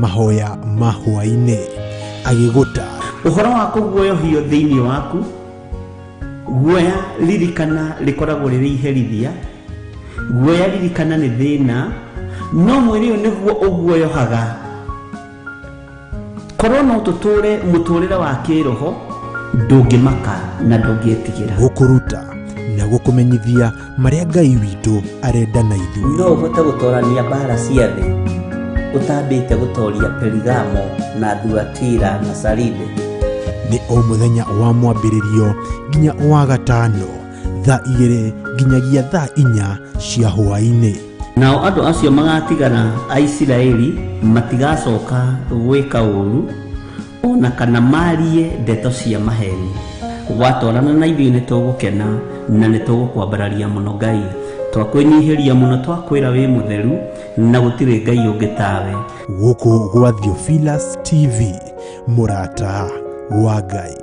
mahoya ma hwainĩ agĩgũta ũhoro wa kũguoyohio thĩinĩ waku guoya ririkana rĩkoragwo rĩrĩ iherithia guoya ririkana nĩ thĩna no mwĩrĩ ũyũ nĩguo ũguoyohaga korwo no tũtũre mũtũrĩre wa kĩroho ndũngĩmaka na ndũngĩetigĩra gũkũruta na gũkũmenyithia marĩa Ngai witũ arenda na ithuĩ no ũhote gũtorania mbara cia thĩ ũtambĩte gũtoria Perigamo na Thuatira na Saride nĩ o mũthenya wa mwambĩrĩrio nginya wa gatano thaa 2 nginyagia thaa 4 cia hwainĩ nao andũ acio magatigara a Isiraeli matigacoka gwĩka ũũru ona kana marie ndeto cia maheni watwarana na ithuĩ nĩ tũgũkena na nĩ tũgũkwambararia mũno Ngai twakwĩnyihĩria mũno twakwĩra wĩ mũtheru na gũtirĩ Ngai ũngĩ tawe gũkũ gwa Theophilus TV mũrata wa Ngai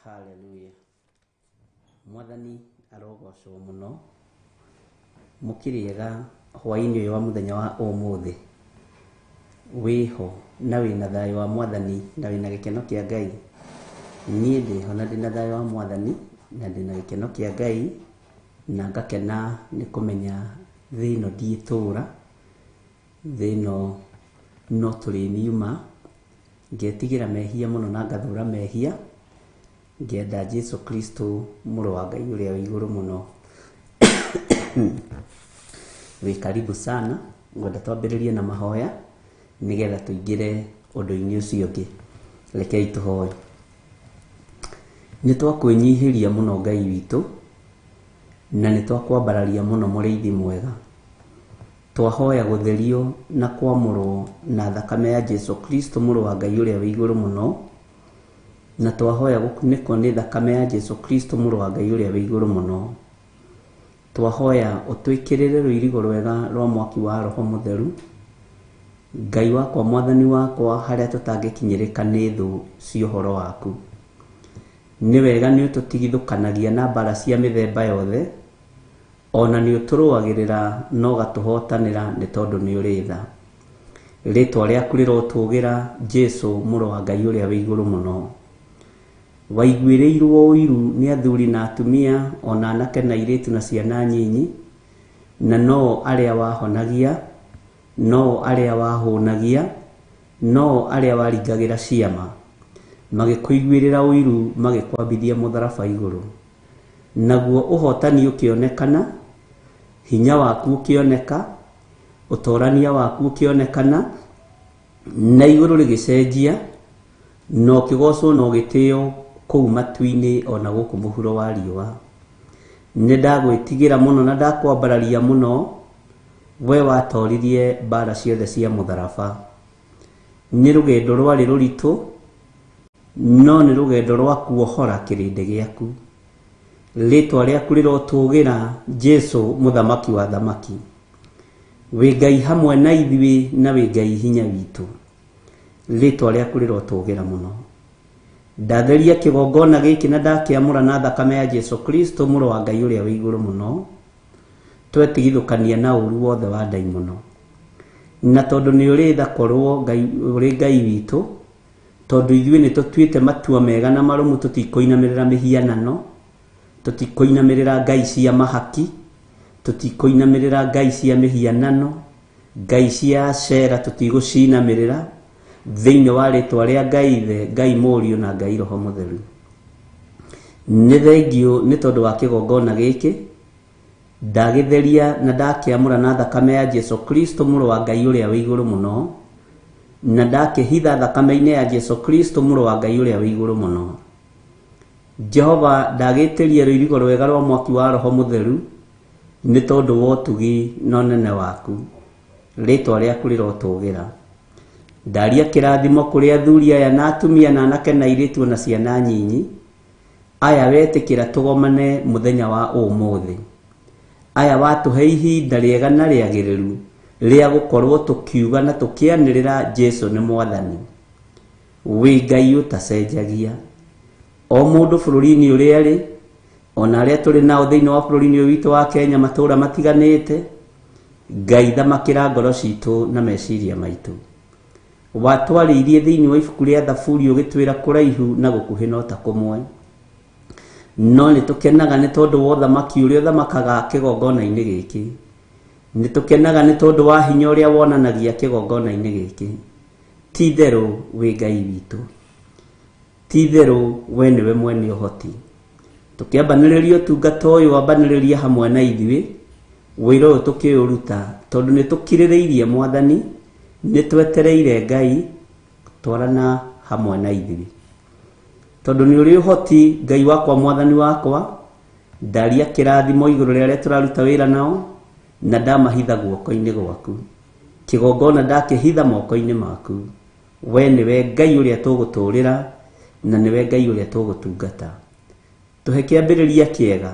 Hallelujah. Mwathani arogocwo mũno mũkĩrĩega hwainĩ ũyũ wa mũthenya wa ũmũthĩ wĩho na wĩna thayũ wa Mwathani na wĩna gĩkeno kĩa Ngai niĩ ndĩho na ndĩna thayũ wa Mwathani na ndĩna gĩkeno kĩa Ngai na ngakena nĩ kũmenya thĩ ĩno ndiĩtũũra thĩ ĩno no tũrĩmiuma ngetigĩra mehia mũno na ngathũra mehia ngenda Jesu Kristo mũrũ wa Ngai ũrĩa wĩ igũrũ mũno wĩ karibu sana ngwenda twambĩrĩrie na mahoya nĩgetha tũingĩre ũndũ-inĩ ũcio ũngĩ rekei tũhoe nĩ twakwĩnyihĩria mũno Ngai witũ na nĩ twakwambararia mũno mũrĩithi mwega twahoya gũtherio na kwamũrwo na thakame ya Jesu Kristo mũrũ wa Ngai ũrĩa wĩ igũrũ mũno na twahoya gũkunĩkwo nĩ thakame ya Jesu Kristo mũrũ wa Ngai ũrĩa wĩ igũrũ mũno twahoya ũtwĩkĩrĩre rũirigo rwega rwa mwaki wa Roho Mũtheru Ngai wakwa Mwathani wakwa harĩa tũtangĩkinyĩrĩka nĩ thũ cia ũhoro waku nĩ wega nĩ ũtũtigithũkanagia na mbara cia mĩthemba yothe ona nĩ ũtũrũagĩrĩra no gatũhotanĩra nĩ tondũ nĩ ũrĩ tha rĩtwa rĩaku rĩrotũgĩra Jesu mũrũ wa Ngai ũrĩa wĩ igũrũ mũno waiguĩrĩirwo ũiru nĩ athuri na atumia ona anake na airĩtu na ciana nyinyi na no arĩa wahonagia no arĩa wahũnagia no arĩa waringagĩra ciama magĩkũiguĩrĩra ũiru magĩkwambithia mũtharaba igũrũ naguo ũhotani ũkĩonekana hinya waku ũkĩoneka ũtorania waku ũkĩonekana na igũrũ rĩgĩcenjia no kĩgocwo no gĩtĩo kũu matu-inĩ ona gũkũ mũhuro wa riũa nĩ ndagwĩtigĩra mũno na ndakwambararia mũno we watoririe mbara ciothe cia mũtharaba nĩ rũgendo rwarĩ rũritũ no nĩ rũgendo rwa kuohora kĩrĩndĩ gĩaku rĩtwa rĩaku rĩrotũgĩra Jesu mũthamaki wa thamaki wĩ Ngai hamwe na ithuĩ na wĩ Ngai hinya witũ rĩtwa rĩaku rĩrotũgĩra mũno ndatheria kĩgongona gĩkĩ na ndakĩamũra na thakame ya Jesu Kristo mũrũ wa Ngai ũrĩa wĩ igũrũ mũno twetigithũkania na ũru wothe wa ndaimono na tondũ nĩ ũrĩ tha korwo ũrĩ Ngai witũ tondũ ithuĩ nĩ tũtuĩte matua mega na marũmu tũtikũinamĩrĩra mĩhianano tũtikũinamĩrĩra ngai cia mahaki tũtikũinamĩrĩra ngai cia mĩhianano ngai cia Ashera tũtigũcinamĩrĩra thĩinĩ wa rĩtwa rĩa Ngai Ithe Ngai Mũriũ na Ngai Roho Mũtheru nĩ thengio nĩ tondũ wa kĩgongona gĩkĩ ndagĩtheria na ndakĩamũra na thakame ya Jesu Kristo mũrũ wa Ngai ũrĩa wĩ igũrũ mũno na ndakĩhitha thakame-inĩ ya Jesu Kristo mũrũ wa Ngai ũrĩa wĩ igũrũ mũno Jehova ndagĩtĩria rũirigo rwega rwa mwaki wa Roho Mũtheru nĩ tondũ wa ũtugi na ũnene waku rĩtwa rĩaku rĩrotũgĩra ndaria kĩrathimo kũrĩ athuri aya na atumia na anake na airĩtu na ciana nyinyi aya wetikira tugomane muthenya wa umuthi, aya watuhe ihinda riega na riagiriru ria gukorwo tukiuga na tukianirira Jesu ni mwathani. Wi Ngai utacenjagia o mundu bururi-ini uria ri, ona aria turi nao thiini wa bururi-ini witu wa Kenya matura matiganite. Ngai thamakira ngoro citu na meciria maitu. Watwaririe thiini wa ibuku ria Thaburi ugitwira kuraihu na gukuhi no ta kumwe, no ni tukenaga ni tondu wa thamaki uria thamakaga kigongona-ini giki. Ni tukenaga ni tondu wa hinya uria wonanagia kigongona-ini giki. Ti theru wi Ngai witu, ti theru we niwe mwene uhoti. Tukiambaniriria utungata uyu wambaniriria hamwe na ithui, wira uyu tukiuruta tondu ni tukiririirie mwathani, ni twetereire Ngai twarana hamwe na ithui. Tondu ni uri uhoti Ngai wakwa mwathani wakwa, ndaria kirathimo iguru ria aria turaruta wira nao, na ndamahitha guoko-ini gwaku. Kigongona ndakihitha moko-ini maku. We niwe Ngai uria tuguturira, na niwe Ngai uria tugutungata. Tuhe kiambiriria kiega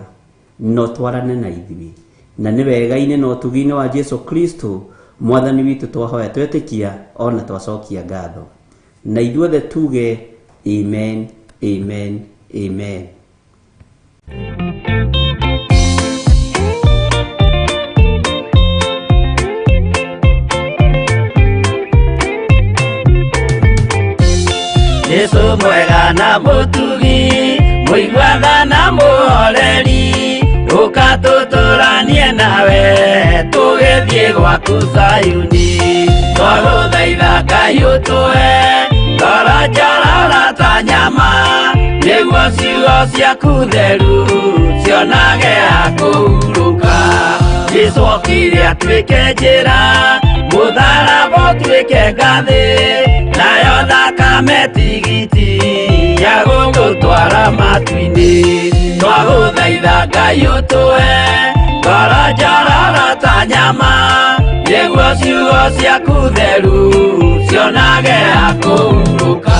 no twarane na ithui, na ni wega-ini no tugi-ini wa Jesu Kristo mwathani witu twahoya twetikia ona twacokia ngatho. Na ithuothe tuge amen, amen, amen. Jesu mwega na mutugi, muigwatha na muhoreri, ukatuturanie nawe tugithie gwaku Sayuni. Twaguthaitha Ngai utue ngoro njororo ta nyama, niguo ciugo ciaku theru cionage ha kuhuruka. Jesu okire atuike njira, mutharaba utuike ngathi, nayo thakame tigiti ya gugutwara matu-ini. Twaguthaitha Ngai utue ngoro njororo ta nyama, niguo ciugo ciaku theru cionage ha kuhuruka.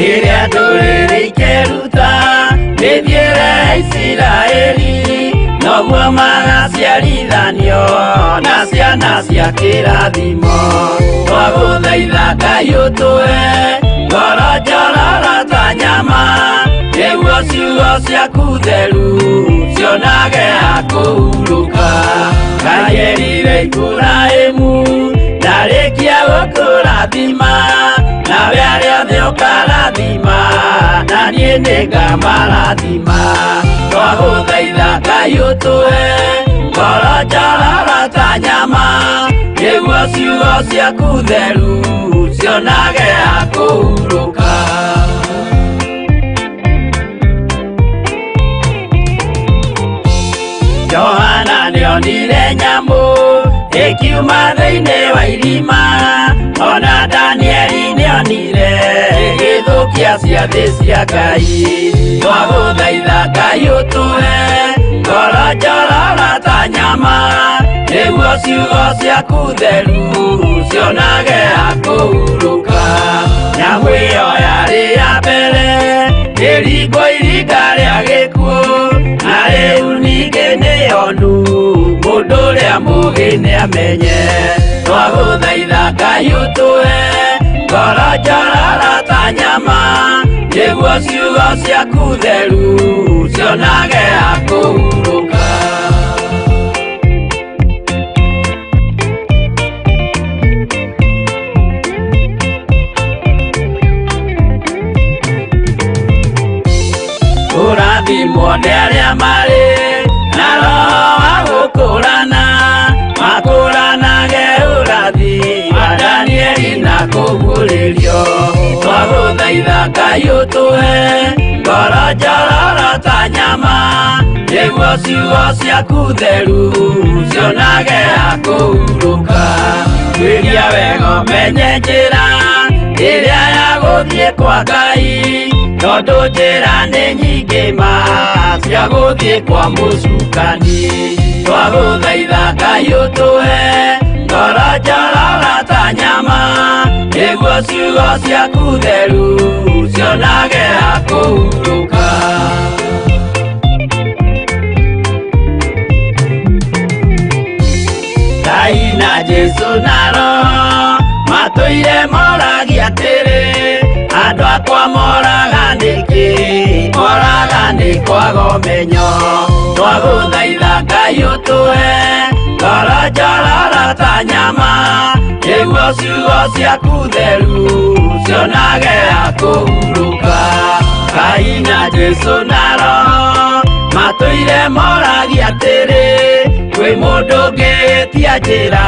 Iria nduriri ikeruta nithiire Isiraeli, noguo magaciarithanio na ciana cia kirathimo. Twaguthaitha Ngai utue ngoro njororo ta nyama, niguo ciugo ciaku theru cionage ha kuhuruka. Ngai erire Iburaimu ndarikia gukurathima, nawe aria othe ukarathima na niĩ nĩngamarathima. Twaguthaitha Ngai utue ngoro njororo ta nyama, niguo ciugo ciaku theru cionage ha kuhuruka. Johana nĩonire nyamu ikiuma thĩinĩ wa irima, ona Danieli nĩonire igĩthũkia ciathĩ cia Ngai. Twaguthaitha Ngai utue ngoro njororo ta nyama, niguo ciugo ciaku theru cionage ha kuhuruka. Nyamũ ĩyo yarĩ ya mbere ĩringwo iringa rĩa gĩkuũ, na rĩu ningĩ nĩyonu mũndũ ũrĩa mũũgĩ nĩamenye. Twaguthaitha Ngai utue ngoro njororo ta nyama, niguo ciugo ciaku theru cionage ha kuhuruka. Urathimwo nĩ arĩa marĩ na roho wa gũkũrana, makũranage ũrathi wa Danieli na kũguũrĩrio. Twaguthaitha Ngai utue ngoro njororo ta nyama, niguo ciugo ciaku theru cionage ha kuhuruka. Twĩria wega ũmenye njĩra ĩrĩa ya gũthiĩ kwa Ngai, tondu njĩra nĩ nyingĩ ma cia gũthiĩ kwa mũcukani. twagũthaitha Ngai ũtũhe ngoro njororo ta nyama, nĩguo ciugo ciaku theru cionage ha kũhurũka. Ngai na Jesu na Roho matũire moragia atĩrĩ, andũ akwa moraga nĩkĩ, moraga nĩ kwaga ũmenyo. Twagũthaitha Ngai ũtũhe ngoro njororo ta nyama, nĩguo ciugo ciaku theru cionage ha kũhurũka. Ngai na Jesu na Roho matũire moragia atĩrĩ, kwĩ mũndũ ũngĩtia njĩra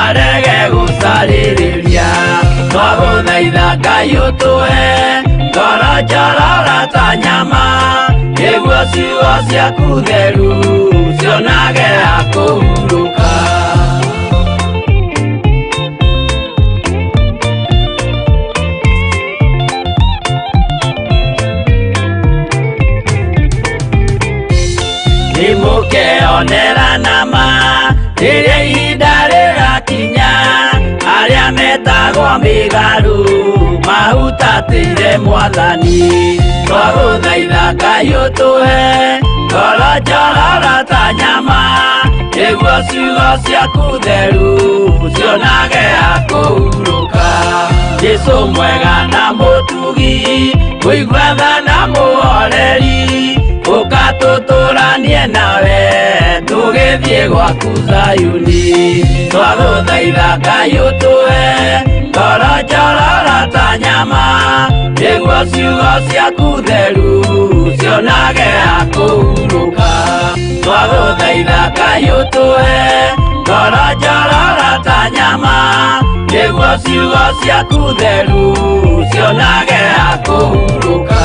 arege gũcarĩrĩria. Twagũthaitha Ngai ũtũhe ngoro njororo ta nyama, nĩguo ciugo ciaku theru cionage ha kũhurũka. Nĩmũkeonera nama rĩrĩa ihinda rĩgakinya, arĩa metagwo mĩgarũ mahutatĩire Mwathani. Twagũthaitha Ngai ũtũhe ngoro njororo ta nyama, nĩguo ciugo ciaku theru cionage ha kũhurũka. Jesũ mwega na mũtugi, mũigua tha na mũhoreri, ũkatũtũranie nawe tũgĩthiĩ gwaku Zayuni. Twagũthaitha Ngai ũtũhe ngoro njororo ta nyama, nĩguo ciugo ciaku theru cionage ha kũhurũka. Twagũthaitha Ngai ũtũhe ngoro njororo ta nyama, nĩguo ciugo ciaku theru cionage ha kũhurũka.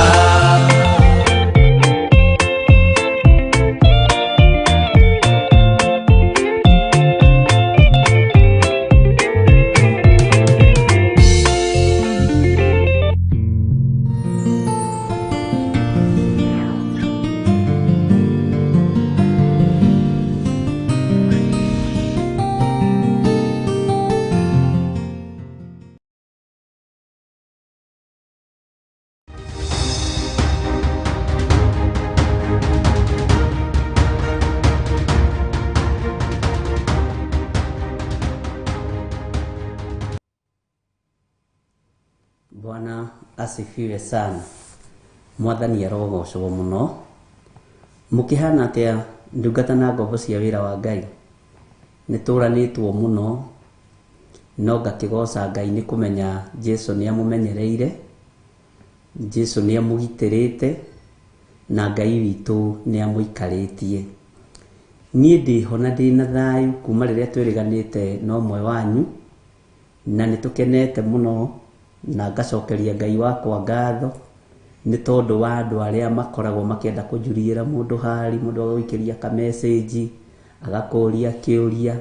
Bwana asifiwe sana. Mwathani arogocwo muno. Mukihana atia ndungata na ngombo cia wira wa Ngai? Nituranitwo muno, no ngakigoca Ngai ni kumenya Jesu ni amumenyereire, Jesu ni amugitirite, na Ngai witu ni amuikaritie. Niĩ ndiho na ndina thayu kuma rĩrĩa twĩrĩganĩte na ũmwe wanyu, na nĩtũkenete muno, na ngacokeria Ngai wakwa ngatho nĩ tondũ wa andũ arĩa makoragwo makĩenda kũnjurĩra mũndũ hari, mũndũ agũikĩria ka message agakũria kĩũria.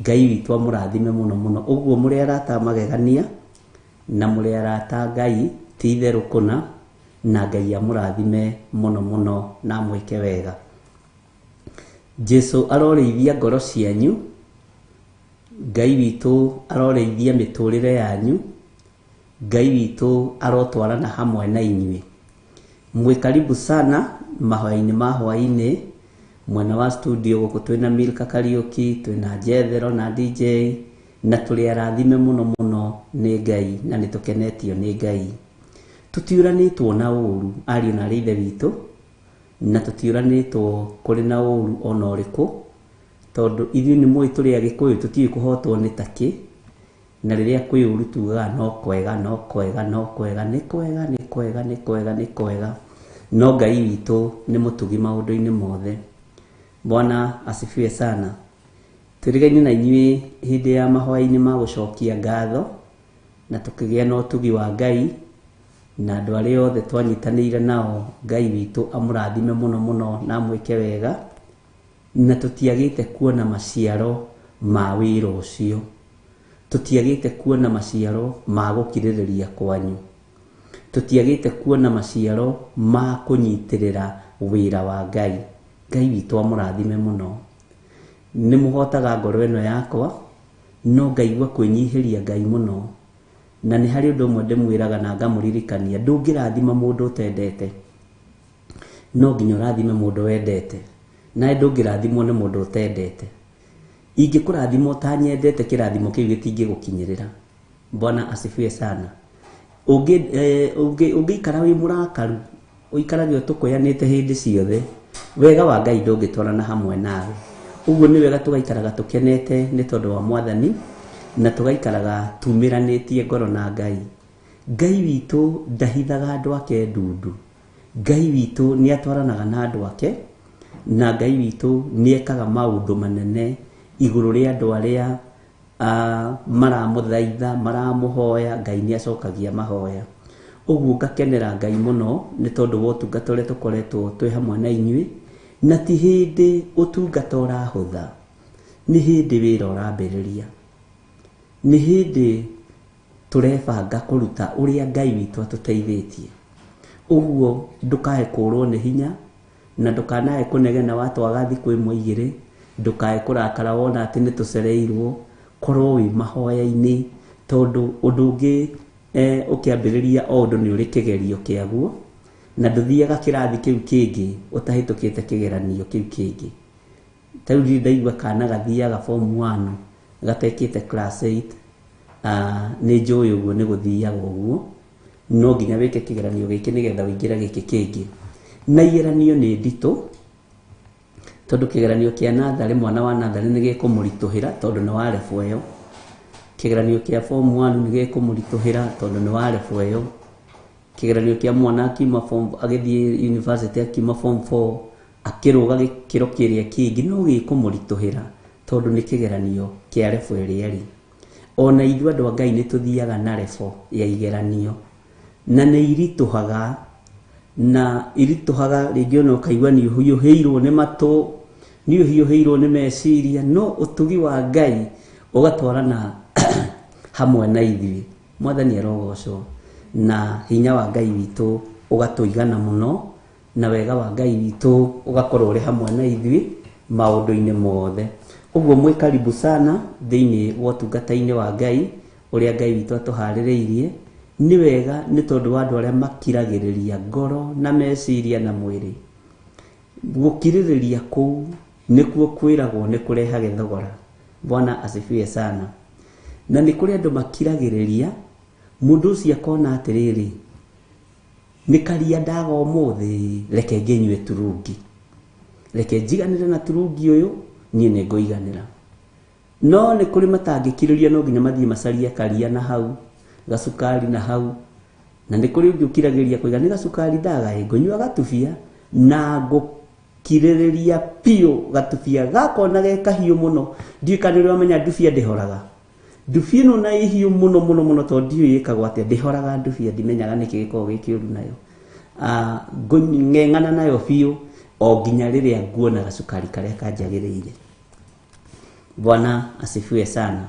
Ngai witũ amũrathime muno muno. Ũguo mũrĩ arata magegania na mũrĩ arata Ngai ti itherũ kũna, na Ngai amũrathime muno muno na mwĩke wega. Jesu arorĩithia ngoro cianyu, Ngai witũ arorĩithia mĩtũrĩre yanyu, Ngai witũ arotwarana hamwe na inyuĩ. Mwĩ karibu sana mahoya-inĩ ma hwainĩ, mwena wa studio gũkũ twĩna Milka Kariuki, twĩna Jethero na DJ, na tũrĩ arathime muno muno nĩ Ngai na nĩtũkenetio nĩ Ngai. Tũtiũranĩtwo na ũru ariũ na ithe witũ, na tũtiũranĩtwo kũrĩ na ũru ona ũrĩkũ, tondũ ithuĩ nĩ mũĩ tũrĩ Agĩkũyũ tũtiũĩ kũhotwo nĩ takĩ, na rĩrĩa kwĩ ũru tugaga no kwega, no kwega, no kwega, nĩ kwega, nĩ kwega, nĩ kwega, nĩ kwega. No Ngai witũ nĩ mũtugi maũndũ-inĩ mothe. Bwana asifiwe sana. Tũrigaine na inyuĩ hĩndĩ ya mahoya-inĩ ma gũcokia ngatho, na tũkĩgĩa na ũtugi wa Ngai, na andũ arĩa othe twanyitanĩire nao, Ngai witũ amũrathime muno muno na mwĩke wega, na tũtiagĩte kuona maciaro ma wĩra ũcio. Tũtiagĩte kuona maciaro ma gũkirĩrĩria kwanyu. Tũtiagĩte kuona maciaro ma kũnyitĩrĩra wĩra wa Ngai. Ngai witũ amũrathime muno. nĩ mũhotaga ngoro ĩno yakwa no ngaigua kwĩnyihĩria Ngai mũno na nĩ harĩ ũndũ ũmwe ndĩmwĩraga na ngamũririkania ndũngĩrathima mũndũ ũtendete no nginya ũrathime mũndũ wendete na ndũngĩrathimwo nĩ mũndũ ũtendete ingĩkũrathima ũtanyendete kĩrathimo kĩu gĩtingĩgũkinyĩrĩra. Bwana asifiwe sana. Ũngĩikara wĩ mũrakaru ũikarage ũtũkũyanĩte hĩndĩ ciothe wega wa Ngai ndũngĩtwarana hamwe nawe. Ũguo nĩ wega tũgaikaraga tũkenete nĩ tondũ wa Mwathani na tũgaikaraga tumĩranĩtie ngoro na Ngai. Ngai witũ ndahithaga andũ ake ndundu. Ngai witũ nĩ atwaranaga na andũ ake na Ngai witũ nĩ ekaga maũndũ manene igũrũ rĩa andũ arĩa maramũthaitha maramũhoya. Ngai nĩ acokagia mahoya. Ũguo ngakenera Ngai mũno nĩ tondũ wa ũtungata ũrĩa tũkoretwo twĩ hamwe na inyuĩ na ti hĩndĩ ũtungata ũrahũtha, nĩ hĩndĩ wĩra ũrambĩrĩria, nĩ hĩndĩ tũrebanga kũruta ũrĩa Ngai witũ atũteithĩtie. Ũguo ndũkae kũrwo nĩ hinya na ndũkanae kũnegena watwaga thikũ ĩmwe igĩrĩ, ndũkae kũrakara wona atĩ nĩ tũcereirwo. Korwo wĩ mahoya-inĩ tondũ ũndũ ũngĩ ũkĩambĩrĩria o ũndũ nĩ ũrĩ kĩgerio kĩaguo na ndũthiaga kĩrathi kĩu kĩngĩ ũtahĩtũkĩte kĩgeranio kĩu kĩngĩ. Ta rĩu ndaigua kana gathiaga form 1 gatekĩte class 8 nĩ njũĩ ũguo nĩ gũthiaga ũguo, no nginya wĩke kĩgeranio gĩkĩ nĩgetha ũingĩre gĩkĩ kĩngĩ. Na igeranio nĩ nditũ tondũ kĩgeranio kĩa natharĩ, mwana wa natharĩ nĩ gĩkũmũritũhĩra tondũ nĩ wa level ĩyo. Kĩgeranio kĩa form 1 nĩ gĩkũmũritũhĩra tondũ nĩ wa level ĩyo. Kĩgeranio kĩa mwana akiuma form agĩthiĩ university akiuma form 4 akĩrũga gĩkĩro kĩrĩa kĩngĩ no gĩkũmũritũhĩra tondũ nĩ kĩgeranio kĩa level ĩrĩa ĩrĩ. Ona ithuĩ andũ a Ngai nĩ tũthiaga na level ya igeranio na nĩ iritũhaga rĩngĩ ona ũkaigua nĩ ũhiũhĩirwo nĩ matũ, nĩ ũhiũhĩirwo nĩ meciria, no ũtugi wa Ngai ũgatwarana hamwe na ithuĩ. Mwathani arogocwo na hinya wa Ngai witũ ũgatũigana mũno na wega wa Ngai witũ ũgakorwo ũrĩ hamwe na ithuĩ maũndũ-inĩ mothe. Ũguo mwĩ karibu sana thĩinĩ wa ũtungata-inĩ wa Ngai ũrĩa Ngai witũ atũharĩrĩirie. Nĩ wega nĩ tondũ wa andũ arĩa makiragĩrĩria ngoro na meciria na mwĩrĩ. Gũkirĩrĩria kũu nĩkuo kwĩragwo nĩ kũrehaga thogora. Bwana asifiwe sana. Na nĩ kũrĩ andũ makiragĩrĩria mũndũ ũcio akona atĩrĩrĩ, nĩ karia ndaga ũmũthĩ reke ngĩnyue turungi, reke njiganĩre na turungi ũyũ niĩ nĩ ngũiganĩra. No nĩ kũrĩ matangĩkirĩria no nginya mathiĩ macarie karia na hau, gacukari na hau. Na nĩ kũrĩ ũngĩ ũkiragĩrĩria kũiga nĩ gacukari ndaga ngũnyua gatubia na ngũkirĩrĩria piũ gatubia gakona ge kahiũ mũno. Ndiũĩ kana nĩ ũramenya ndubia ndĩhoraga. Ndubia ĩno na ihiũ mũno mũno mũno tondũ ndiũĩ ĩkagwo atĩa, ndĩhoraga ndubia, ndimenyaga nĩkĩ gĩkoragwo gĩkĩũru nayo. Ng'eng'ana nayo biũ o nginya rĩrĩa nguona gacukari karĩa kanjagĩrĩire. Bwana asifiwe sana.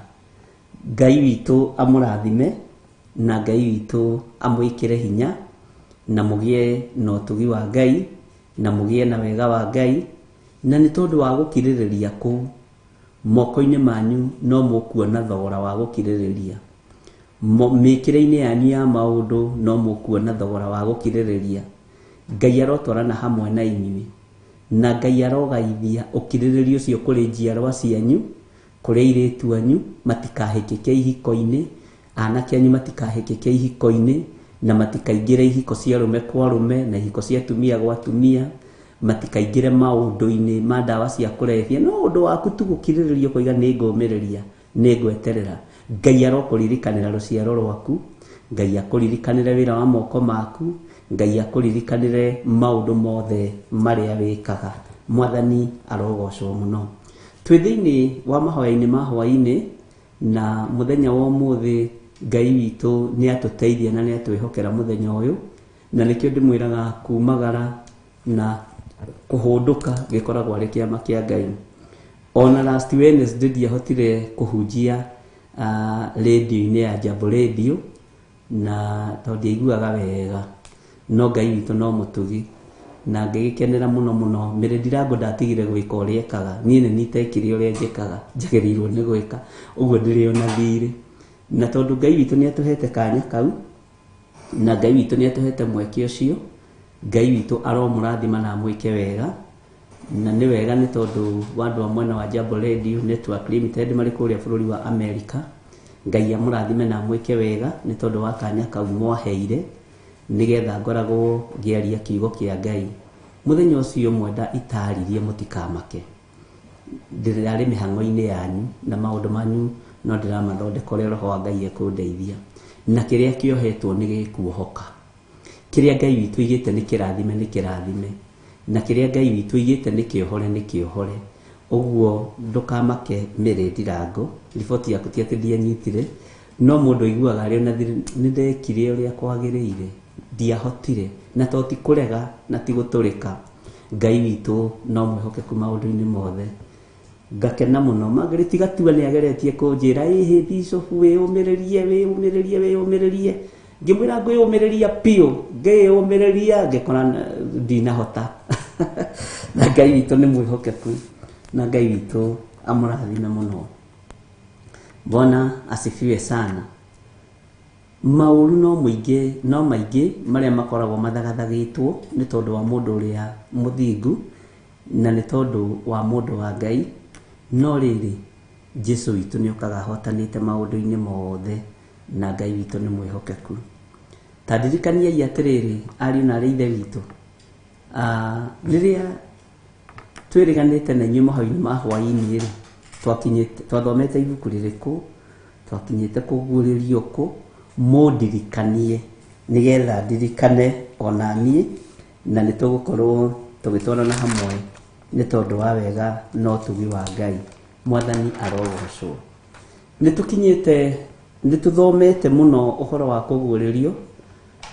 Ngai witũ amũrathime na Ngai witũ amwĩkĩre hinya na mũgĩe na ũtugi wa Ngai na mũgĩe na wega wa Ngai. Na nĩ tondũ wa gũkirĩrĩria kũu moko-inĩ manyu no mũkuona thogora wa gũkirĩrĩria. Mĩkĩre-inĩ yanyu ya maũndũ no mũkuona thogora wa gũkirĩrĩria. Ngai arotwarana hamwe na inyuĩ na Ngai arogaithia ũkirĩrĩria ũcio kũrĩ njiarwa cianyu, kũrĩ airĩtu anyu matikahĩkĩke ihiko-inĩ, anake anyu matikahĩkĩke ihiko-inĩ na matikaingĩre ihiko cia rũme kwa rũme na ihiko cia atumia gwa atumia, matikaingĩre maũndũ-inĩ ma ndawa cia kũrebia. No ũndũ waku tu gũkirĩrĩria kũiga nĩ ngũmĩrĩria, nĩ ngweterera. Ngai arokũririkanĩra rũciaro rwaku, Ngai akũririkanĩre wĩra wa moko maku, Ngai akũririkanĩre maũndũ mothe marĩa wĩkaga. Mwathani arogocwo mũno. Twĩ thĩinĩ wa mahoya-inĩ ma hwaĩ-inĩ na mũthenya wa ũmũthĩ Ngai witũ nĩ atũteithia na nĩ atwĩhokera mũthenya ũyũ, na nĩkĩo ndĩmwĩraga kumagara na kũhũndũka gĩkoragwo arĩ kĩama kĩa Ngai. Ona last Wednesday ndiahotire kũhunjia radio-inĩ ya Jambo Radio na tondũ ndiaiguaga wega, no Ngai witũ no mũtugi. na ngĩgĩkenera mũno mũno. Mĩrĩ Ndirango ndatigire gwĩka ũrĩa ekaga, niĩ nĩ nitekire ũrĩa njĩkaga njagĩrĩirwo nĩ gwĩka, ũguo ndĩrĩ ona thirĩ. Na tondũ Ngai witũ nĩ atũhete kanya kau, na Ngai witũ nĩ atũhete mweke ũcio, Ngai witũ aromũrathima na mwĩke wega. Na nĩ wega nĩ tondũ andũ a mwena wa Jambo Radio Network Limited marĩ kũrĩa bũrũri wa Amerika, Ngai amũrathime na mwĩke wega nĩ tondũ wa kanya kau mwaheire nigetha ngoragwo ngĩaria kiugo kĩa Ngai. Mũthenya ũcio mwenda itaririe mũtikamake, ndĩrarĩ mĩhang'o-inĩ yanyu na maũndũ manyu no ndĩramathondeka ũrĩa Roho wa Ngai ekũndeithia, na kĩrĩa kĩohetwo nĩ gĩkuohoka. Kĩrĩa Ngai witũ igĩte nĩ kĩrathime nĩ kĩrathime, na kĩrĩa Ngai witũ igĩte nĩ kĩohore nĩ kĩohore. Ũguo ndũkamake Mĩrĩ Ndirango, riboti yaku ti atĩ ndianyitire, no mũndũ aiguaga arĩ ona nĩ ndekire ũrĩa kwagĩrĩire, ndiahotire, na to ti kũrega na ti gũtũrĩka. Ngai witũ no mwĩhokeku maũndũ-inĩ mothe. Ngakena mũno Margaret Gatua nĩ ageretie kũnjĩra ĩhĩ Bishop wĩyũmĩrĩrie, ngĩmwĩra ngwĩyũmĩrĩria piũ, ngĩyũmĩrĩria ngĩkora ndinahota. Na Ngai witũ nĩ mwĩhokeku, na Ngai witũ amũrathime mũno. Bwana asifiwe sana. Maũru no maingĩ marĩa makoragwo mathagathagĩtwo nĩ tondũ wa mũndũ ũrĩa mũthingu na nĩ tondũ wa mũndũ wa Ngai, no rĩrĩ Jesũ witũ nĩ okaga ahotanĩte maũndũ-inĩ mothe, na Ngai witũ nĩ mwĩhokeku. Ta ndirikaniai atĩrĩrĩ ariũ na ithe witũ, rĩrĩa twĩrĩganĩte na inyuĩ mahoya-inĩ ma hwaĩ-inĩ rĩ, twathomete ibuku rĩrĩkũ, twakinyĩte kũguũrĩrio kũ, mũndirikanie nigetha ndirikane ona niĩ, na nĩ tũgũkorwo tũgĩtwarana hamwe nĩ tondũ wa wega no tugi wa Ngai. Mwathani arogocwo. Nĩ tũthomete mũno ũhoro wa kũguũrĩrio,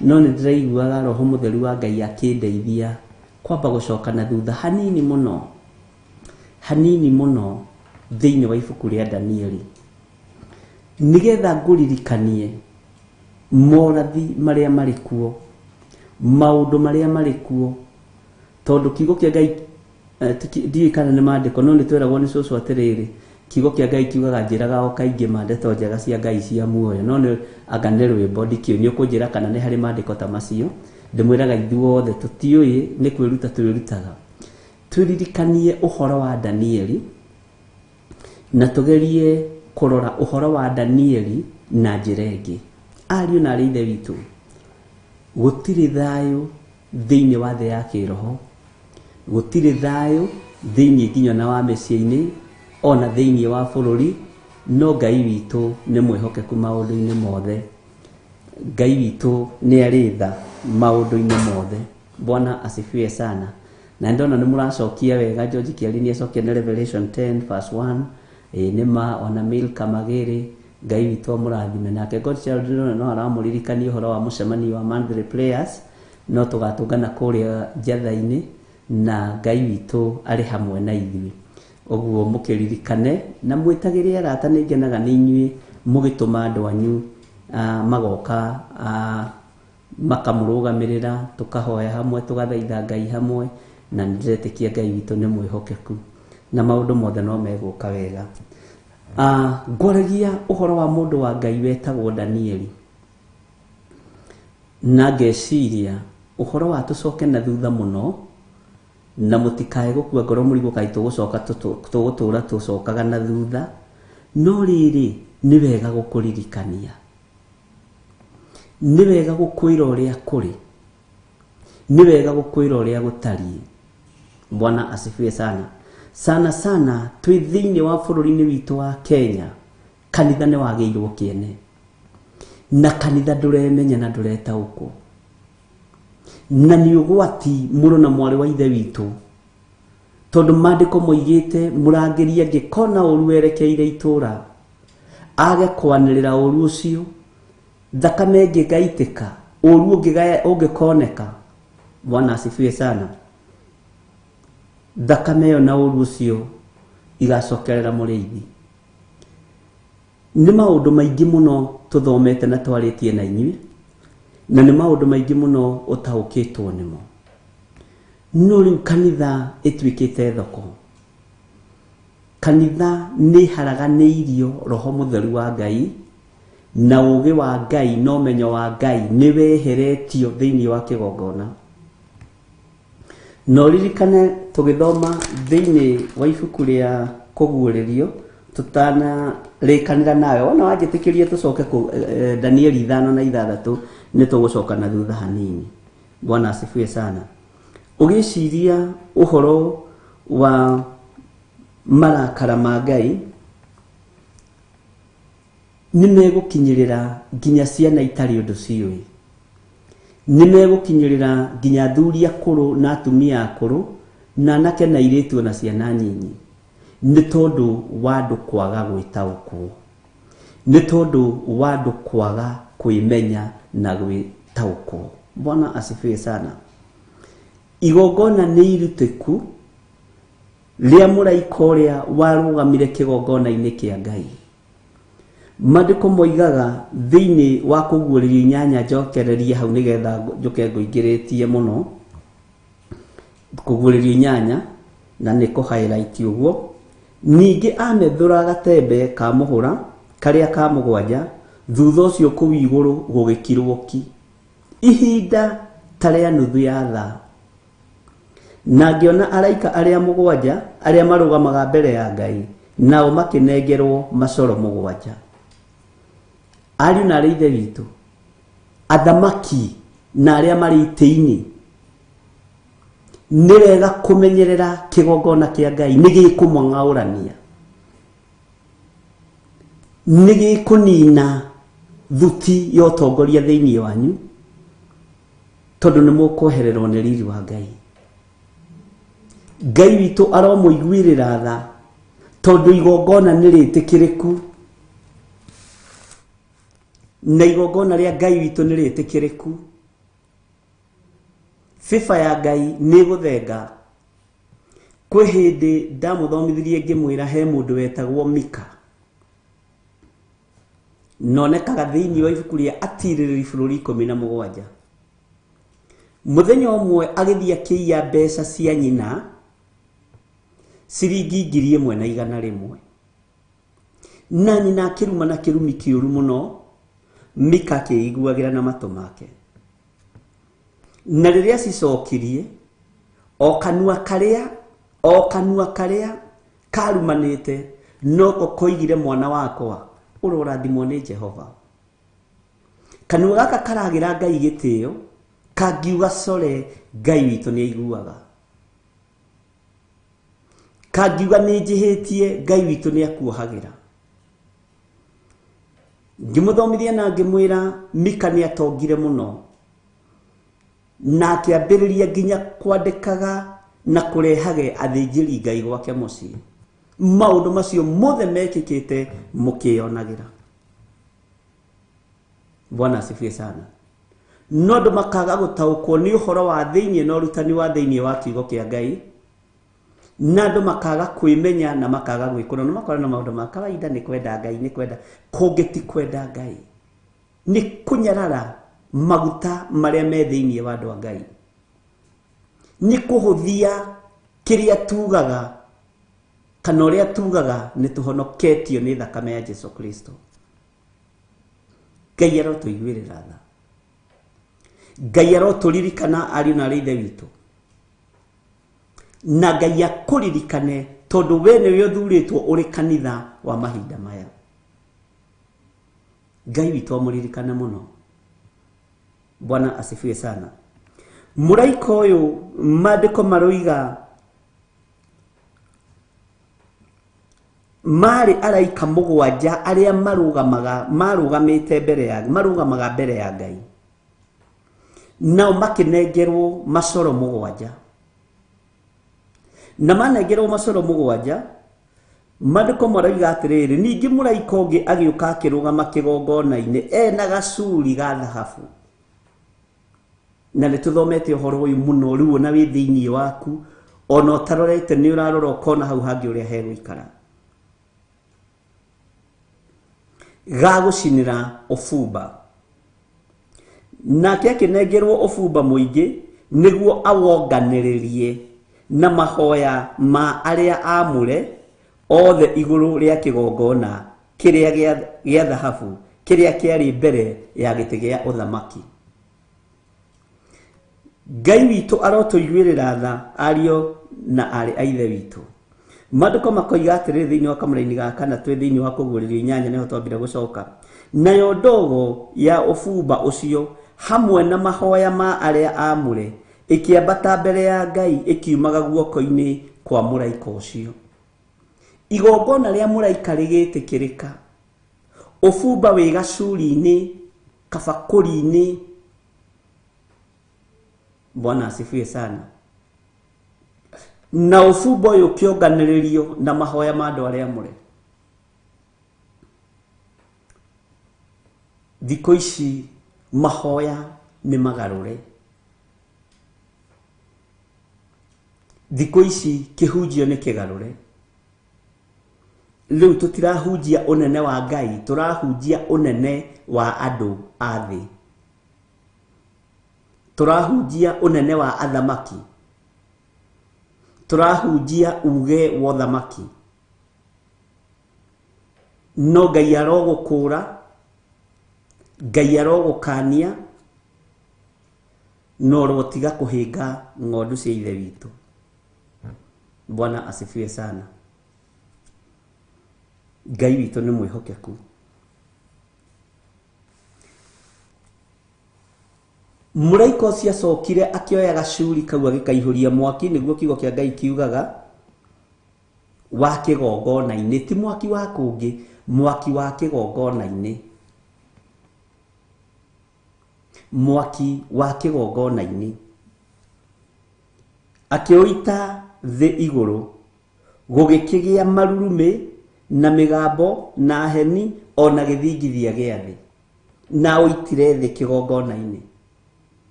no nĩ ndĩraiguaga Roho Mũtheru wa Ngai akĩndeithia kwamba gũcoka na thutha hanini mũno thĩinĩ wa ibuku rĩa Danieli, nigetha ngũririkanie morathi marĩa marĩ kuo, maũndũ marĩa marĩ kuo, tondũ kiugo kĩa Ngai ndiũĩ kana nĩ maandĩko, no nĩ tweragwo nĩ cũcũ atĩrĩrĩ, kiugo kĩa Ngai kiugaga njĩraga o kaingĩ mandeto njega cia Ngai cia muoyo, no nĩ anga nĩ rwĩmbo ndikĩũĩ, nĩ ũkũnjĩra kana nĩ harĩ maandĩko ta macio. Ndĩmwĩraga ithuothe tũtiũĩ, nĩ kwĩruta twĩrutaga. Tũririkanie ũhoro wa Danieli na tũgerie kũrora ũhoro wa Danieli na njĩra ĩngĩ. Ariũ na ithe witũ, gũtirĩ thayũ thĩinĩ wa thĩ ya kĩroho, gũtirĩ thayũ thĩinĩ nginya na wa mĩciĩ-inĩ ona thĩinĩ wa bũrũri, no Ngai witũ nĩ mwĩhokeku maũndũ-inĩ mothe. Ngai witũ nĩ arĩ tha maũndũ-inĩ mothe. Bwana asifiwe sana. Na ndona nĩ mũracokia wega, George Kiari nĩ acokia na Revelation 10 verse 1, nĩma ona Milka Magĩrĩ, Ngai witũ amũrathime. Nake Godchild no aramũririkania ũhoro wa mũcemanio wa Monthly Prayers, no tũgatũngana kũrĩa njatha-inĩ na Ngai witũ arĩ hamwe na ithuĩ. Ũguo mũkĩririkane na mwĩtagĩrĩre arata, nĩ ngenaga nĩ inyuĩ mũgĩtũma andũ anyu magoka makamũrũgamĩrĩra, tũkahoya hamwe, tũgathaitha Ngai hamwe, na ndĩretĩkia Ngai witũ nĩ mwĩhokeku na maũndũ mothe no megũka wega. Ngwaragia ũhoro wa mũndũ wa Ngai wetagwo Danieli, na ngeciria ũhoro wa tũcoke na thutha mũno, na mũtikae gũkua ngoro mũrigo kaĩ tũgũtũra tũcokaga na thutha, no rĩrĩ nĩ wega gũkũririkania, nĩ wega gũkwĩra ũrĩa kũrĩ, nĩ wega gũkwĩra ũrĩa gũtariĩ. Bwana asifiwe sana. Sana twĩ thĩinĩ wa bũrũri-inĩ witũ wa Kenya, kanitha nĩ wagĩirwo kĩene, na kanitha ndũremenya na ndũretaũkwo, na nĩ ũgwati mũrũ na mwarĩ wa ithe witũ, tondũ maandĩko moigĩte mũrangĩri angĩkona ũru werekeire itũũra, age kwanĩrĩra ũru ũcio, thakame ĩngĩgaitĩka, ũru ũngĩkoneka. Bwana asifiwe sana. Thakame ĩyo na ũru ũcio igacokerera mũrĩithi. Nĩ maũndũ maingĩ mũno tũthomete na twarĩtie na inyuĩ, na nĩ maũndũ maingĩ mũno ũtaũkĩtwo nĩmo, no riu kanitha ituikite thoko. Kanitha ni haraganeirio roho mutheru wa Ngai na ugi wa Ngai no menyo wa Ngai ni weheretio thiini wa kigongona. No ririkane tugithoma thiini wa ibuku ria kuguurerio tutana rikanira nawe wona wajitikirie tucoke ku Danieli 5:6 ni tugucoka na thutha hanini. Bwana asifiwe sana. Ugiciria uhoro wa marakara ma Ngai ni megukinyirira nginya ciana itari undu ciui, ni megukinyirira nginya thuri akuru na atumia akuru na anake na iritu na ciana nyinyi, ni tondu wa andu kwaga gwitaukwo, ni tondu wa andu kwaga kwimenya na gwitaukwo. Bwana asifiwe sana. Igongona ni irutiku ria muraika uria warugamire kigongona-ini kia Ngai. Mandiko moigaga thiini wa kuguurerio 8 njokereria hau nigetha njuke nguingiritie muno kuguurerio 8 na niko highlight uguo. Ningi amethura gatembe ka muhura karia ka mugwanja thutha ucio kuu iguru gugikirwo ki ihinda taria nuthu ya thaa, na ngiona araika aria mugwanja aria marugamaga mbere ya Ngai nao makinengerwo macoro mugwanja. Ariu na arithe witu athamaki na aria mari itiini ni wega kumenyerera kigongona kia Ngai, ni gikumwangaurania, ni gikunina thuti ya utongoria thiini wanyu tondu ni mukwehererwo ni riri wa Ngai. Ngai witu aromuiguirira tha tondu igongona ni ritikiriku, na igongona ria Ngai witu ni ritikiriku. Fifa ya Ngai ni guthenga. Kwi hindi ndamuthomithirie ngimwira he mundu wetagwo Mika, nonekaga thiini wa ibuku ria Atiriri bururi 17. Muthenya umwe agithia akiia mbeca cia nyina ciringi 1,100 na nyina akiruma na kirumi kiuru muno. Mika akiiguagira na matu make, na riria cicokirie o kanua karia karumanite noko koigire mwana wakwa urorathimwo ni Jehova. Kanua gaka karagira Ngai gitio kangiuga core Ngai witu ni aiguaga, kangiuga ni njihitie Ngai witu ni akuohagira. Ngimuthomithia na ngimwira Mika ni atongire muno na akiambiriria nginya kwandikaga na kurehage athinjiri Ngai gwake mucii. Maundu macio mothe mekikite mukionagira. Bwana asifiwe sana. Nondo makaga gutaukwo ni uhoro wa thiini na urutani wa thiini wa kiugo kia Ngai, nando makaga kwimenya na makaga gwikuna no makora na maundu ma kawaida ni kwenda Ngai, ni kwenda kungeti kwenda Ngai, ni kunyarara maguta maria me thiini wa andu a Ngai, ni kuhuthia kiria tugaga kana uria tugaga ni tuhonoketio ni thakame ya Jesu Kristo. Ngai arotuiguirira tha, Ngai aroturirikana ariu na arithe witu, na Ngai akuririkane tondu we niwe uthuritwo uri kanitha wa mahinda maya. Ngai witu amuririkana muno. Bwana asifiwe sana. Muraika uyu mandiko maroiga mari araika mugwanja aria marugamite mbere ya Ngai, nao makinengerwo macoro mugwanja, na manengerwo macoro mugwanja. Mandiko maroiga atiriri ningi muraika ungi agiuka akirugama kigongona-ini ena gacuri ga thahabu. Na nituthomete uhoro uyu muno riu na wi thiini waku ona utarorete ni urarora ukona hau hangi uria hegwikara. Gagucinira ofumba, nake akinengerwo ofumba muingi niguo awonganĩrĩrie na mahoya ma arĩa amũre othe igũrũ rĩa kĩgongona kĩrĩa gĩa thahabu kĩrĩa kĩarĩ mbere ya gĩtĩ gĩa ũthamaki. Ngai witũ arotũiguĩrĩra tha ariũ na arĩ a ithe witũ. Maandĩko makoiga atĩrĩrĩ thĩinĩ wa kamũra-inĩ gaka na twĩ thĩinĩ wa kũguũrĩrio inyanya nĩho twambire gũcoka. Nayo ndogo ya ũbumba ũcio hamwe na mahoya ma arĩa amũre ĩkĩambata mbere ya Ngai ĩkiumaga guoko-inĩ kwa mũraika ũcio. Igongona rĩa mũraika rĩgĩtĩkĩrĩka. Ũbumba wĩ gacuri-inĩ, kabakũri-inĩ. Bwana asifiwe sana. Na ũbumba ũyũ ũkĩonganĩrĩrio na mahoya ma andũ arĩa amũre. Thikũ ici mahoya nĩ magarũre. Thikũ ici kĩhunjio nĩ kĩgarũre. Rĩu tũtirahunjia ũnene wa Ngai, tũrahunjia ũnene wa andũ a thĩ. Tũrahunjia ũnene wa athamaki. Tũrahunjia uge wa ũthamaki. No Ngai arogũkũra, Ngai arogũkania, no rotiga kũhĩnga ng'ondu cia ithe witũ. Bwana asifiwe sana. Ngai witũ nĩ mwĩhokeku. Mũraika ũcio acokire akĩoya gacuri kau agĩkaihũria mwaki, nĩguo kiugo kĩa Ngai kiugaga, wa kĩgongona-inĩ, ti mwaki wa kũngĩ, mwaki wa kĩgongona-inĩ. Mwaki wa kĩgongona-inĩ. Akĩũita thĩ igũrũ, gũgĩkĩgĩa marurumĩ na mĩgambo na heni ona gĩthingithia gĩa thĩ, na ũitire thĩ kĩgongona-inĩ.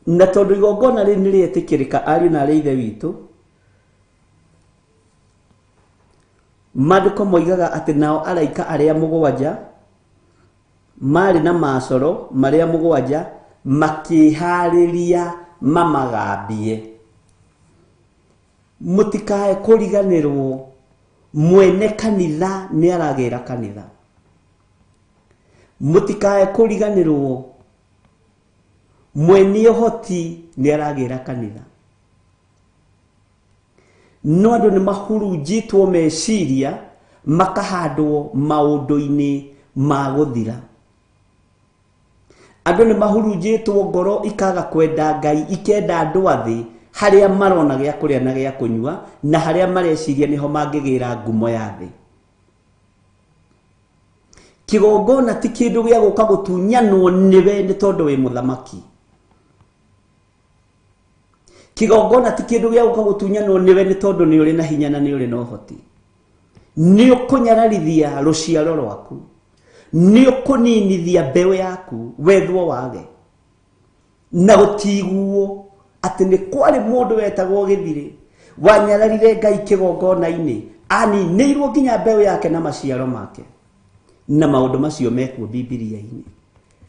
Na tondũ igongona rĩu nĩ rĩetĩkĩrĩka ariũ na arĩ ithe witũ, maandĩko moigaga atĩ nao araika arĩa mũgwanja marĩ na macoro marĩa mũgwanja makĩharĩria mamagambie. Mũtikae kũriganĩrwo, mwene kanitha nĩ aragĩra kanitha. Mũtikae kũriganĩrwo, mwene ũhoti nĩ aragĩra kanitha. No andũ nĩ mahurunjitwo meciria makahandwo maũndũ-inĩ ma gũthira. Andũ nĩ mahurunjitwo ngoro ikaga kwenda Ngai, ikenda andũ athĩ harĩa marona gĩa kũrĩa na gĩa kũnyua, na harĩa mareciria niho mangĩgĩra ngumo ya thĩ. Kĩgongona ti kĩndũ gĩa gũka gũtunyanwo nĩwe nĩ tondũ wĩ mũthamaki. Kĩgongona ti kĩndũ gĩa gũka gũtunyanwo nĩwe nĩ tondũ nĩ ũrĩ na hinya na nĩ ũrĩ na ũhoti. Nĩ ũkũnyararithia rũciaro rwaku, nĩ ũkũninithia mbeũ yaku wethwo wage, na gũtiguo atĩ nĩ kwarĩ mũndũ wetagwo Gĩthirĩ wanyararire Ngai kĩgongona-inĩ, aninĩirwo nginya mbeũ yake na maciaro make. Na maũndũ macio mekuo Bibilia-inĩ,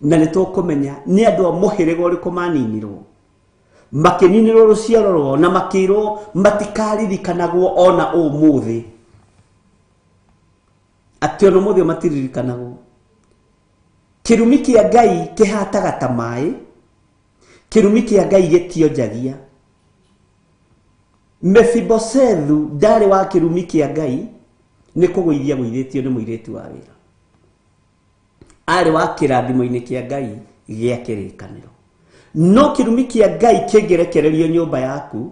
na nĩ tũkũmenya nĩ andũ a mũhĩrĩga ũrĩkũ maninirwo, makĩninĩrwo rũciaro rwao na makĩrwo matikaririkanagwo ona ũmũthĩ. Atĩ ona ũmũthĩ matiririkanagwo. Kĩrumi kĩa Ngai kĩhataga ta maĩ, kĩrumi kĩa Ngai gĩtionjagia. Mephibosethu ndarĩ wa kĩrumi kĩa Ngai, nĩ kũgũithia gũithĩtio nĩ mũirĩtu wa wĩra. Arĩ wa kĩrathimo-inĩ kĩa Ngai gĩa kĩrĩkanĩro. No kĩrumi kĩa Ngai kĩngĩrekererio nyũmba yaku,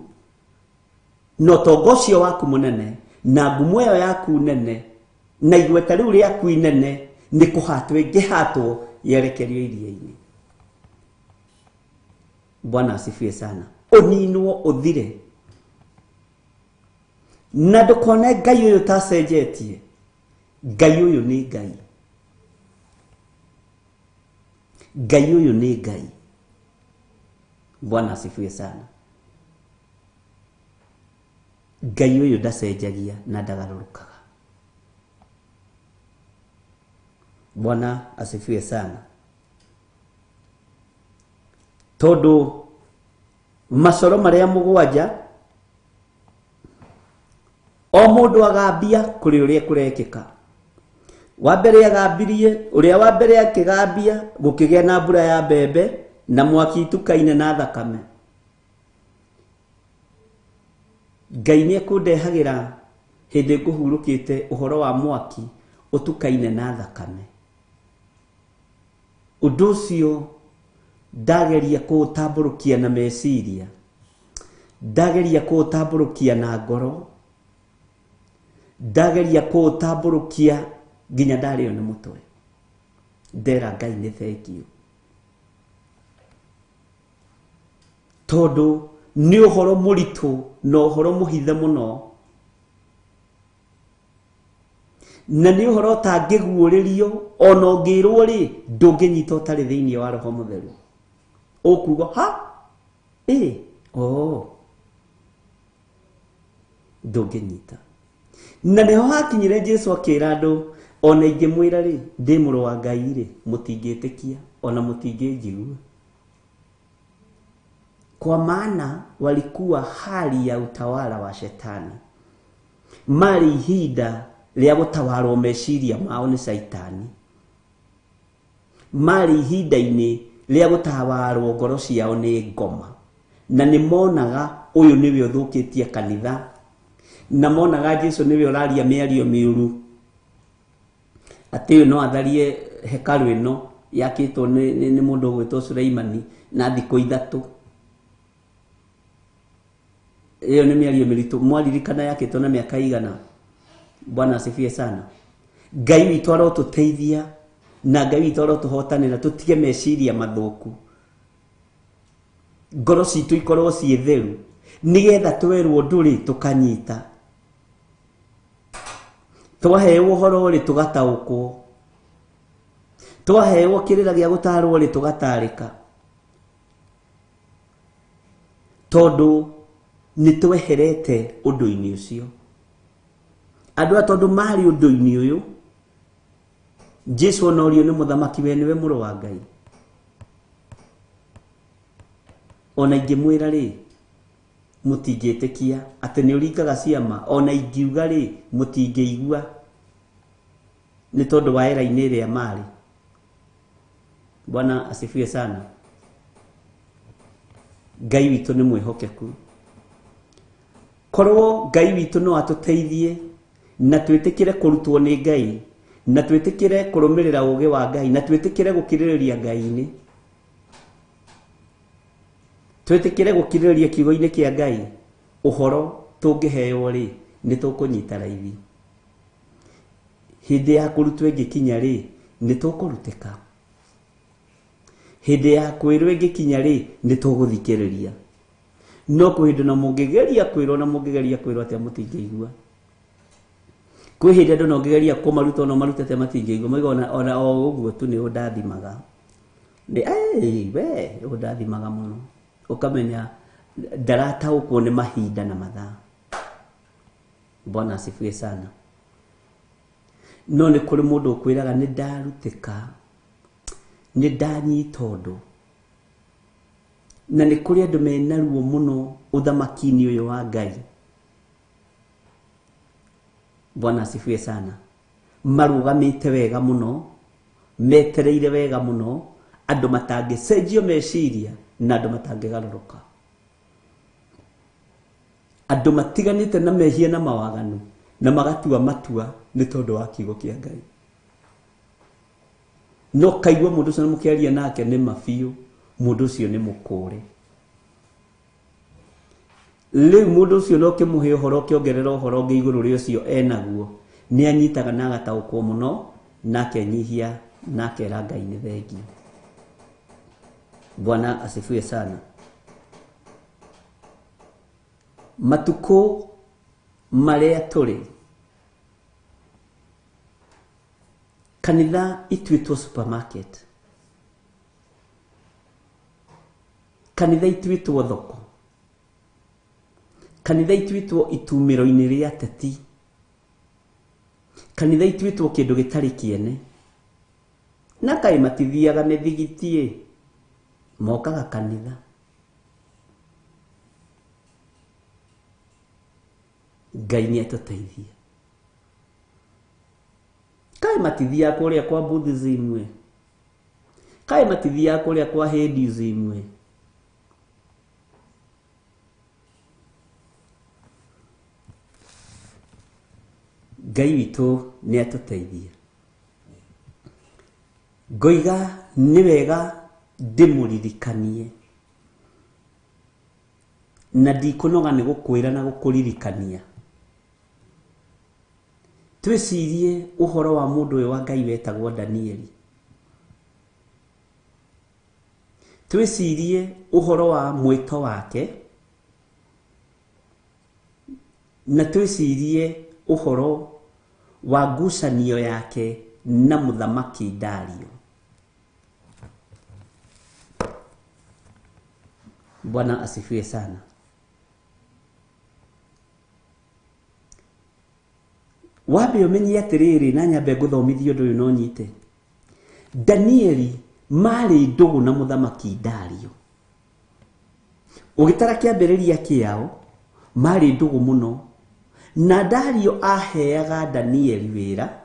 no tongo ũcio waku mũnene, na ngumo ĩyo yaku nene, na igweta rĩu rĩaku inene, nĩ kũhatwo ĩngĩhatwo yerekerio iria-inĩ. Bwana asifiwe sana. Ũninwo ũthire. Na ndũkone Ngai ũyũ tacenjetie. Ngai ũyũ nĩ Ngai. Ngai ũyũ nĩ Ngai. Bwana asifiwe sana. Ngai ũyũ ndacenjagia na ndagarũrũkaga. Bwana asifiwe sana. Tondũ macoro maria mugwanja o mundu agambia kuri uria kurekeka. Wa mbere agambirie uria wa mbere akigambia gukigea na mbura ya mbembe na mwaki itukaine na thakame. Ngai ni ekundehagira hindi nguhurukite uhoro wa mwaki utukaine na thakame. Undu ucio ndageria kuutamburukia na meciria, ndageria kuutamburukia na ngoro, ndageria kuutamburukia nginya ndario ni mutwe. Ndera Ngai ni thengio tondu ni uhoro muritu na uhoro muhithe muno, na ni uhoro utangiguuririo ona ungirwo ri ndunginyita utari thiini wa Roho Mutheru. Ukuga ha ndunginyita. Na niho hakinyire Jesu akira andu ona ingimwira ri ndi muru wa Ngai ri mutingitikia ona mutinginjigua, kwa maana walikuwa hali ya utawala wa shetani. Mari ihinda ria gutawarwo meciria mao ni Saitani. Mari ihinda-ini ria gutawarwo ngoro ciao ni ngoma, na ni monaga uyu niwe uthukitie kanitha, na monaga Jesu niwe uraria miario miuru, ati uyu no atharie hekalu ino yakitwo ni mundu gwitwo Suleimani na thikũ 3. Iyo ni miario miritu. Mwaririkana yakitwo na miaka igana? Bwana asifie sana. Ngai witũ arotuteithia na Ngai witũ arotuhotanĩra tutige meciria mathuku, ngoro ciitũ ikorwo ciĩ theru, nigetha twerwo nduri tukanyita, twaheo ũhoro ri tugataũkwo, twaheo kĩrĩra gĩa gũtarwo ri tugatarĩka, tondu ni tweherete undu-ini ucio. Andu atondu mari undu-ini uyu, Jesu onorio ni muthamaki we niwe muru wa Ngai. Ona ingimwira ri mutingitikia ati ni uringaga ciama, ona ingiuga ri mutingiigua, ni tondu wa era-ini ria mari. Bwana asifie sana. Ngai witu ni mwihokeku. Korwo Ngai witu no atuteithie na twitikire kurutwo ni Ngai, na twitikire kurumirira uge wa Ngai, na twitikire gukiririria Ngai-ini, twitikire gukiririria kiugo-ini kia Ngai, uhoro tungiheo ri ni tukunyita raithi. Hindi ya kurutwo ingikinya ri ni tukuruteka, hindi ya kwirwo ingikinya ri ni tuguthikiriria. No kuhinda na mungigeria kwirwo na mungigeria kwirwo atia mutingiigua. Kwi hindi andu no ngigeria kumaruta no marutete matingiigua, moiga ona o uguo tu ni undathimaga. We undathimaga muno, ukamenya ndarataũkwo ni mahinda na mathaa. Bwana asifie sana. No ni kuri mundu ukwiraga ni ndarutika, ni ndanyita undu, na ni kuri andu mena ruo muno uthamaki-ini uyu wa Ngai. Bwana asifie sana. Marugamite wega muno, metereire wega muno, andu matangicenjio meciria na andu matangigarũrũka, andu matiganite na mehia na mawaganu, na magatua matua ni tondu wa kiugo kia Ngai. No kaigua mundu ucio mukiaria nake ni mabiu, mundu ucio ni mukuri. Riu mundu ucio no kimuhe uhoro kiongerera uhoro ngi iguru ri ucio enaguo, ni anyitaga na agataũkwo muno, nake nyihia nake ra Ngai ni thengi. Bwana asifie sana. Matuko maria turi, kanitha ituitwo supermarket, kanitha ituitwo thoko, kanitha ituitwo itumiro-ini ria ateti, kanitha ituitwo kindu gitari kiene. Na kai matithiaga ni thigitie, mokaga kanitha. Ngai nĩ atũteithie. Kaĩ matithiaga kũrĩa kwa Buddhism we? Kaĩ matithiaga kũrĩa kwa Hinduism we? Ngai witũ nĩ atũteithie. Ngoiga nĩ wega ndĩmũririkanie, na ndikũnoga nĩ gũkwĩra na gũkũririkania. Twĩcirie ũhoro wa mũndũ ũyũ wa Ngai wetagwo Danieli. Twĩcirie ũhoro wa mwĩto wake, na twĩcirie ũhoro wa ngucanio yake na mũthamaki Dario. Bwana asifiwe sana. Wambe umenye atiriri na nyambe guthomithio ndu uyu no nyite. Danieli mari ndugu na mũthamaki Dario. Ugitara kiambiriria kiao mari ndugu muno, na Dario aheaga Danieli wira.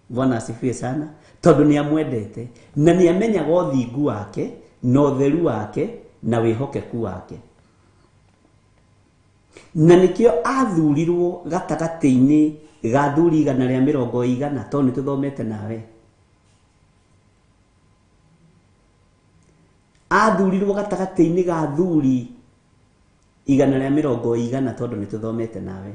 Bwana asifiwe sana. Tondu ni amwendete na ni amenyaga uthingu wake na utheru wake na wihokeku wake. Na nikio athurirwo gatagati-ini ga thuri 100 to ni tuthomete nawe. Athurirwo gatagati-ini ga thuri 100 tondu ni tuthomete nawe.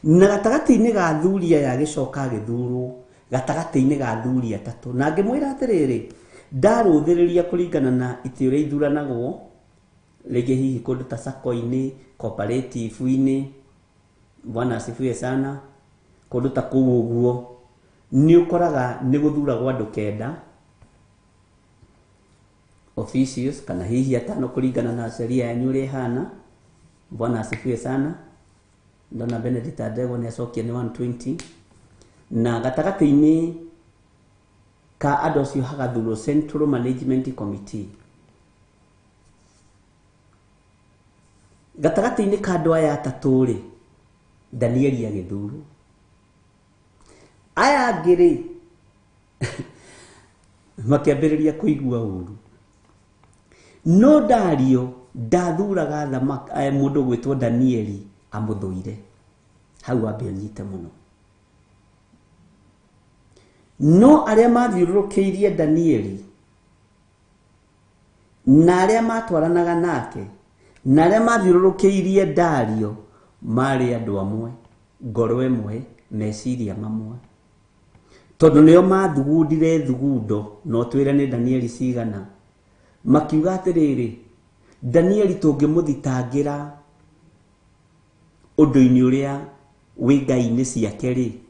Na gatagati-ini ga thuri aya gicoka githurwo gatagati-ini ga thuri 3 na ngimwira atiriri ndaruthiriria kuringana na iti uria ithuranagwo rege hihi kundu ta sacco-ini, cooperative-ini. Bwana asifiwe sana. Kundu ta kuu uguo ni ukoraga ni guthuragwo andu 9 officials kana hihi 5 kuringana na sheria ya nyure hana. Bwana asifiwe sana. Ndona Benedict Adego ni acokia ni 120 na gatagati-ini ka andu acio hagathurwo Central Management Committee. Gatagati-ini ka andu aya 3 ri Danieli agithurwo. Aya angiri makiambiriria kuigua uru. No Dario ndathuraga thamaka mundu gwitwo Danieli amuthuire. Hau ambe nyite muno. No aria mathiururukiirie Danieli na aria matwaranaga nake na aria mathiururukiirie Dario mari andu amwe, ngoro imwe, meciria mamwe. Tondu nio mathugundire thugundo no twira ni Danieli cigana. Makiuga atiriri Danieli tungimuthitangira undu-ini uria wi ngai-ini ciake ri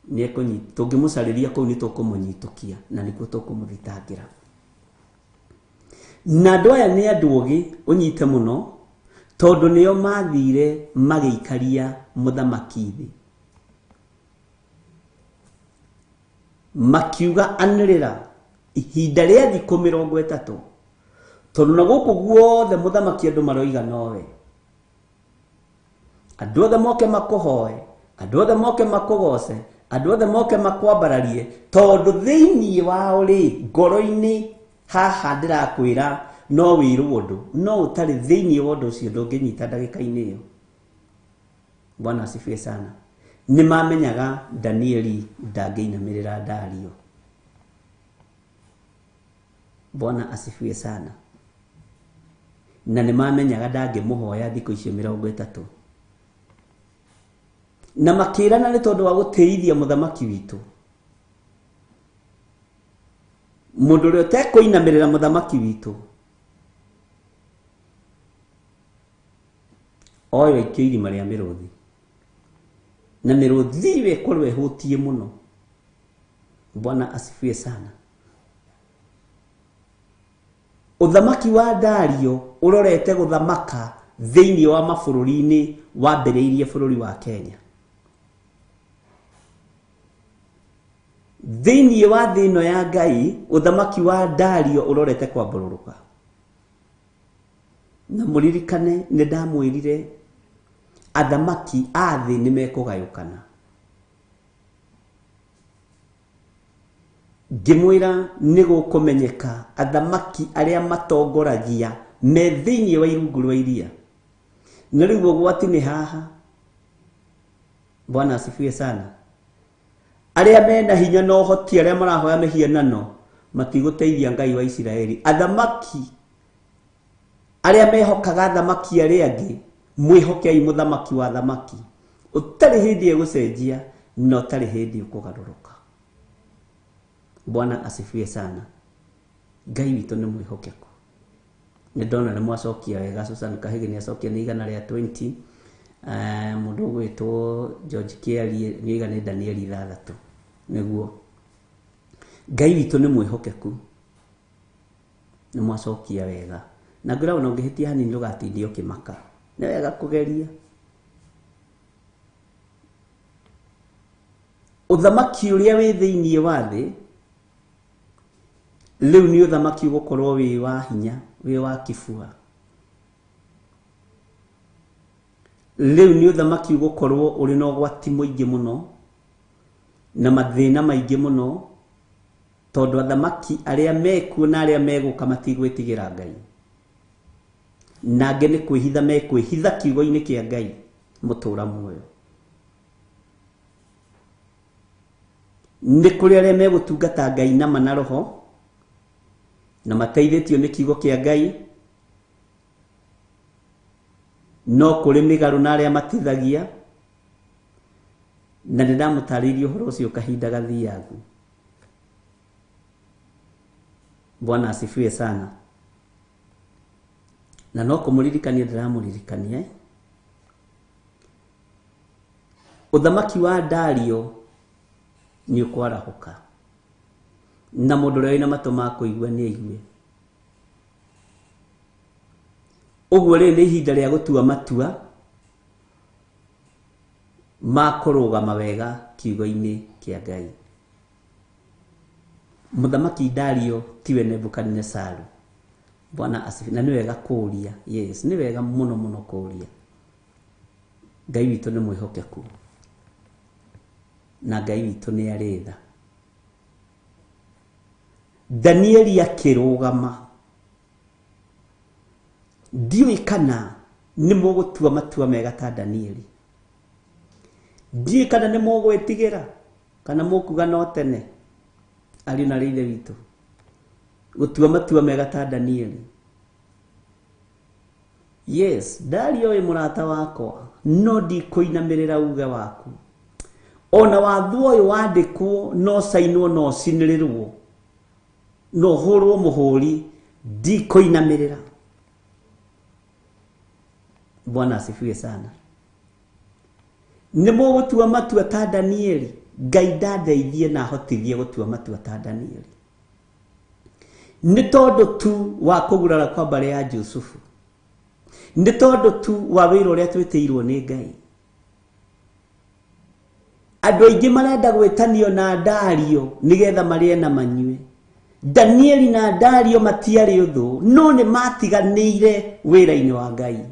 ni ekunyi tungimucariria kuu ni tukumunyitukia na nikuo tukumuthitangira. Na andu aya ni andu ogi unyite muno tondu nio mathire magiikaria muthamaki thi. Makiuga anirira ihinda ria thiku 30 tondu na guku guothe muthamaki andu maroiga nowe. Andu othe moke makuhoe, andu othe moke makugose, andu othe moke makwambararie tondu thiini wao ri ngoro-ini haha ndirakwira no wiru undu no utari thiini wa undu ucio ndunginyita ndagika-ini iyo. Bwana asifiwe sana. Ni mamenyaga Danieli ndangeinamirira Dario. Bwana asifiwe sana. Na ni mamenyaga ndangimuhoya thiku icio 30. Na makirana ni tondu wa guteithia muthamaki witu. Mundu uria utekuinamirira muthamaki witu oyo ikio irima ria miruthi. Na miruthi we korwe hutie muno. Bwana asifiwe sana. Uthamaki wa Dario urorete guthamaka thiini wa mabũrũri-inĩ wambĩrĩirie bũrũri wa Kenya. Thiini wa thino ya Ngai uthamaki wa Dario urorete kwambũrũrũka. na muririkane nĩ ndamwĩrire athamaki a thĩ nĩ mekũgayũkana. Ngĩmwĩra nĩ gũkũmenyeka athamaki arĩa matongoragia me thĩinĩ wa irungu rwa iria. Na rĩu ũgwati nĩ haha. Bwana asifiwe sana. Arĩa mena hinya na ũhoti arĩa marahoya mĩhianano matigũteithia Ngai wa Isiraeli. Athamaki arĩa mehokaga athamaki arĩa angĩ, mwĩhokei mũthamaki wa athamaki. Ũtarĩ hĩndĩ egũcenjia na ũtarĩ hĩndĩ ũkũgarũrũka. Bwana asifiwe sana. Ngai witũ nĩ mwĩhokeku. Nĩ ndona nĩ mwacokia wega. Susan Kahĩge nĩ acokia nĩ igana rĩa 20. Mũndũ ũgwĩtwo George Kiari nĩ igana rĩa Danieli 6. Nĩguo Ngai witũ nĩ mwĩhokeku. Nĩ mwacokia wega. Na ngwĩra ona ũngĩhĩtia hanini ndũgatindie ũkĩmaka. Nĩ wega kũgeria. Ũthamaki ũrĩa wĩ thĩinĩ wa thĩ rĩu nĩ ũthamaki ũgũkorwo wĩ wa hinya, wĩ wa kĩbua. Rĩu nĩ ũthamaki ũgũkorwo ũrĩ na ũgwati mũingĩ mũno na mathĩna maingĩ mũno, tondũ athamaki arĩa mekuo na arĩa megũka matigwĩtigĩra Ngai. Nangĩ nĩ kwĩhitha mekwĩhitha kiugo-inĩ kĩa Ngai mũtũra muoyo. Nĩ kũrĩ arĩa megũtungata Ngai na ma na roho na mateithĩtio nĩ kiugo kĩa Ngai, no kũrĩ mĩgarũ na arĩa matithagia, na nĩ ndamũtarĩirie ũhoro ũcio kahinda gathiangu. Bwana asifiwe sana. Na no kũmũririkania ndĩramũririkania. Ũthamaki wa Dario nĩ ũkwarahũka. Na mũndũ ũrĩa wĩna matũ ma kũigua nĩ aigue. Ũguo rĩrĩ nĩ ihinda rĩa gũtua matua ma kũrũgama wega kiugo-inĩ kĩa Ngai. Mũthamaki Dario tiwe Nebukadnezaru. Bwana asifiwe. Na nĩ wega kũũria. Yes, nĩ wega mũno mũno kũũria. Ngai witũ nĩ mwĩhokeku. Na Ngai witũ nĩ arĩ tha. Danieli akĩrũgama. Ndiũĩ kana nĩ mũgũtua matua mega ta Danieli. Ndiũĩ kana nĩ mũgwĩtigĩra kana mũkuga no tene. Ariũ na ithe witũ. Gũtua matua mega ta Danieli. Yes, Dario ĩ mũrata wakwa, no ndikũinamĩrĩra uge waku. Ona watho ũyũ wandĩkwo no sainwo no cinĩrĩrwo, no hũrwo mũhũri, ndikũinamĩrĩra. Bwana asifiwe sana. Nĩ mũgũtua matua ta Danieli. Ngai ndandeithie na hotithie gũtua matua ta Danieli. Nĩ tondũ tu wa kũgurara kwa mbarĩ ya Jusufu. Nĩ tondũ tu wa wĩra ũrĩa twĩtĩirwo nĩ Ngai. Andũ aingĩ marenda gwĩtanio na Dario nĩgetha marĩe na manyue. Danieli na Dario matiarĩ ũthũ, no nĩ matiganĩire wĩra-inĩ wa Ngai.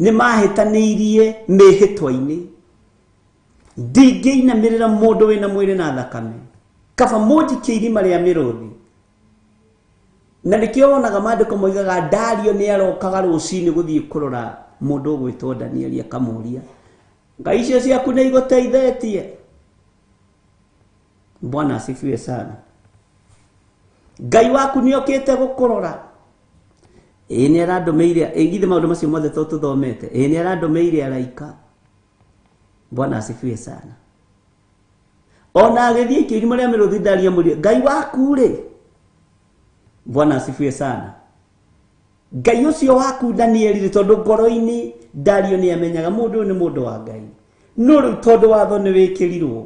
Nĩ mahĩtanĩirie mĩhĩtwa-inĩ. Ndingĩinamĩrĩra mũndũ wĩna mwĩrĩ na thakame. Kaba mũnjikie irima rĩa mĩrũthi. Na nĩkĩo wonaga maandĩko moigaga Dario nĩ arokaga rũcinĩ gũthiĩ kũrora mũndũ ũgwĩtwo Danieli akamũria, Ngai icio ciaku nĩ igũteithĩtie? Bwana asifiwe sana. Ngai waku nĩ okĩte gũkũrora. Nĩ arandũmĩire, githĩ maũndũ macio mothe tũthomete. Nĩ arandũmĩire araika. Bwana asifiwe sana. Ona agĩthiĩ ikio irima rĩa mĩrũthi Dario mũria, Ngai waku rĩ? Bwana asifiwe sana. Ngai ũcio waku Danieli, tondũ ngoro-inĩ Dario nĩ amenyaga mũndũ nĩ mũndũ wa Ngai. No rĩu tondũ watho nĩ wĩkĩrirwo,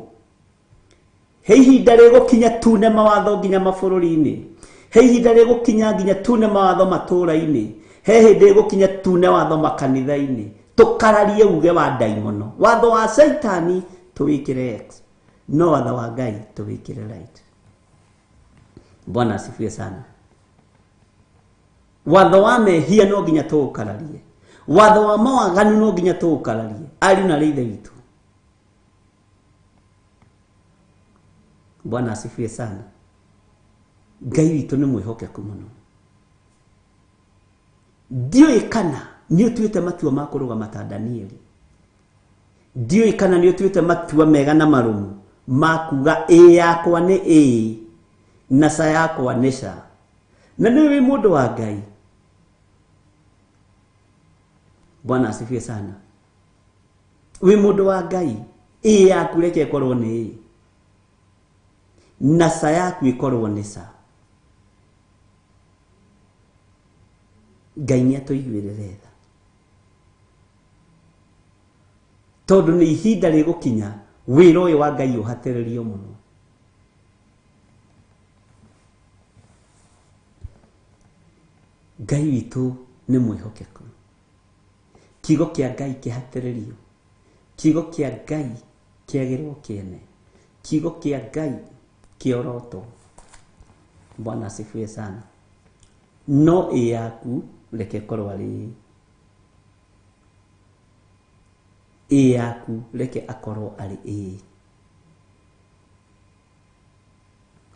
he ihinda rĩgũkinya tune mawatho nginya mabũrũri-inĩ, he ihinda rĩgũkinya nginya tune mawatho matũũra-inĩ, he hĩndĩ ĩgũkinya tune watho makanitha-inĩ, tũkararie uge wa ndaimono. Watho wa Saitani tũwĩkĩre X, no watho wa Ngai tũwĩkĩre right. Bwana asifiwe sana. watho wa mehia no nginya tuukararie, watho wa mawaganu no nginya tuukararie. Ari na leithe witu, Bwana asifiwe sana. Ngai witu ni mwihokeku muno. Ndioi kana ni utuite matua ma kurugama ta Danieli. Ndioi kana ni utuite matua mega na marumu ma kuga yakwa ni na sa yakwa ni sa. Na niwe mundu wa Ngai. Bwana asifiwe sana. We mundu wa Ngai, yaku reke ikorwo ni na sa yaku ikorwo ni sa. Ngai ni atuiguirire tha, tondu ni ihinda rigukinya wira uyu wa Ngai uhatiririo muno. Ngai witu ni mwihokeku. Kiugo kia Ngai kihatiririo, kiugo kia Ngai kiagirwo kiene, kiugo kia Ngai kioroto. Bwana asifiwe sana. No yaku reke korwo ari yaku reke akorwo ari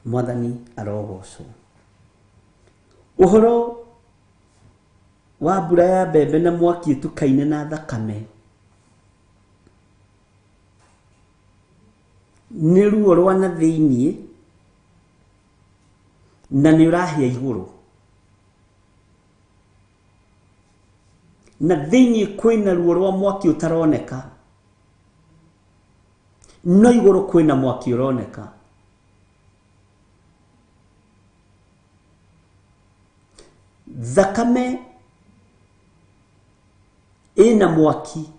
Mwathani arogocwo. Uhoro wa mbura ya mbembe na mwaki tukaine na thakame ni ruo rwa na thiini na ni urahia iguru, na thiini kwina ruo rwa mwaki utaroneka, no iguru kwina mwaki uroneka. Thakame ina mwaki,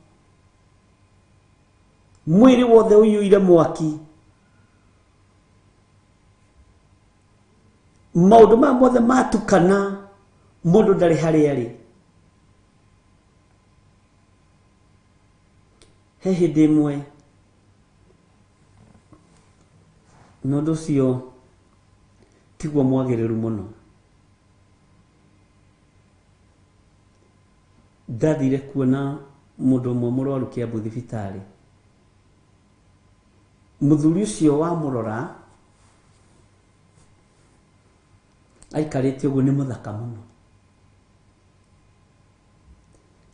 mwiri wothe uyuire mwaki, maundu ma mothe matukana, mundu ndari hari ari. He hindi imwe nundu cio tiguo mwagiriru muno. Ndathire kuona mundu umwe murwaru Kiambu thibitari. Muthuri ucio wa murora aikarite uguo ni muthaka muno,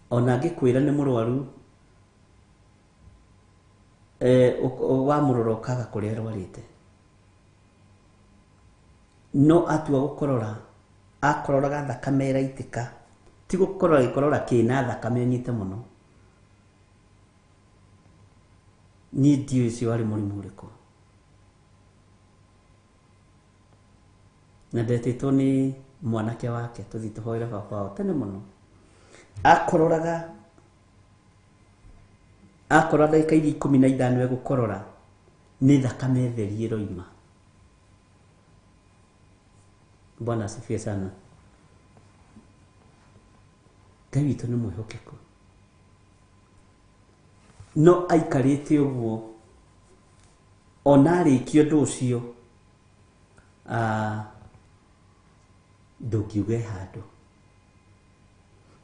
ona ngikwira ni murwaru wa murora ukaga kuria arwarite, no atua gukorora akororaga thakame iraitika, ti gukorora ikorora kina thakame nyite muno. Ni ndiu icio wari murimu uriku, na ndetitwo ni mwanake wake tuthi tuhoire baba wao tene muno. Akororaga ndagika 15 egukorora ni thakame theri iroima. Bwana asifiwe sana. Ngai witu ni mwihokeku, no aikarite uguo ona arikio ndu ucio ndukiuge handu,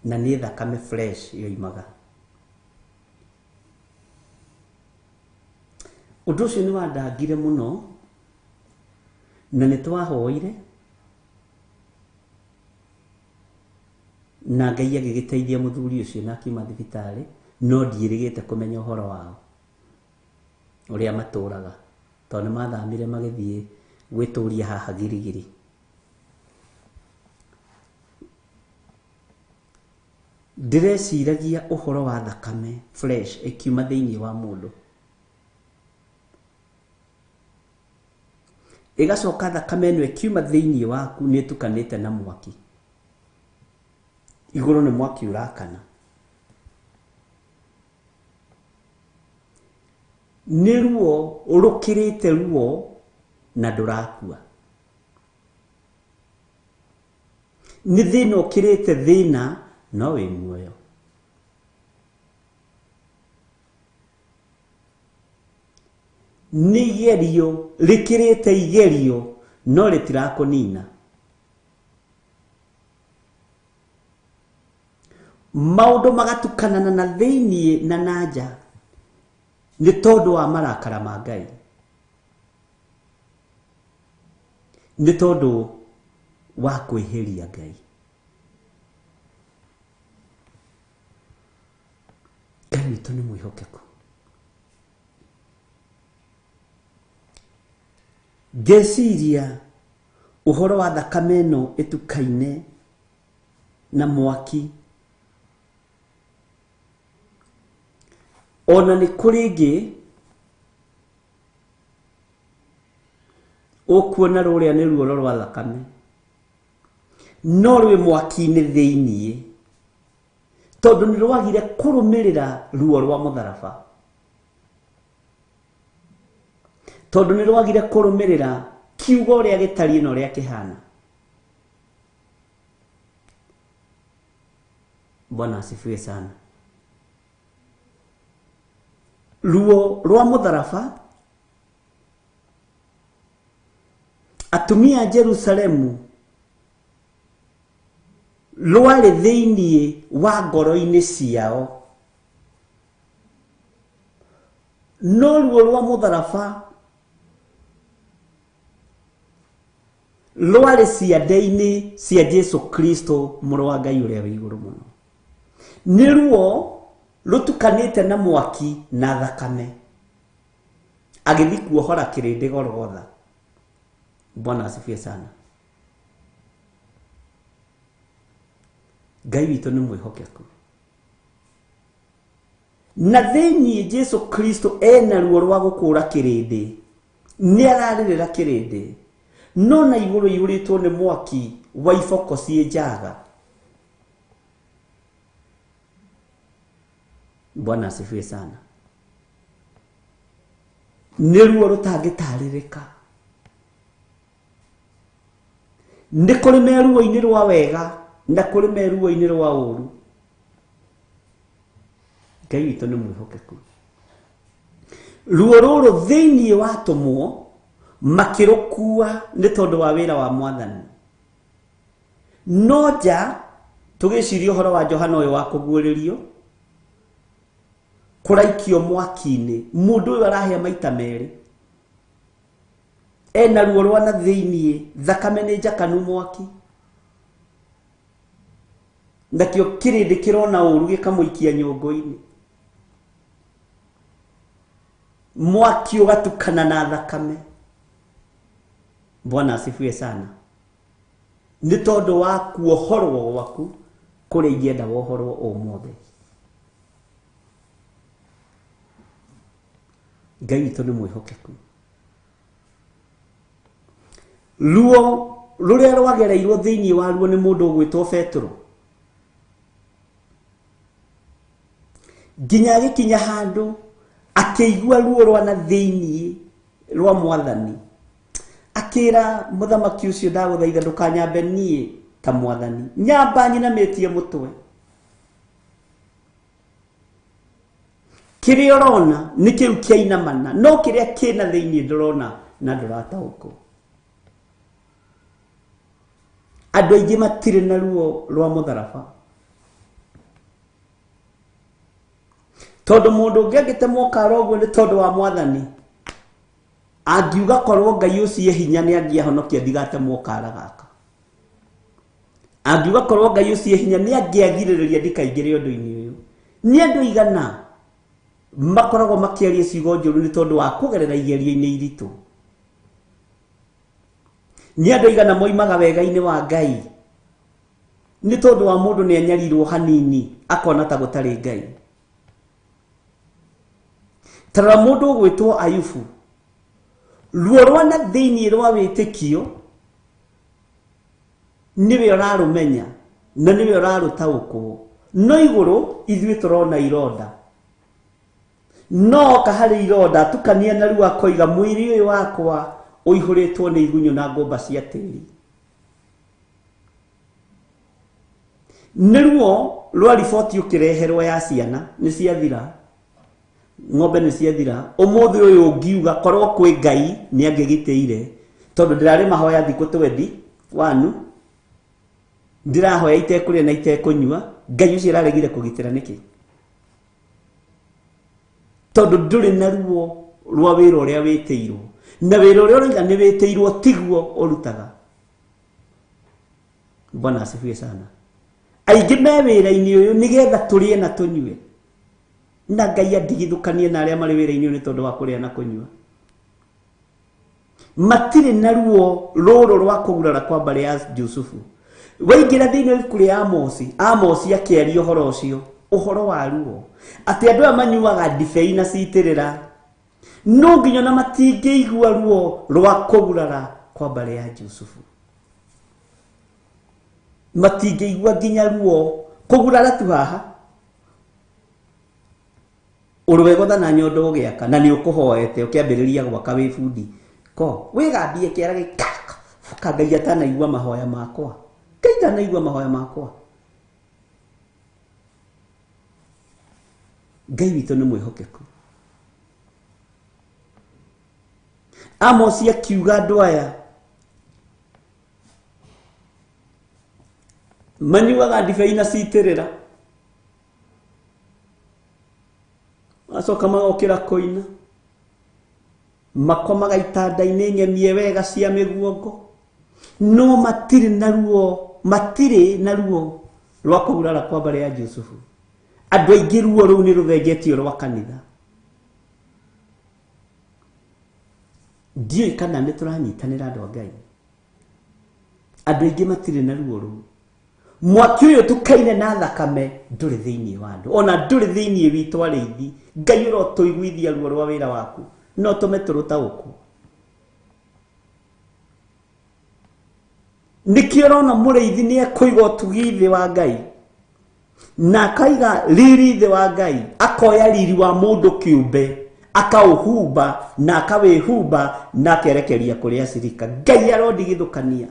na ni thakame fresh yoimaga. Undu ucio ni wandangire muno, na ni twahoire na Ngai agigiteithia muthuri ucio na akiuma thibitari, no ndirigite kumenya uhoro wao uria maturaga, tondu mathamire magithie gwituria haha Girigiri. Ndireciragia uhoro wa thakame fresh ikiuma thiini wa mundu, igacoka thakame ino ikiuma thiini waku ni tukanite na mwaki, iguru ni mwaki urakana, ni ruo rukirite ruo na ndurakua, ni thina ukirite thina no wi muoyo. Ni igerio rikirite igerio no litirakunina. maundu magatukanana na thĩinĩ na nanja nĩ tondũ wa marakara ma Ngai, nĩ tondũ wa kwĩhĩria Ngai. Ngai witũ nĩ mwĩhokeku. Ngeciria ũhoro wa thakame ĩno ĩtukaine na mwaki, ona nĩ kũrĩ ĩngĩ ũkuona rũrĩa nĩ ruoro rwa thakame no rwĩ mwaki-inĩ thĩinĩ, tondũ nĩ rwagire kũrũmĩrĩra ruo rwa mũtharaba, tondũ nĩ rwagire kũrũmĩrĩra kiugo ũrĩa gĩtariĩ na ũrĩa kĩhana. Bwana asifiwe sana. Ruo rwa mũtharaba, atumia a Jerusalemu rwarĩ thĩinĩ wa ngoro-inĩ ciao, no ruo rwa mũtharaba rwarĩ ciande-inĩ cia Jesu Kristo mũrũ wa Ngai ũrĩa wĩ igũrũ mũno. Nĩ ruo rũtukanĩte na mwaki na thakame, agĩthiĩ kuohora kĩrĩndĩ Golgotha. Bwana asifiwe sana. Ngai witũ nĩ mwĩhokeku. Na thĩinĩ Jesu Kristo ena ruo rwa gũkũra kĩrĩndĩ, nĩ ararĩrĩra kĩrĩndĩ, no na igũrũ iyũrĩtwo nĩ mwaki wa iboko ciĩ njaga. Bwana asifiwe sana. Nĩ ruo rũtangĩtarĩrĩka. Nĩ kũrĩ meruo-inĩ rwa wega na kũrĩ meruo-inĩ rwa ũru. Ngai witũ nĩ mwĩhokeku. Ruo rũrũ thĩinĩ watũmwo makĩrũkua nĩ tondũ wa wĩra wa Mwathani, no nja tũgĩciria ũhoro wa Johana ũyũ wa kũguũrĩrio, kũraikio mwaki-inĩ. Mũndũ ũyũ arahĩa maita merĩ, ena ruo rwa na thĩinĩ, thakame nĩ njakanu mwaki, nakĩo kĩrĩndĩ kĩrona ũru gĩkamũikia nyũngũ-inĩ, mwaki ũgatukana na thakame. Bwana asifiwe sana. Nĩ tondũ wa kuohorwo gwaku kũrĩa ingĩenda wohorwo ũmũthĩ. Ngai witũ nĩ mwĩhokeku. Ruo rũrĩa rwagereirwo thĩinĩ waruo nĩ mũndũ ũgwĩtwo Petro, nginya agĩkinya handũ akĩigua ruo rwa na thĩinĩ rwa Mwathani, akĩra mũthamaki ũcio, ndagũthaitha ndũkanyambe niĩ ta Mwathani, nyamba nyinamĩtie mũtwe. Kĩrĩa ũrona nĩ kĩu kĩainamana, no kĩrĩa kĩna thĩinĩ ndũrona na ndũrataũkwo. Andũ aingĩ matirĩ na ruo rwa mũtharaba, tondũ mũndũ ũngĩ angĩtemwo kara ũguo nĩ tondũ wa Mwathani, angiuga korwo Ngai ũcio hinya nĩ angĩahonokia ndigatemwo kara gaka, angiuga korwo Ngai ũcio hinya nĩ angĩagirĩrĩria ndikaingĩre ũndũ-inĩ ũyũ. Nĩ andũ igana makoragwo makĩaria ciugo njũru nĩ tondũ wa kũgerera igerio-inĩ iritũ. Nĩ andũ igana moimaga wega-inĩ wa Ngai nĩ tondũ wa mũndũ nĩ anyarirwo hanini akona ta gũtarĩ Ngai. Tarora mũndũ ũgwĩtwo Ayubu, ruo rwa na thĩinĩ rwa wĩtĩkio nĩwe ũrarũmenya na nĩwe ũrarũtaũkwo, no igũrũ ithuĩ tũrona ironda, no kaharĩ ironda tukania na ruo akoiga mwĩrĩ ũyũ wakwa ũihũrĩtwo nĩ igunyũ na ngũmba cia tĩri. Nĩ ruo rwa riboti ũkĩreherwo ya ciana nĩ ciathira, ng'ombe nĩ ciathira, ũmũthĩ ũyũ ũngiuga korwo kwĩ Ngai nĩ angĩgitĩire, tondũ ndĩrarĩ mahoya thikũ 21, ndĩrahoya itekũrĩa na itekũnyua, Ngai ucio araregire kugitira niki tondu nduri na ruo rwa wira uria witiirwo na wira uria uria ni witiirwo tiguo urutaga. Bwana asifiwe sana. Aingi me wira-ini uyu nigetha turie na tunyue na Ngai andigithukanie na aria mari wira-ini uyu ni tondu wa kuria na kunyua. Matire na ruo ruru rwa kugurara kwa mbari ya Jusufu. Waingira thiini wa kuri Amosi akiaria uhoro ucio, uhoro wa ruo ati andu aya manyuaga ndibei na ciitirira no nginya na matingĩigua ruo rwa kugurara kwa mbari ya Jusufu. Matingĩigua nginya ruo kugurara tu haha urwegotha na nyondo ugiaka na ni ukuhoete ukiambiriria gwaka wi bundi ko wigambie kiara gika Ngai atanaigua mahoya makwa. Ngai atanaigua mahoya makwa. Ngai witũ nĩ mwĩhokeku. Amosi akiuga andũ aya manyuaga ndibei na ciitirira, acoka magokĩra koina makomaga itanda-inĩ ng'emie wega cia mĩguongo no matire na ruo rwa kugurara kwa mbari ya Jusufu. Andũ aingĩ ruo rũu nĩ rũthengetio rwa kanitha. Ndiũĩ kana nĩ tũranyitanĩra andũ a Ngai. Andũ aingĩ matire na ruo rũu. Mwaki ũyũ tukaine na thakame ndũrĩ thĩinĩ wa andũ, ona ndũrĩ thĩinĩ witũ arĩithi. Ngai ũrotũiguithia ruo rwa wĩra waku no tũme tũrũtaũkwo. Nĩkĩo ũrona mũrĩithi nĩ ekũiga ũtugi thĩ wa Ngai na akaiga riri thĩ wa Ngai, akoya riri wa mũndũ kĩũmbe akaũhumba na akawĩhumba na akerekeria kũrĩa acirika. Ngai arondigithũkania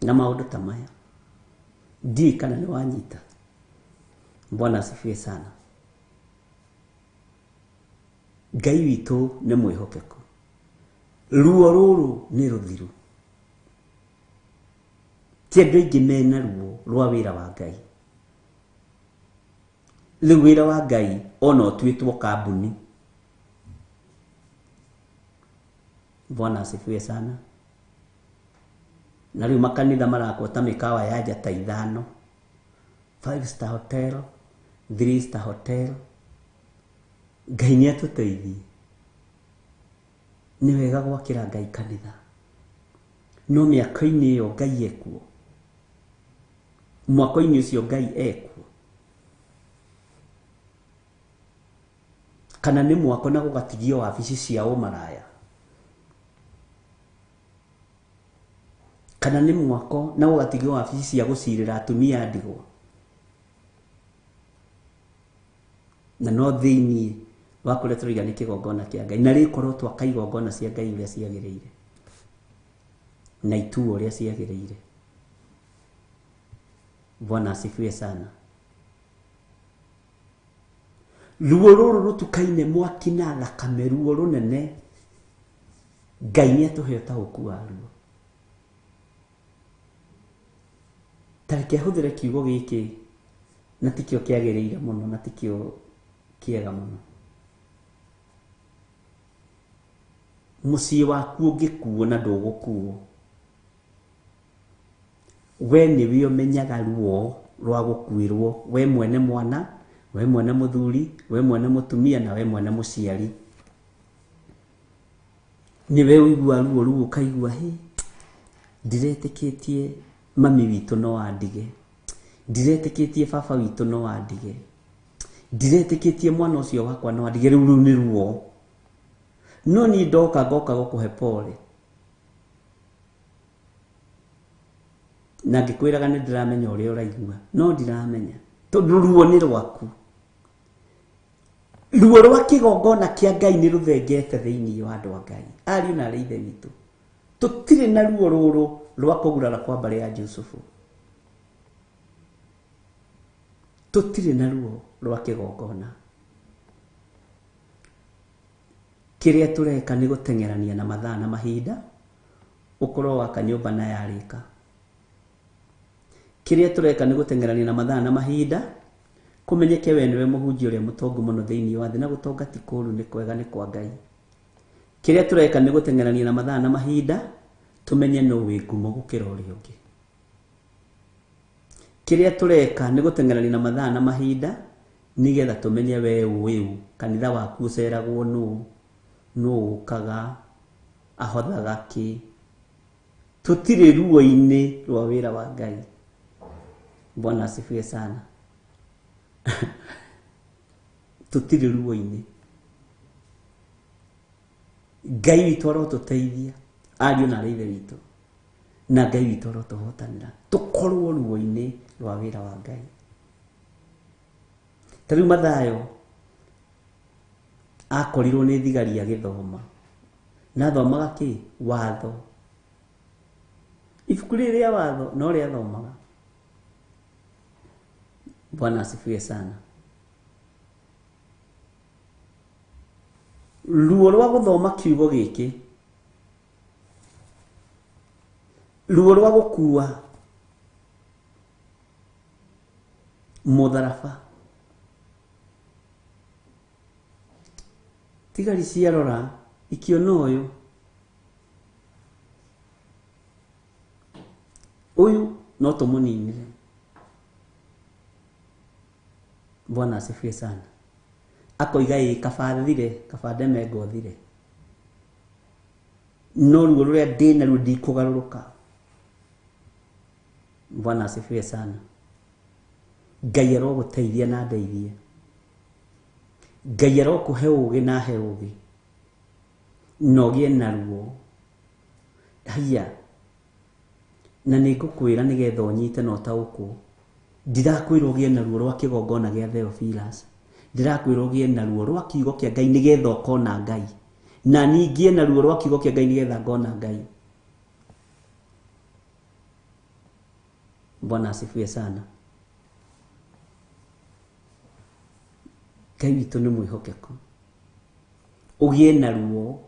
na maũndũ ta maya. Ndiũĩ kana nĩ wanyita. Bwana asifiwe sana. Ngai witũ nĩ mwĩhokeku. Ruo rũrũ nĩ rũthiru. Ti andũ aingĩ mena ruo rwa wĩra wa Ngai. Rĩu wĩra wa Ngai ona ũtuĩtwo kambuni. Bwana asifiwe sana. Na rĩu makanitha marakwo ta mĩkawa ya njata 5, 5-star hotel, 3-star hotel. Ngai nĩ atũteithie. Nĩ wega gwakĩra Ngai kanitha no mĩaka-inĩ ĩyo Ngai ekuo, mwaka-inĩ ũcio Ngai ekuo, kana nĩ mwako na gũgatigio wabici cia ũmaraya, kana nĩ mwako na gũgatigio wabici cia gũcirĩra atumia ndigwa. Na no thĩinĩ wa kũrĩa tũraiga nĩ kĩgongona kĩa Ngai na rĩkorwo twaka igongona cia Ngai ũrĩa ciagĩrĩire na ituo ũrĩa ciagĩrĩire. Bwana asifiwe sana. Ruo rũrũ rũtukaine mwaki na thakame, ruo rũnene. Ngai nĩ atũhe ũtaũku wa ruo. Tareke hũthĩre kiugo gĩkĩ na tikĩo kĩagĩrĩire mũno na tikĩo kĩega mũno. Mũciĩ waku ũngĩkuo na ndũgũkuo, we nĩwe ũmenyaga ruo rwa gũkuĩrwo, we mwene mwana, we mwene mũthuri, we mwene mũtumia na we mwene mũciari. Nĩwe ũigua ruo rũu ũkaigua ndiretĩkĩtie mami witũ no andige, ndiretĩkĩtie baba witũ no andige, ndiretĩkĩtie mwana ũcio wakwa no andige. Rĩu nĩ ruo no niĩ ngoka gũkũhe pole na ngĩkwĩraga nĩ ndĩramenya ũrĩa ũraigua no ndiramenya tondũ ruo nĩ rwaku. Ruo rwa kĩgongona kĩa Ngai nĩ rũthengete thĩinĩ wa andũ a Ngai. Ariũ na aithe witũ tũtirĩ na ruo rũrũ rwa kũgurara kwa mbari ya Jusufu. Tũtirĩ na ruo rwa kĩgongona. Kĩrĩa tũreka nĩ gũtengerania na mathaa na mahinda, ũkorwo waka nyũmba na yarĩka. Kiria tureka ni gutengerania na mathaa na mahinda, kumenyeke we niwe muhunjia uria mutongu muno thiini wa thi na gutonga ti kuru ni kwega ni kwa Ngai. Kiria tureka ni gutengerania na mathaa na mahinda, tumenye no wi ngumo gukira uria ungi. Kiria tureka ni gutengerania na mathaa na mahinda, nigetha tumenye we wiu kanitha waku uceragwo no ukaga ahothaga ki. Tutire ruo-ini rwa wira wa Ngai. Bwana asifiwe sana. Tutire ruo-ini. Ngai witu arotuteithia, ariũ na ithe witũ, na Ngai witu arotuhotanĩra tukorwo ruo-ini rwa wira wa Ngai. Tariu Mathayo akorirwo ni thigari agithoma, na thomaga ki? Watho. Ibuku rĩrĩa watho no rĩa thomaga. Bwana asifiwe sana. Ruo rwa guthoma kiugo gĩkĩ, ruo rwa gũkua mũtharaba, tigari ciarora ikiona ũyũ no tũmũninire. Bwana asifiwe sana. Akoiga kabande mengothire, no ruo rũrĩa ndĩ naruo ndikũgarũrũka. Bwana asifiwe sana. Ngai arogũteithia na ndeithie. Ngai arokũhe ũũgĩ na he ũũgĩ, no gĩe naruo. Haya, na nĩngũkwĩra nĩgetha ũnyite na ũtaũkwo. Ndirakwĩra ũgĩe naruo rwa kĩgongona gĩa Theophilus, ndirakwĩra ũgĩe naruo rwa kiugo kĩa Ngai nĩgetha ũkona Ngai, na ningĩ naruo rwa kiugo kĩa Ngai nĩgetha ngona Ngai. Bwana asifiwe sana. Ngai witũ nĩ mwĩhokeku. Ũgĩe naruo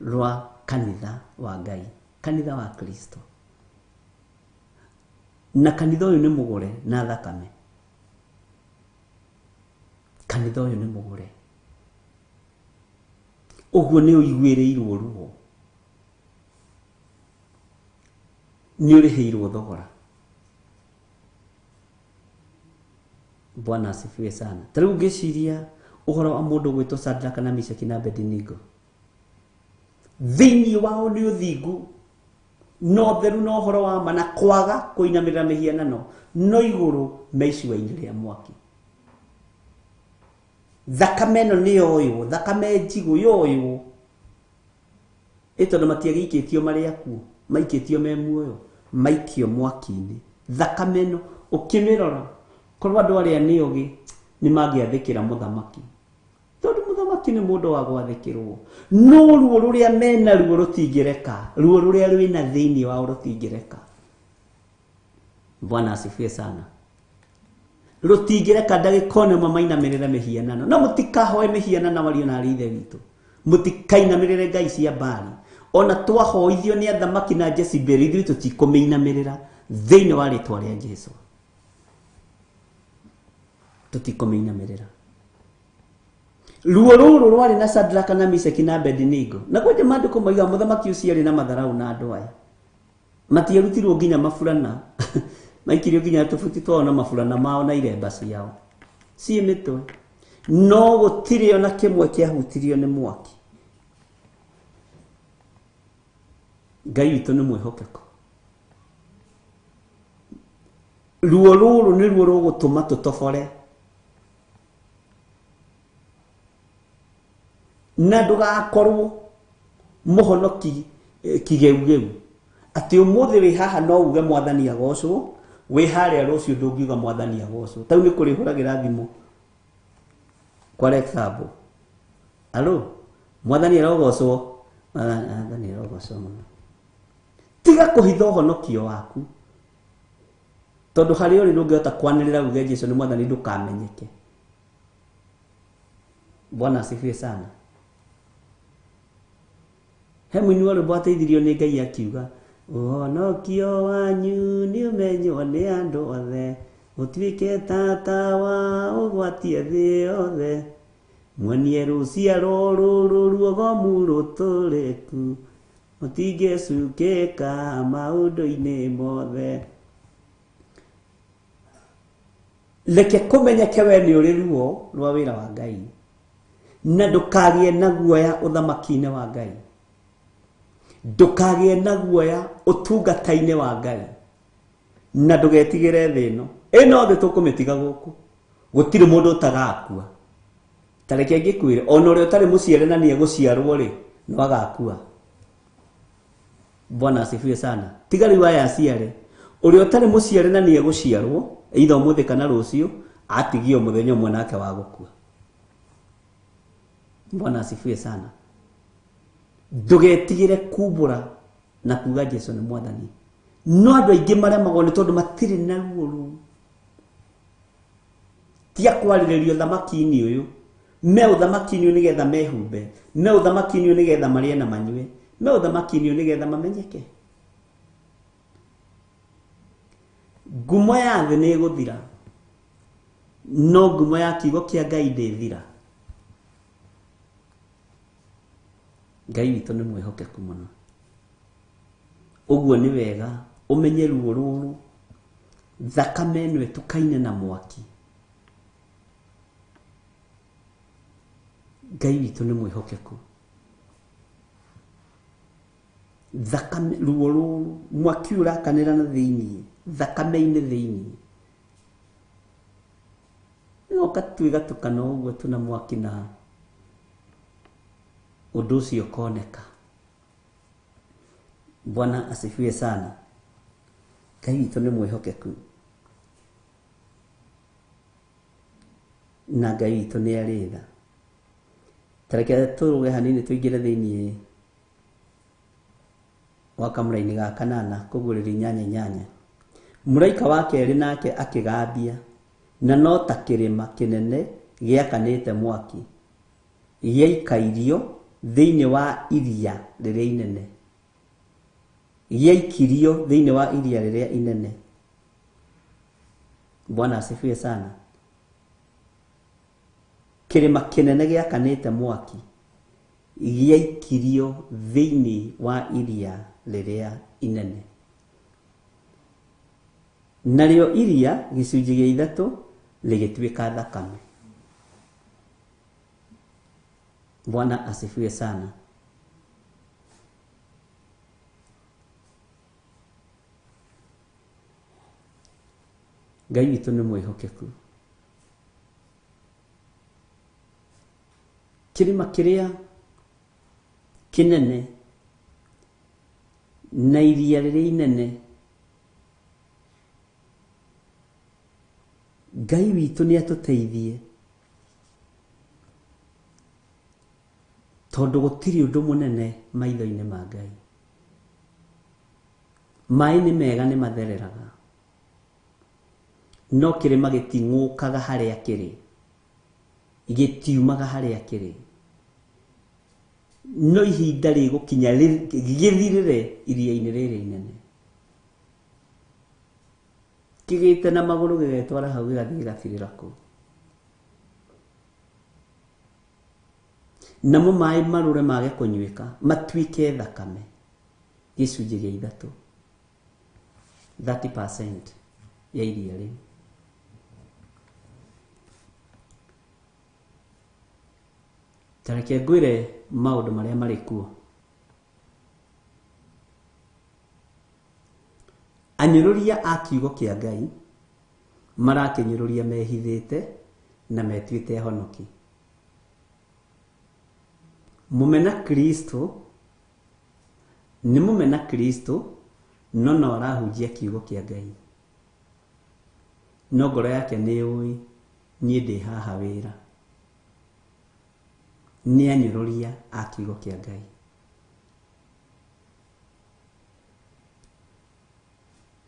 rwa kanitha wa Ngai, kanitha wa Kristo. Na kanitha ũyũ nĩ mũgũre na thakame. Kanitha ũyũ nĩ mũgũre. Ũguo nĩ ũiguĩrĩirwo ruo, nĩ ũrĩhĩirwo thogora. Bwana asifiwe sana. Tarĩu ngĩciria ũhoro wa mũndũ gwĩtwo Shadraka na Meshaki na Abednego, thĩinĩ wao nĩ ũthingu, no theru no ũhoro wa ma na kwaga kũinamĩrĩra mĩhianano, no igũrũ meicua-inĩ rĩa mwaki. Thakame ĩno nĩ yoywo, thakame njigũ yoywo, tondũ matiagĩikĩtio marĩ akuũ, maikĩtio me muoyo, maikio mwaki-inĩ. Thakame ĩno ũkĩmĩrora, korwo andũ arĩa nĩ ũgĩ nĩ mangĩathĩkĩra mũthamaki, tondũ mũthamaki nĩ mũndũ wa gwathĩkĩrwo. No ruo rũrĩa mena ruo rũtingĩreka, ruo rũrĩa rwĩna thĩinĩ wao rũtingĩreka. Bwana asifiwe sana. Rũtingĩreka ndagĩka ĩmwe mainamĩrĩre mĩhianano. Na mũtikahoe mĩhianano mariũ na ithe witũ, mũtikainamĩrĩre ngai cia Baali. Ona twahoithio nĩ athamaki na Jezebeli, ithuĩ tũtikũmĩinamĩrĩra thĩinĩ wa rĩtwa rĩa Jesũ. Tũtikũmĩinamĩrĩra. Ruo rũrũ rwarĩ na Shadraka na Meshaki na Abednego. Na kwanja maandĩko moiga mũthamaki ũcio arĩ na matharaũ na andũ aya. Matiarutirwo nginya maburana. Maikirio nginya tũbuti twao na maburana mao na iremba ciao ciĩ mĩtwe. No gũtirĩ ona kĩmwe kĩahutirio nĩ mwaki. Ngai witũ nĩ mwĩhokeku. Ruo rũrũ nĩruo rũgũtũma tũtobore. Na ndũgakorwo mũhonoki kĩgeugeu atĩ ũmũthĩ wĩ haha no uge Mwathani agocwo, wĩ harĩa rũciũ ndũngiuga Mwathani agocwo. Tau nĩ kũrĩhũragĩra thimũ kwa example, alo Mwathani arogocwo, Mwathani arogocwo mũno. Tiga kũhitha ũhonokio waku, tondũ harĩ ũrĩ ndũngĩhota kwanĩrĩra uge Jesũ nĩ Mwathani ndũkamenyeke. Bwana asifiwe sana. He mũini wa rwĩmbo ateithirio nĩ Ngai akiuga ũhonokio wanyu nĩ ũmenywo nĩ andũ othe, ũtuĩke tata wa ũgwatie thĩ yothe, muonie rũciaro rũrũ ruogomu rũtũrĩku, mũtingĩcukĩka maũndũ-inĩ mothe. Reke kũmenyeke we nĩ ũrĩ ruo rwa wĩra wa Ngai, na ndũkagĩe na guoya ũthamaki-inĩ wa Ngai, ndũkagĩe na guoya ũtungata-inĩ wa Ngai, na ndũgetigĩre thĩ ĩno thĩ tũkũmĩtiga gũkũ, gũtirĩ mũndũ ũtagakua. Tareke ngĩkwĩre ona ũrĩa ũtarĩ mũciare na nĩ egũciarwo rĩ no agakua. Bwana asifiwe sana. Tiga rĩu aya aciare, ũrĩa ũtarĩ mũciare na nĩ egũciarwo either ũmũthĩ kana rũciũ atigio mũthenya ũmwe nake wa gũkua. Bwana asifiwe sana. Ndũgetigĩre kumbũra na kuga Jesũ nĩ mwathani. No andũ aingĩ maremagwo nĩ tondũ matirĩ na ruo rũu. Tia kwarĩrĩrio thamaki-inĩ ũyũ, me ũthamaki-inĩ ũyũ nĩgetha mehumbe, me ũthamaki-inĩ ũyũ nĩgetha marĩe na manyue, me ũthamaki-inĩ ũyũ nĩgetha mamenyeke. Ngumo ya thĩ nĩ ĩgũthira, no ngumo ya kiugo kĩa Ngai ndĩthira. Ngai witũ nĩ mwĩhokeku mũno. Ũguo nĩ wega ũmenye ruo rũrũ, thakame ĩno ĩtukaine na mwaki. Ngai witũ nĩ mwĩhokeku. Thakame ruo rũrũ, mwaki ũrakanĩra na thĩinĩ, thakame-inĩ thĩinĩ. Nĩgoka twĩgatukana ũguo tuna mwaki na ũndũ ũcio ũkoneka. Bwana asifiwe sana. Ngai witũ nĩ mwĩhokeku. Na Ngai witũ nĩ arĩ tha. Tareke tũrũge hanini tũingĩre thĩinĩ wa kamũra-inĩ ga kanana kũgũrĩra 8:8. Mũraika wa kerĩ nake akĩgambia, na no ta kĩrĩma kĩnene gĩakanĩte mwaki, gĩaikairio thĩinĩ wa iria rĩrĩa inene. Gĩaikirio thĩinĩ wa iria rĩrĩa inene. Bwana asifiwe sana. Kĩrĩma kĩnene gĩakanĩte mwaki, gĩaikirio thĩinĩ wa iria rĩrĩa inene. Narĩo iria gĩcunjĩ gĩa 3 rĩgĩtuĩka thakame. Bwana asifiwe sana. Ngai witũ nĩ mwĩhokeku. Kĩrĩma kĩrĩa kĩnene na iria rĩrĩa inene, Ngai witũ nĩ atũteithie, tondũ gũtirĩ ũndũ mũnene maitho-inĩ ma Ngai. Maĩ nĩ mega, nĩ mathereraga, no kĩrĩma gĩting'ũkaga harĩa kĩrĩ, gĩtiumaga harĩa kĩrĩ. No ihinda rĩgũkinya gĩthirĩre iria-inĩ rĩrĩ inene. Kĩgĩte na magũrũ gĩgetwara hau gĩgathiĩ gĩgathirĩra kũu. Namo maĩ marũre mage kũnyuĩka, matuĩke thakame. Gĩcunjĩ gĩa 3, 30% ya iria rĩu. Tareke ngwĩre maũndũ marĩa marĩ kuo. Anyũrũria a kiugo kĩa Ngai marakĩnyũrũria mehithĩte na metuĩte honoki. Mũmena Kristo nĩ mũmena Kristo, no no arahunjia kiugo kĩa Ngai. No ngoro yake nĩ ũĩ niĩ ndĩ haha wĩra. Nĩ anyũrũria a kiugo kĩa Ngai.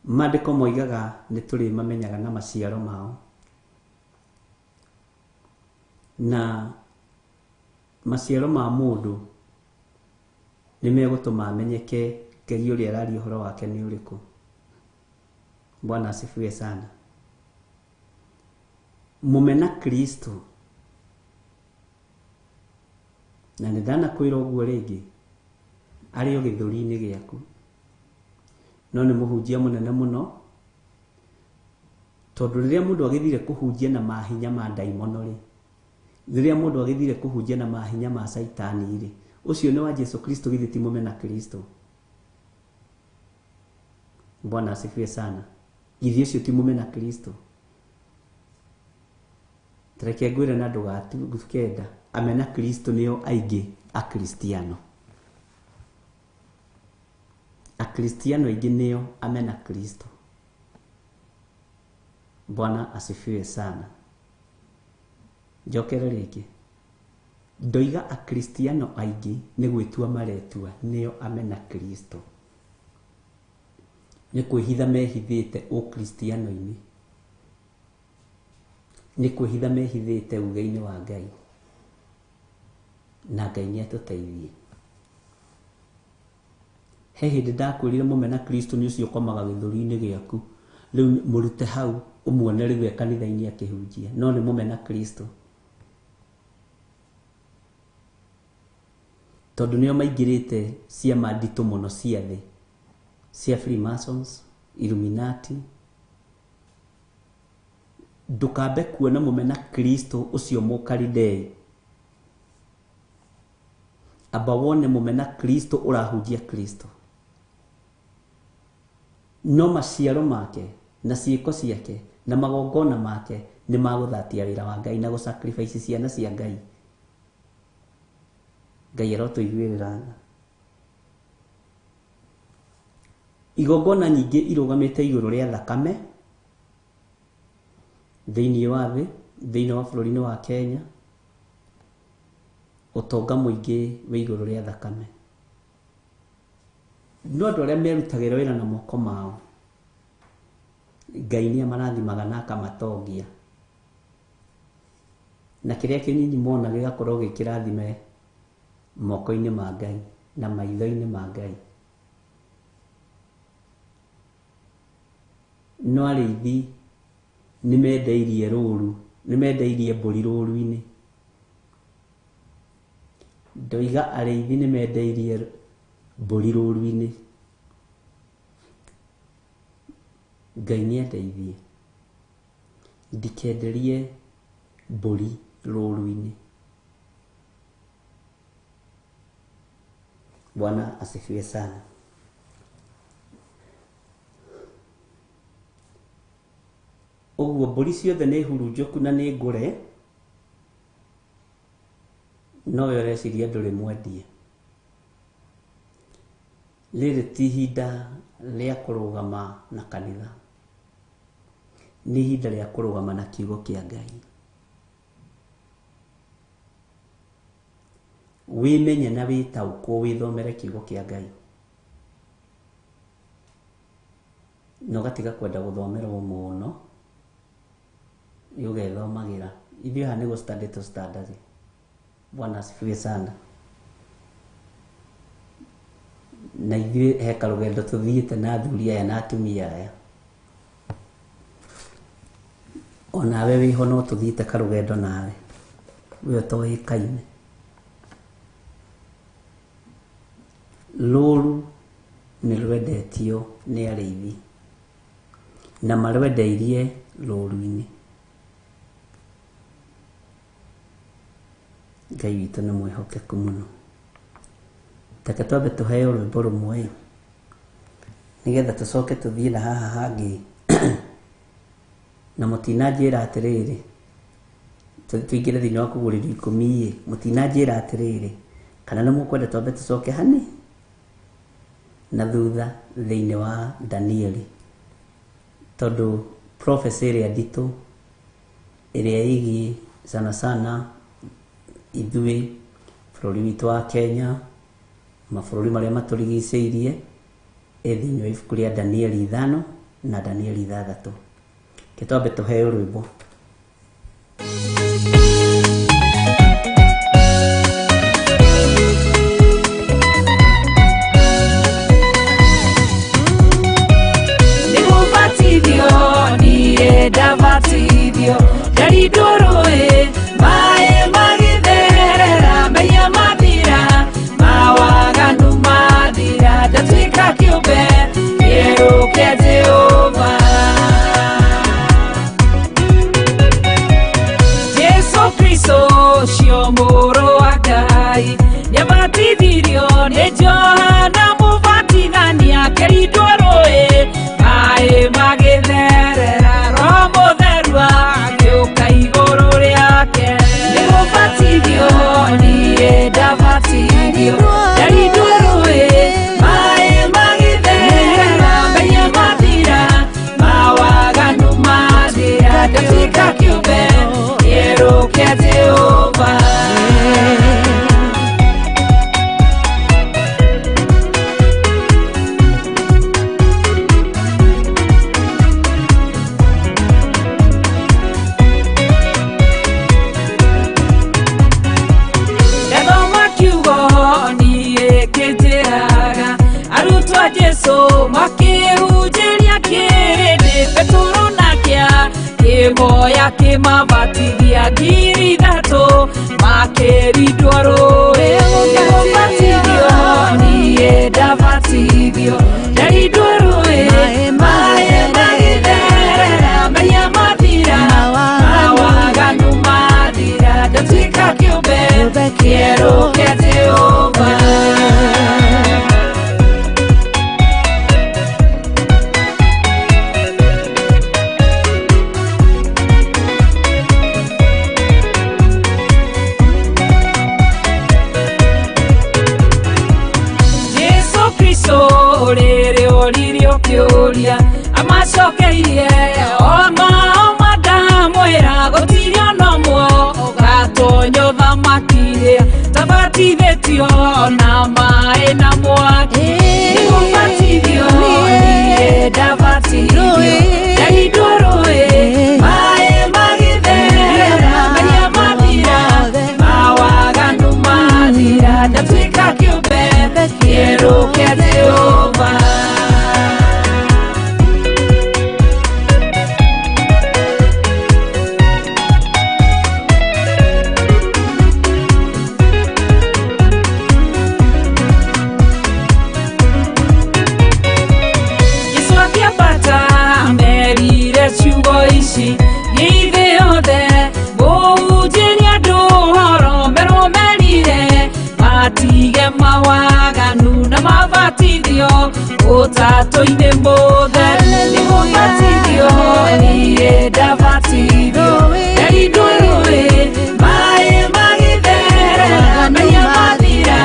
Maandĩko moigaga nĩ tũrĩ mamenyaga na maciaro mao, na maciaro ma mũndũ nĩ megũtũma amenyeke Ngai ũrĩa araria ũhoro wake nĩ ũrĩkũ? Bwana asifiwe sana. Mũmena Kristo, na nĩ ndanakwĩra ũguo rĩngĩ, arĩ o gĩthũri-inĩ gĩaku, no nĩ mũhunjia mũnene mũno, tondũ rĩrĩa mũndũ agĩthire kũhunjia na mahinya ma ndaimono rĩ, rĩrĩa mũndũ agĩthire kũhunjia na mahinya ma Saitani rĩ, ũcio nĩ wa Jesu Kristo, githĩ ti mũmena Kristo? Bwana asifiwe sana. Githĩ ũcio ti mũmena Kristo? Tareke ngwĩre na ndũgatukenda, amena Kristo nĩo aingĩ akristiano. Akristiano aingĩ nĩo amena Kristo. Bwana asifiwe sana. Njokere rĩngĩ, ndoiga akristiano aingĩ nĩ gwĩtua maretua nĩo amena Kristo. Nĩ kwĩhitha mehithĩte ũkristiano-inĩ, nĩ kwĩhitha mehithĩte uge-inĩ wa Ngai, na Ngai nĩ atũteithie. He hĩndĩ ndakwĩrire mũmena Kristo nĩ ũcio ũkomaga gĩthũri-inĩ gĩaku, rĩu mũrute hau ũmuone rĩu kanitha-inĩ akĩhunjia, no nĩ mũmena Kristo. Tondũ nĩo maingĩrĩte ciama nditũ mũno cia thĩ, cia Freemasons, Illuminati. Ndũkambe kuona mũmena Kristo ũcio mũkaridei, amba wone mũmena Kristo ũrahunjia Kristo. No maciaro make na ciĩko ciake na magongona make nĩ magũthatia wĩra wa Ngai na gũsacrifice ciana cia Ngai. Ngai arotũiguĩrĩra. Igongona nyingĩ irũgamĩte igũrũ rĩa thakame thĩinĩ wa thĩ, thĩinĩ wa bũrũri-inĩ wa Kenya, ũtonga mũingĩ wĩ igũrũ rĩa thakame. No andũ arĩa merutagĩra wĩra na moko mao, Ngai nĩ amarathimaga na akamatongia, na kĩrĩa kĩnyinyi mona gĩgakorwo gĩkĩrathime moko-inĩ ma Ngai na maitho-inĩ ma Ngai. No arĩithi nĩ mendeirie rũũru, nĩ mendeirie mbũri rũũru-inĩ. Ndoiga arĩithi nĩ mendeirie mbũri rũũru-inĩ. Ngai nĩ ateithie, ndikenderie mbũri rũũru-inĩ. Bwana asifiwe sana. Ũguo mbũri ciothe nĩ hurunjũku na nĩ ngũre, no we ũreciria ndũrĩ mwendie. Rĩrĩ ti ihinda rĩa kũrũgama na kanitha, nĩ ihinda rĩa kũrũgama na kiugo kĩa Ngai. Wĩmenye na wĩtaũkwo wĩthomere kiugo kĩa Ngai, na ũgatiga kwenda gũthomerwo mũno, ũgethomagĩra. Ithuĩ haha nĩ gũstudy tũstudy. Bwana asifiwe sana. Na ithuĩ he karũgendo tũthiĩte na athuri aya na atumia aya. Onawe wĩho no tũthiĩte karũgendo nawe, we ũtoĩkaine. Rũũru nĩ rwendetio nĩ arĩithi na marwendeirie rũũru-inĩ. Ngai witũ nĩ mwĩhokeku mũno. Reke twambe tũheo rwĩmbo rũmwe nĩgetha tũcoke tũthiĩ na haha hangĩ. Na mũtinanjĩra atĩrĩrĩ, tũingĩre thĩinĩ wa Kũgũrĩrio 10, mũtinanjĩra atĩrĩrĩ kana nĩ mũkwenda twambe tũcoke hani na thutha thĩinĩ wa Danieli, tondũ prophecy ĩrĩa nditũ ĩrĩa ĩgiĩ sana sana ithuĩ bũrũri witũ wa Kenya, mabũrũri marĩa matũrigicĩirie, thĩinĩ wa ibuku rĩa Danieli 5 na Danieli 6. Twambe tũheo rwĩmbo. Ngai nĩabatithirio nĩ Johana Mũbatithania akĩrindwo rũĩ maĩ magĩtherera Roho Mũtheru agĩũka igũrũ rĩake nĩgũbatithio niĩ ndabatithio ndarindwo rũĩ maĩ magĩtherera Ngai amathira mawaganu mathira ndatuĩka kĩũmbe kĩerũ kĩa Jehova. Jesu makĩhunjĩria kĩrĩndĩ Petero na kĩmoya kĩmabatithia ngiri ithatũ makĩrindwo rũĩ nĩgũbatithio niĩ ndabatithio ndarindwo rũĩ maĩ magĩtherera Ngai amathira mawaganu mathira ndatuĩka kĩũmbe kĩerũ kĩa Jehova. Kĩũria amacokeirie mao mandamwĩra gũtirĩ ona ũmwe ũgatonya ũthamaki tabatithĩtio na maĩ na mwaki nĩgũbatithio niĩ ndabatithio ndarindwo rũĩ maĩ magĩtherera Ngai amathira mawaganu mathira ndatuĩka kĩũmbe kĩerũ kĩa Jehova. Ciugo ici thĩ yothe mũhunjĩrie andũ ũhoro merũmĩrĩire matige mawaganu na mabatithio ũtatũ-inĩ mũtheru nĩgũbatithio niĩ ndabatithio ndarindwo rũĩ maĩ magĩtherera Ngai amathira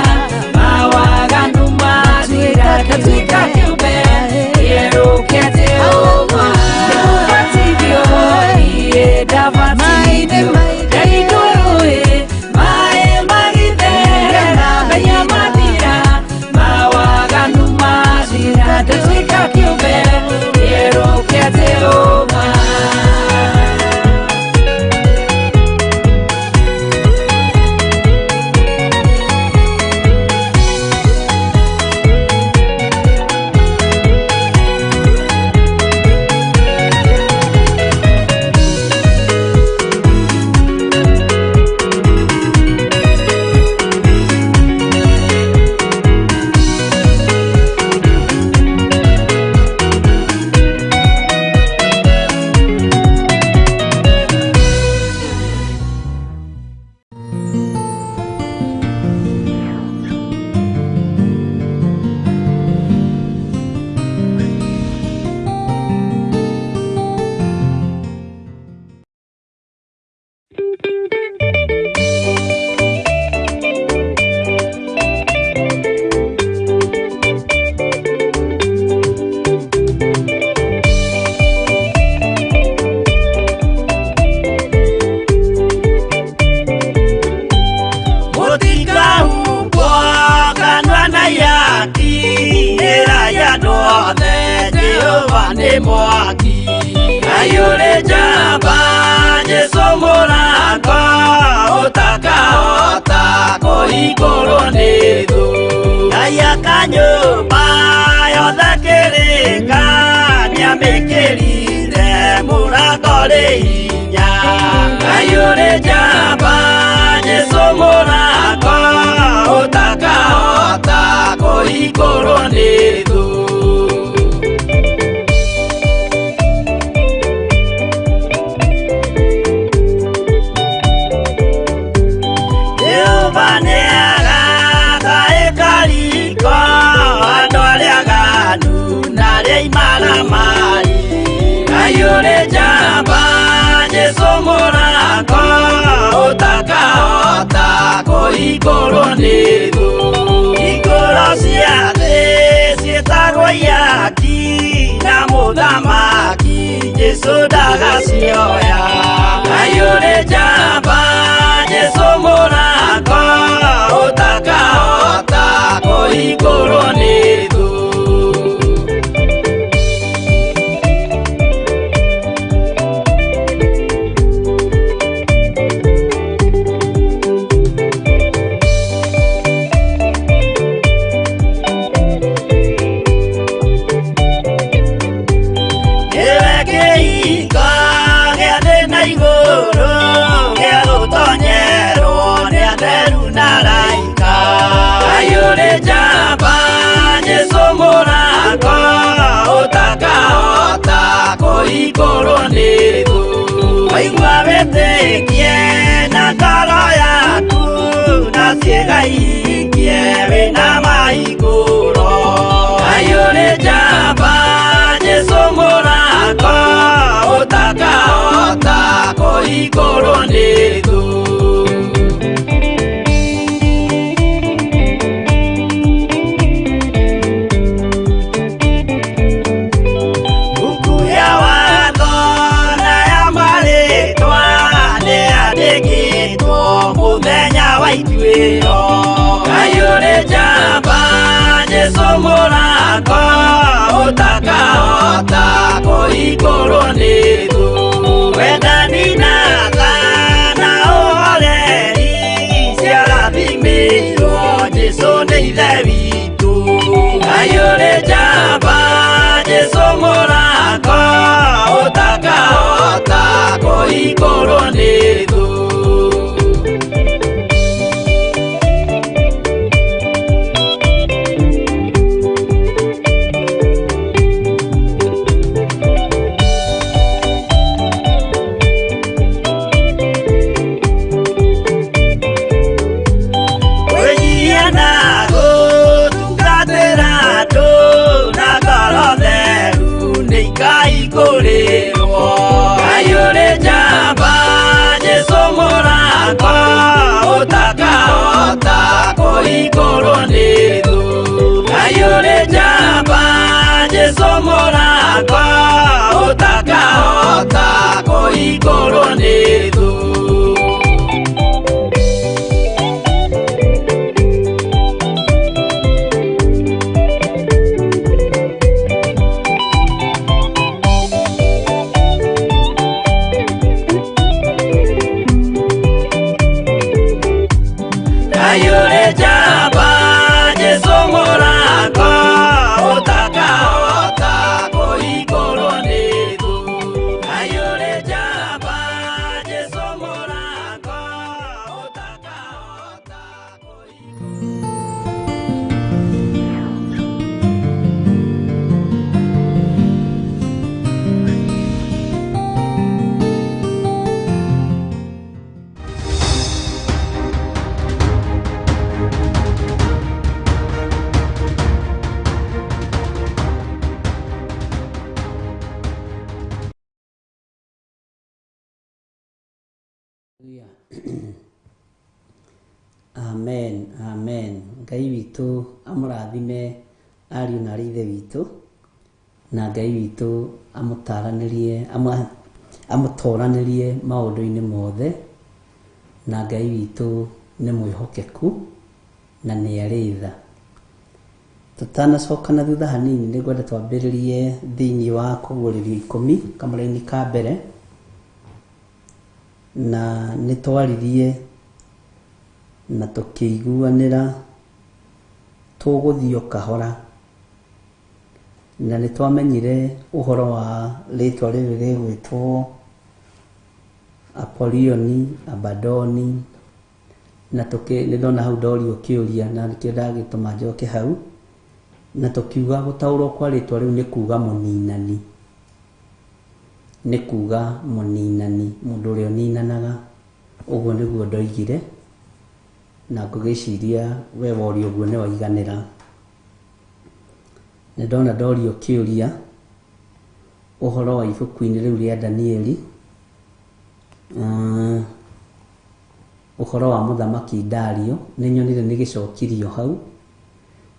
mawaganu mathira ndatuĩka kĩũmbe kĩerũ kĩa Jehova. Ndabatithio ndarindwo rũĩ maĩ magĩtherera Ngai amathira mawaganu mathira ndatuĩka kĩũmbe kĩerũ kĩa Jehova. Vanea na mai ayure jamba Jesu mũrango ũtakahota kũhingũrwo nĩ thũ hingũro cia thĩ ciĩtagwo ihaki na mũthamaki Jesu ndagacioya ayure jamba Jesu mũrango ũtakahota kũhingũrwo nĩ thũ Kũhingũrwo nĩ thũ waigua wĩtĩkie na ngoro yaku na ciĩga ihingie wĩna mahingũro ayũrĩ njamba Jesu mũrango ũtakahota kũhingũrwo nĩ thũ ayũrĩ njamba Jesu mũrango ũtakahota kũhingũrwo nĩ thũ wendani na tha na ũhoreri ciarathimĩirwo Jesu nĩ ithe witũ ayũrĩ njamba Jesu mũrango ũtakahota kũhingũrwo nĩ thũ ayũrĩ njamba Jesu mũrango ũtakahota kũhingũrwo nĩ thũ ayũrĩ njamba Jesu mũrango ũtakahota kũhingũrwo nĩ thũ ayũrĩ njamba Jesu mũrango ũtakahota kũhingũrwo nĩ thũ ayũrĩ njamba Jesu mũrango ũtakahota Amen, amen. Ngai witũ amũrathime ariũ na ithe witũ na Ngai witũ amũtoranĩrie maũndũ-inĩ mothe na Ngai witũ nĩ mwĩhokeku na nĩ arĩ tha. Tũtanacoka na thutha hanini nĩ ngwenda twambĩrĩrie thĩinĩ wa Kũguũrĩrio 10 kamũra-inĩ ka mbere na nĩ twaririe na tũkĩiguanĩra tũgũthiĩ kahora na nĩ twamenyire ũhoro wa rĩtwa rĩrĩ rĩgwĩtwo Apolioni, Abadoni na nĩ ndona hau ndorio kĩũria na nĩkĩo ndagĩtũma njoke hau na tũkiuga gũtaũrwo kwa rĩtwa rĩu nĩ kuuga mũninani, nĩ kuuga mũninani, mũndũ ũrĩa ũninanaga. Ũguo nĩguo ndoigire na ngũgĩciria we worio ũguo nĩ waiganĩra. Nĩ ndona ndorio kĩũria uhoro wa ibuku-inĩ rĩu rĩa Danieli, uhoro wa mũthamaki Dario, nĩ nyonire nĩ gĩcokirio hau.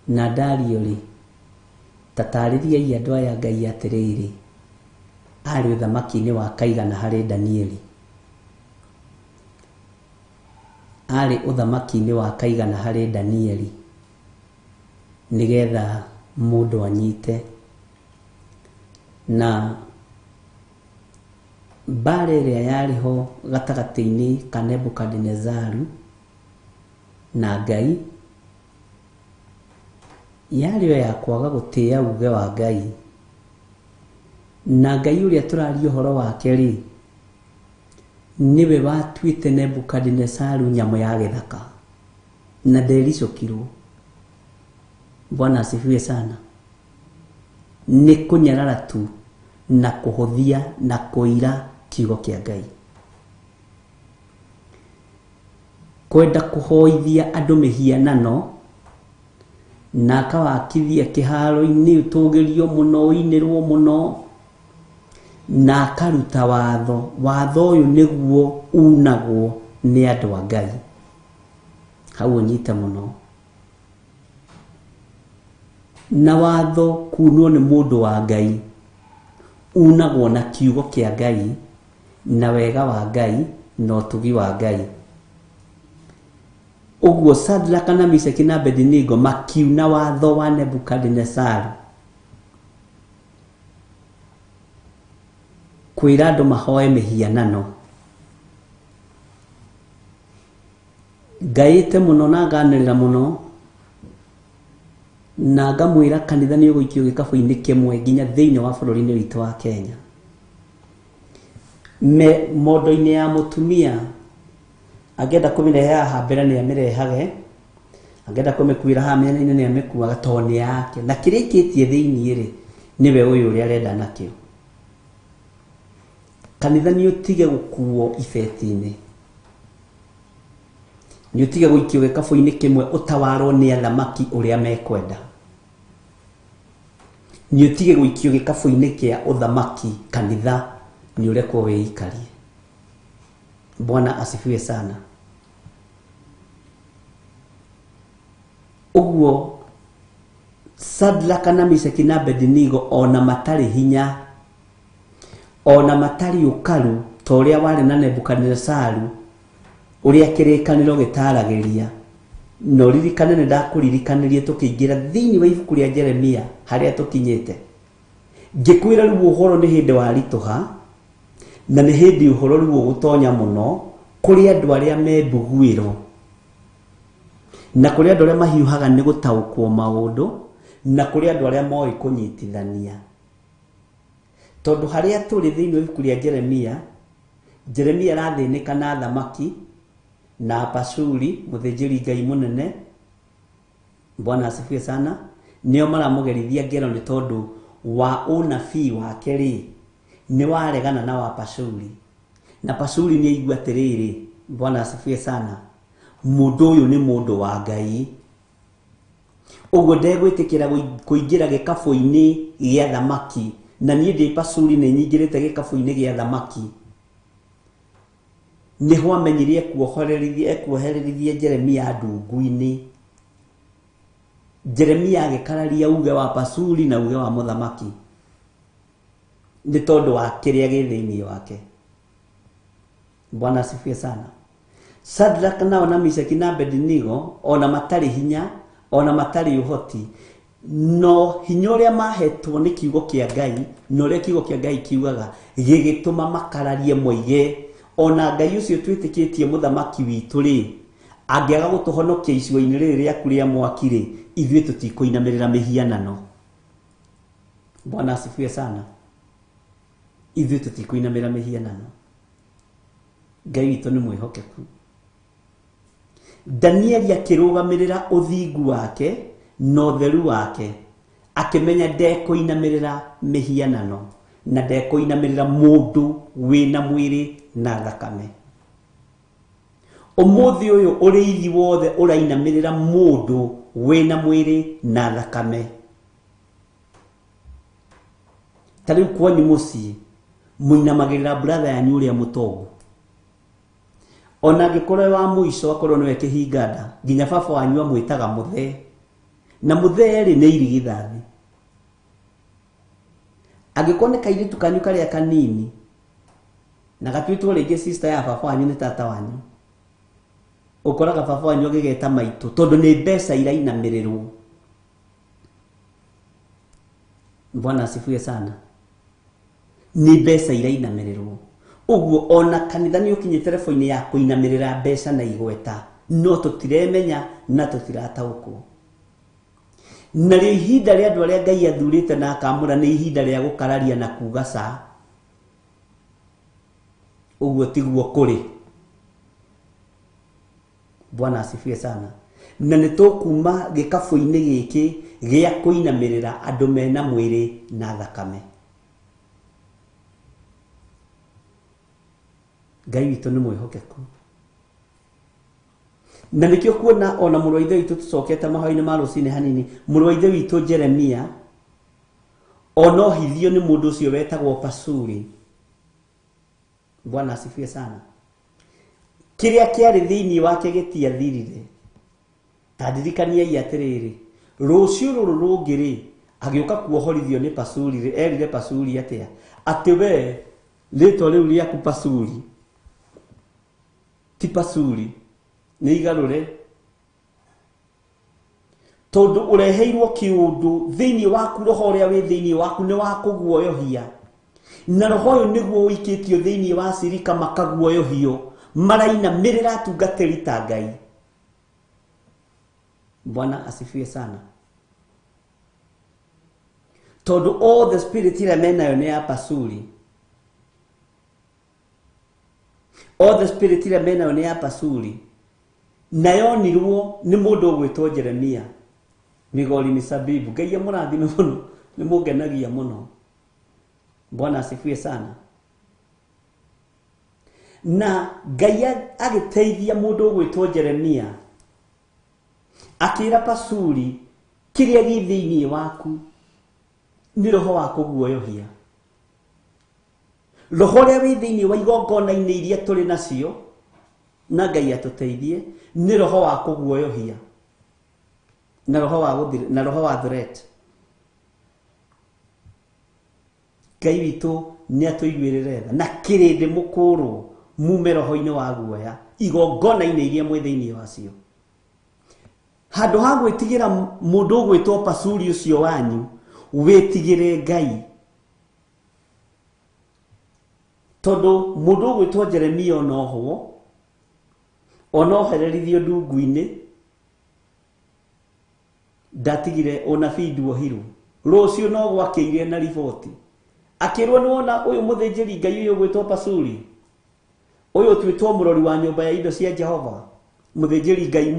Na Dario rĩ, tatarĩriai andũ aya Ngai atĩrĩrĩ, arĩ ũthamaki-inĩ wa kaigana harĩ Danieli. Arĩ ũthamaki-inĩ wa kaigana harĩ Danieli, nĩgetha mũndũ anyite. Na mbara ĩrĩa yarĩho gatagatĩ-inĩ ka Nebukadinezaru na Ngai yarĩ o ya kwaga gũtĩĩa uge wa Ngai. Na Ngai ũrĩa tũraria ũhoro wake rĩ, niwe watuĩte Nebukadinezaru nyamũ ya gĩthaka na ndericũkirwo. Bwana asifiwe sana. Nĩ kũnyarara tu na kũhũthia na kũira kiugo kĩa Ngai, kwenda kũhoithia andũ mĩhianano na akawakithia kĩharo-inĩ ũtũgĩrio mũno, ũinĩrwo mũno, na akaruta watho. Watho ũyũ nĩguo unagwo nĩ andũ a Ngai. Hau ũnyite mũno. Na watho kunwo nĩ mũndũ wa Ngai unagwo na kiugo kĩa Ngai na wega wa Ngai na ũtugi wa Ngai. Ũguo Shadraka na Meshaki na Abednego makiuna watho wa Nebukadinezaru kwĩra andũ mahoe mĩhianano. Ngaĩte mũno na nganĩrĩra mũno na ngamwĩra kanitha nĩ ũgũikio gĩkabũ-inĩ kĩmwe nginya thĩinĩ wa bũrũri-inĩ witũ wa Kenya. Mondo-inĩ ya mũtumia angĩenda kũmĩrehe haha mbere nĩ amĩrehage, angĩenda kũmĩkuĩra haha mĩena-inĩ nĩ amĩkuaga tondũ nĩ yake, na kĩrĩa ikĩtie thĩinĩ rĩ nĩwe ũyũ ũrĩa arenda nakĩo. Kanitha nĩ ũtige gũkuo ibeti-inĩ, nĩ ũtige gũikio gĩkabũ-inĩ kĩmwe ũtawarwo nĩ athamaki ũrĩa mekwenda. Nĩ ũtige gũikio gĩkabũ-inĩ kĩa ũthamaki. Kanitha nĩ ũrekwo wĩikarie. Bwana asifiwe sana. Ũguo Shadraka na Meshaki na Abednego ona matarĩ hinya, ona matarĩ ũkaru ta ũrĩa warĩ na Nebukadinezaru ũrĩa kĩrĩkanĩro gĩtaragĩria. No ririkane nĩ ndakũririkanĩrie tũkĩingĩra thĩinĩ wa ibuku rĩa Jeremia harĩa tũkinyĩte. Ngĩkwĩra rĩu ũhoro nĩ hĩndĩ waritũha na nĩ hĩndĩ ũhoro rĩu ũgũtonya mũno kũrĩ andũ arĩa membuguĩro na kũrĩ andũ arĩa mahiũhaga nĩ gũtaũkwo maũndũ na kũrĩ andũ arĩa moĩ kũnyitithania. Tondũ harĩa tũrĩ thĩinĩ wa ibuku rĩa Jeremia, Jeremia arathĩnĩka na thamaki na Pashuri mũthĩnjĩri Ngai mũnene. Bwana asifiwe sana. Nĩo maramũgerithia ngero nĩ tondũ wa ũnabii wake rĩ nĩ waregana na wa Pashuri. Na Pashuri nĩ aigua atĩrĩrĩ, Bwana asifiwe sana, mũndũ ũyũ nĩ mũndũ wa Ngai, ũguo ndegwĩtĩkĩra kũingĩra gĩkabũ-inĩ gĩa thamaki. Na niĩ ndĩ Pashuri nĩ nyingĩrĩte gĩkabũ-inĩ gĩa thamaki. Nĩho amenyire ekuohererithie Jeremia ndungu-inĩ. Jeremia agĩkararia uge wa Pashuri na uge wa mũthamaki nĩ tondũ wa kĩrĩa gĩ thĩinĩ wake. Bwana asifiwe sana. Shadraka nao na Meshaki na Abednego ona matarĩ hinya, ona matarĩ ũhoti, no hinya ũrĩa mahetwo nĩ kiugo kĩa Ngai na ũrĩa kiugo kĩa Ngai kiugaga gĩgĩtũma makararie moige, ona Ngai ũcio twĩtĩkĩtie mũthamaki witũ rĩ angĩaga gũtũhonokia icigo-inĩ rĩrĩ rĩaku rĩa mwaki rĩ ithuĩ tũtikũinamĩrĩra mĩhianano. Bwana asifiwe sana. Ithuĩ tũtikũinamĩrĩra mĩhianano. Ngai witũ nĩ mwĩhokeku. Danieli akĩrũgamĩrĩra ũthingu wake na ũtheru wake, akĩmenya ndekũinamĩrĩra mĩhianano na ndekũinamĩrĩra mũndũ wĩna mwĩrĩ na thakame. Ũmũthĩ ũyũ ũrĩithi wothe ũrainamĩrĩra mũndũ wĩna mwĩrĩ na thakame. tari kwanyu mucii muinamagirira brother yanyu uria mutongo ona ngikore wa muico akorwo niwe kihinganda nginya baba wanyu amwitaga muthee na muthee ri ni irigithathi agikone kairitu kanyu karia kanini na gatwitwo ringi sister ya baba wanyu ni tata wanyu ukoraga baba wanyu agigeta maitu tondu ni mbeca irainamirirwo. Bwana asifiwe sana. Ni mbeca irainamirirwo uguo ona kanitha ni ukinye telefoni ya kuinamirira mbeca na igweta no tutiremenya na tutirataukwo. Na ri ihinda ria andu aria Ngai athurite na akamura ni ihinda ria gukararia na kuga saa uguo tiguo kuri. Bwana asifiwe sana. Na nitukuma gikafu-ini giki gia kuinamirira andu mena mwiri na thakame. Ngai witu ni mwihokeku. Na nikio kuona ona mũrũ wa ithe witũ tucokete mahoya-inĩ ma rũcinĩ hanini, mũrũ wa ithe witũ Jeremia ona ohithio nĩ mũndũ ũcio wetagwo Pasuri. Bwana asifiwe sana. Kiria kiarĩ thĩinĩ wake gĩtiathirire. Tandirikaniai atĩrĩrĩ, rũciũ rũrũ rũngĩ agĩũka kuohorithio nĩ Pasuri, erire Pasuri atĩa atĩ we rĩtwa rĩu rĩaku Pasuri ti Pasuri ni igarure tondu ureheirwo kiundu thiini waku roho uria wi thiini waku ni wa kuguoyohia na roho uyu niguo wikitio thiini wa sirika makaguoyohio maraina mirira tungatiri ta Ngai. Bwana asifiwe sana. Tondu all the spirit ira menayo ni ya Pasuri, all the spirit ira menayo ni ya Pasuri nayo nirwo ni mundu gwitwo Jeremia migori misabibu. Ngai amurathime muno, ni mungenagia muno. Bwana asifiwe sana. Na Ngai agiteithia mundu gwitwo Jeremia akira Pasuri kiria gi thiini waku ni roho wa kuguoyohia. Roho ria wi thiini wa igongona-ini iria turi nacio na Ngai atuteithie ni roho wa kuguoyohia na roho wa threat. Ngai witu ni atuiguirire tha na kirindi mukuru mume roho-ini wa guoya igongona-ini iria mwe thiini wacio. Handu ha gwitigira mundu gwitwo Pasuri ucio wanyu witigire Ngai. Tondu mundu gwitwo Jeremia onohwo onohererithio ndungu-ini ndatigire onabii nduohiru. Rucio no gwakiire na riboti akirwo ni wona uyu muthinjiri Ngai uyu gwitwo Pasuri uyu twitwo murori wa nyumba ya indo cia Jehova, muthinjiri Ngai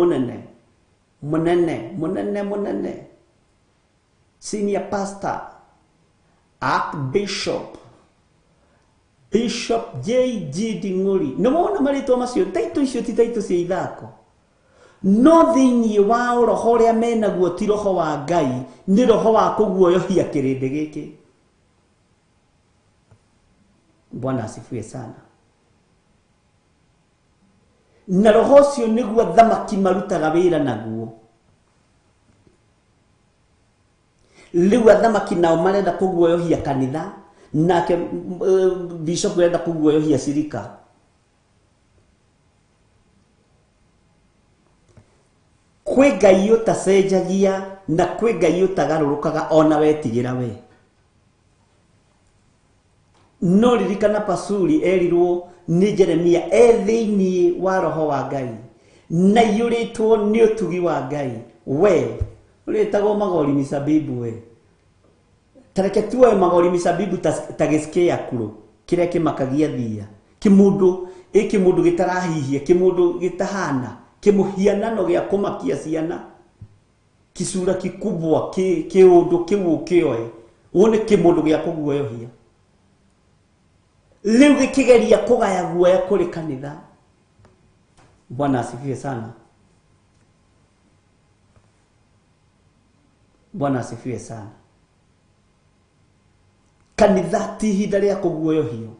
munene senior pastor, archbishop, Bishop J.G. Ding'uri. No wona maritwa macio taito icio ti taito cia ithako no thiini wa roho ria menaguo ti roho wa Ngai, ni roho wa kuguoyohia kirindi giki. Bwana asifiwe sana. Na roho ucio niguo thamaki marutaga wira naguo. Riu athamaki nao marenda kuguoyohia kanitha nake bishop arenda kuguoyohia sirika. Kwi Ngai utacenjagia na kwi Ngai utagarurukaga ona wetigira we. No ririkana Pasuri erirwo ni Jeremia thiini wa roho wa Ngai na yuritwo ni utugi wa Ngai. We uritagwo magori misabibu we. Tareke tuwe magori misabibu tagisikia kuro kiria kimakagia thia kimundu ikimundu gitarahihia kimundu gitahana kimuhianano gia kumakia ciana kisura kikubwa kiundu kiu kioe wone kimundu gia kuguoyohia. Riu gikigeria kugaya guoya kuri kanitha. Bwana asifiwe sana. Bwana asifiwe sana. kanitha ti ihinda rĩa kũguoyohio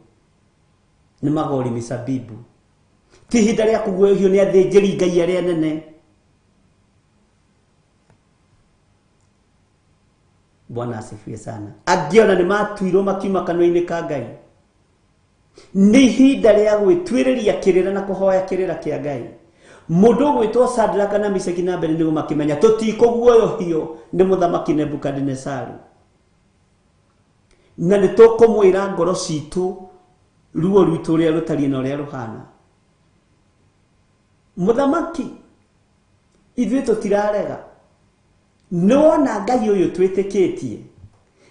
nĩ magori mĩsabibu, ti ihinda rĩa kũguoyohio nĩ athĩnjĩri Ngai arĩa nene. Bwana asifiwe sana. Angiona nĩ matuirwo makiuma kanua-inĩ ka Ngai, nĩ ihinda rĩa gwĩtuĩrĩria kĩrĩra na kũhoya kĩrĩra kĩa Ngai. Mũndũ ũgwĩtwo Shadraka na Meshaki na Abedinego makĩmenya tũtikũguoyohio nĩ mũthamaki Nebukadinezaru, na nĩ tũkũmwĩra ngoro citũ ruo rwitũ rũrĩa rũtariĩ na ũrĩa rũhana. Mũthamaki, ithuĩ tũtirarega. Nĩwona Ngai ũyũ twĩtĩkĩtie,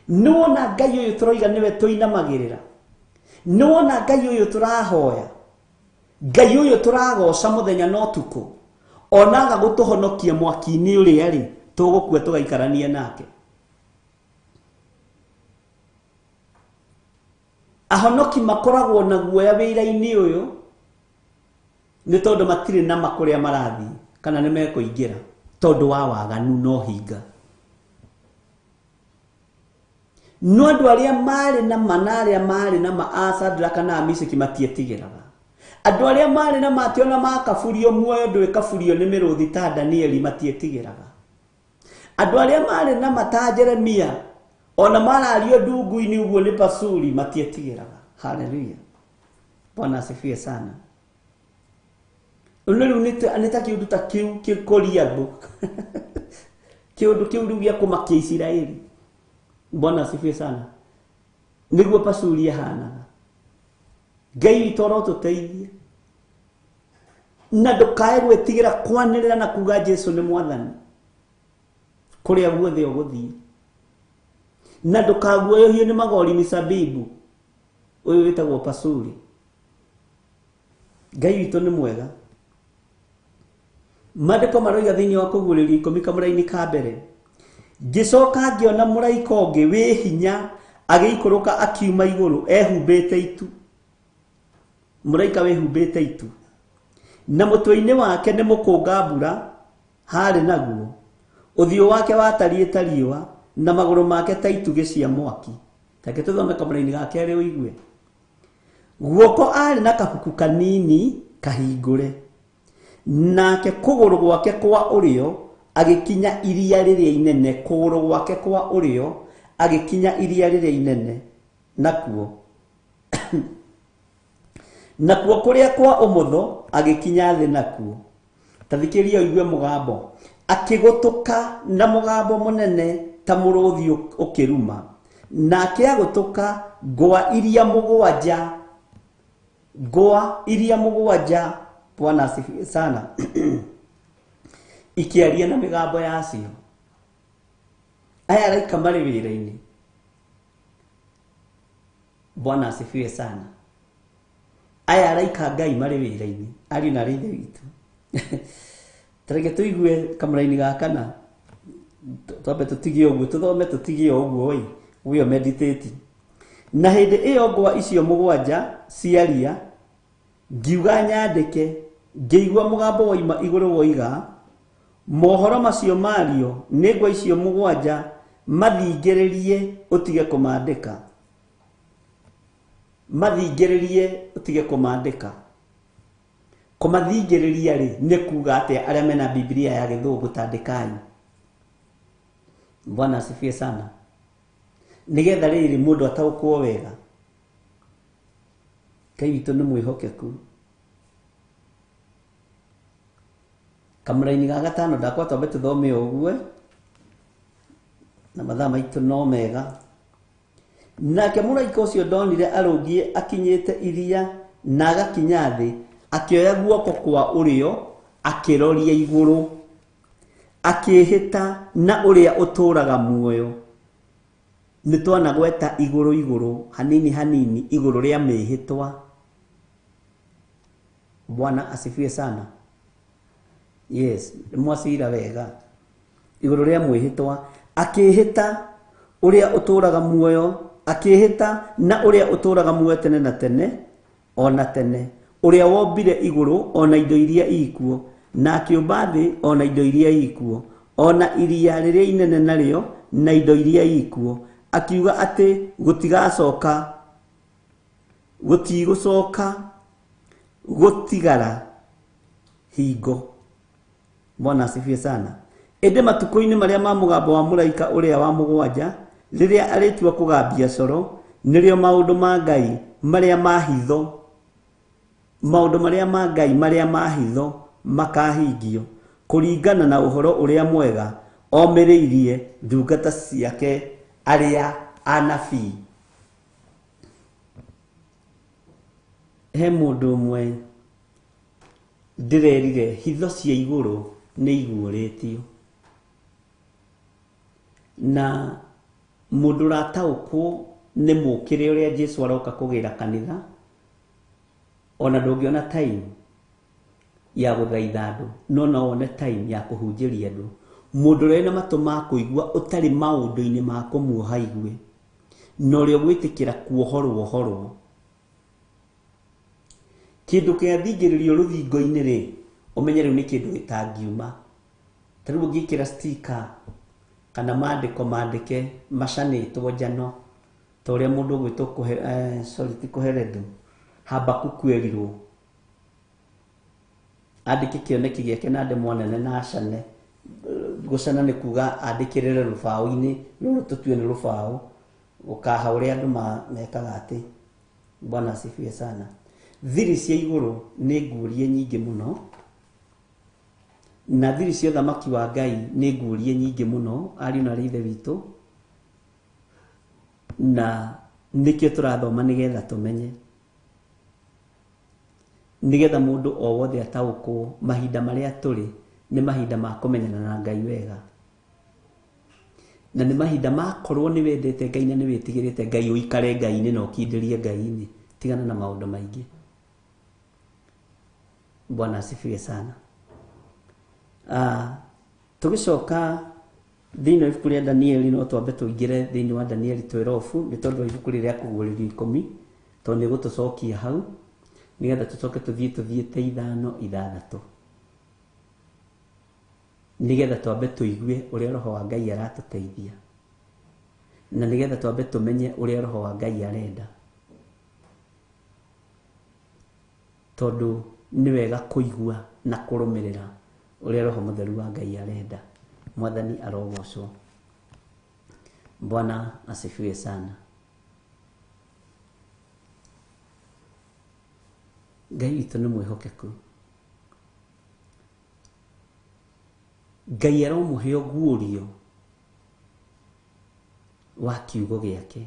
nĩwona Ngai ũyũ tũroiga nĩwe tũinamagĩrĩra, nĩwona Ngai ũyũ tũrahoya, Ngai ũyũ tũragoca mũthenya na ũtukũ, onaga gũtũhonokia mwaki-inĩ ũrĩa rĩ tũgũkua tũgaikarania nake. Ahonoki makoragwo na guoya wĩra-inĩ ũyũ nĩ tondũ matirĩ na makũrĩa marathiĩ kana nĩ mekũingĩra tondũ wa waganu no hinga. No andũ arĩa marĩ na manarĩa marĩ na ma Shadraka na Meshaki matietigĩraga. Andũ arĩa marĩ na mationa makaburio muoyo ndwĩkaburio nĩ mĩrũthi ta Danieli matietigĩraga. Andũ arĩa marĩ na mata Jeremia ona marario ndungu-inĩ ũguo nĩ Pasuri matietigĩraga. Haleluya. Bwana asifiwe sana. Rĩu nĩ ta kĩũndũ ta kĩu kĩkũria andũ kĩũndũ kĩu rĩu gĩa kũmakia Isiraeli. Bwana asifiwe sana. Nĩguo Pasuri ahanaga. Ngai witũ arotũteithia na ndũkae gwĩtigĩra kwanĩrĩra na kuga Jesũ nĩ Mwathani kũrĩa guothe ũgũthiĩ, na ndũkaguoyohio nĩ magori mĩsabibu ũyũ wĩtagwo Pasuri. Ngai witũ nĩ mwega. Maandĩko maroiga thĩinĩ wa Kũguũrĩrio 10 kamũra-inĩ ka mbere, ngĩcoka ngĩona mũraika ũngĩ wĩ hinya agĩikũrũka akiuma igũrũ ehumbĩte itu. Mũraika wĩhumbĩte itu, na mũtwe-inĩ wake nĩ mũkũnga mbura harĩ naguo, ũthiũ wake watariĩ ta riũa na magũrũ make ta itugĩ cia mwaki. Take tũthome kamũra-inĩ ga kerĩ ũigue. Guoko arĩ na kabuku kanini kahingũre, nake kũgũrũ gwake kwa ũrĩo agĩkinya iria rĩrĩa inene. Kũgũrũ gwake kwa ũrĩo agĩkinya iria rĩrĩa inene, nakuo kũrĩa kwa ũmotho agĩkinya thĩ nakuo. Tathikĩria ũigue mũgambo, akĩgũtũka na mũgambo mũnene ta mũrũthi ũkĩruma, nake agũtũka ngwa iria mũgwanja. Bwana asifiwe sana. Ikiaria na mĩgambo yacio. Aya araika marĩ wĩra-inĩ. Bwana asifiwe sana. Aya araika Ngai marĩ wĩra-inĩ. Ariũ na ithe witũ. Tareke tũigue kamũra-inĩ ga kana. Twambe tũtigie ũguo, tũthome tũtigie ũguo we meditate. Na hĩndĩ ĩyo ngwa icio mũgwanja ciaria, ngiuga nyandĩke, ngĩigua mũgambo woima igũrũ woiga, mohoro macio mario nĩ ngwa icio mũgwanja mathingĩrĩrie ũtige kũmandĩka. Mathingĩrĩrie ũtige kũmandĩka. Kũmathingĩrĩria rĩ nĩ kuga atĩa arĩa mena Biblia ya Gĩthũngũ tandĩkai. Bwana asifiwe sana. Nĩgetha rĩrĩ mũndũ ataũkwo wega. Ngai witũ nĩ mwĩhokeku. Kamũra-inĩ ga gatano ndakwa twambe tũthome ũguo, na mathaa maitũ no mega. Nake mũraika ũcio ndonire arũngiĩ akinyĩte iria na agakinya thĩ, akĩoya guoko kwa ũrĩo akĩroria igũrũ, akĩhĩta na ũrĩa ũtũũraga muoyo. Nĩ twanagweta igũrũ hanini hanini igũrũ rĩa mĩhĩtwa. Bwana asifiwe sana. Yes, mwacira wega. Igũrũ rĩa mwĩhĩtwa akĩhĩta ũrĩa ũtũũraga muoyo, akĩhĩta na ũrĩa ũtũũraga muoyo tene na tene ona tene, ũrĩa wombire igũrũ ona indo iria ikuo, na akĩũmba thĩ ona indo iria ikuo, ona iria rĩrĩa inene narĩo na indo iria ikuo, akiuga ati gutigacoka gutigũcoka gutigara hingo. Bwana asifiwe sana. Ende matuko-inĩ marĩa ma mũgambo wa mũraika ũrĩa wa mũgwanja rĩrĩa arĩtua kũgambia coro, nĩrĩo maũndũ ma Ngai marĩa mahitho, maũndũ marĩa ma Ngai marĩa mahitho makahingio kũringana na ũhoro ũrĩa mwega omĩrĩirie ndungata ciake arĩa anabii. He mũndũ ũmwe ndĩrerire hitho cia igũrũ nĩ iguũrĩtio, na mũndũ ũrataũkwo nĩ mũkĩre ũrĩa Jesũ aroka kũgĩra kanitha, ona ndũngĩona time ya gũthaitha andũ, no wone time ya kũhunjĩria andũ. Mũndũ ũrĩa na matũ ma kũigua ũtarĩ maũndũ-inĩ ma kũmuoha igue, na ũrĩa gwĩtĩkĩra kuohorwo. Kĩndũ kĩathingĩrĩrio rũthingo-inĩ rĩ, ũmenye rĩu nĩ kĩndũ gĩtangiuma. Ta rĩu ũngĩkĩra sticker kana mandĩke macanĩtwo njano, ta ũrĩa mũndũ ũgwĩtwo kũheredu Habakuku erirwo, andĩke kĩoneki gĩake na ndemwa nene na acane. Gũcana nĩ kuga andĩkĩrĩre rũbaũ-inĩ, rũrũ tũtue nĩ rũbaũ, ũkaha ũrĩa andũ mekaga atĩ. Bwana asifiwe sana. Thiri cia igũrũ nĩ nguũrie nyingĩ mũno, na thiri cia ũthamaki wa Ngai nĩ nguũrie nyingĩ mũno, ariũ na ithe witũ, na nĩkĩo tũrathoma nĩgetha tũmenye, nĩgetha mũndũ o wothe ataũkwo mahinda marĩa tũrĩ nĩ mahinda ma kũmenyana na Ngai wega, na nĩ mahinda makorwo nĩ wendete Ngai na nĩ wĩtigĩrĩte Ngai ũikare Ngai-inĩ na ũkindĩrie Ngai-inĩ, tigana na maũndũ maingĩ. Bwana asifiwe sana. Tũgĩcoka thĩinĩ wa ibuku rĩa Danieli, no twambe tũingĩre thĩinĩ wa Danieli 12 nĩ tondũ ibuku rĩrĩa kũguũrĩrio 10, tondũ nĩ gũtũcokia hau nĩgetha tũcoke tũthiĩte 5-6 nĩgetha twambe tũigue ũrĩa Roho wa Ngai aratũteithia, na nĩgetha twambe tũmenye ũrĩa Roho wa Ngai arenda, tondũ nĩ wega kũigua na kũrũmĩrĩra ũrĩa Roho Mũtheru wa Ngai arenda. Mwathani arogocwo. Bwana asifiwe sana. Ngai witũ nĩ mwĩhokeku. Ngai aromũhe guũrio wa kiugo gĩake.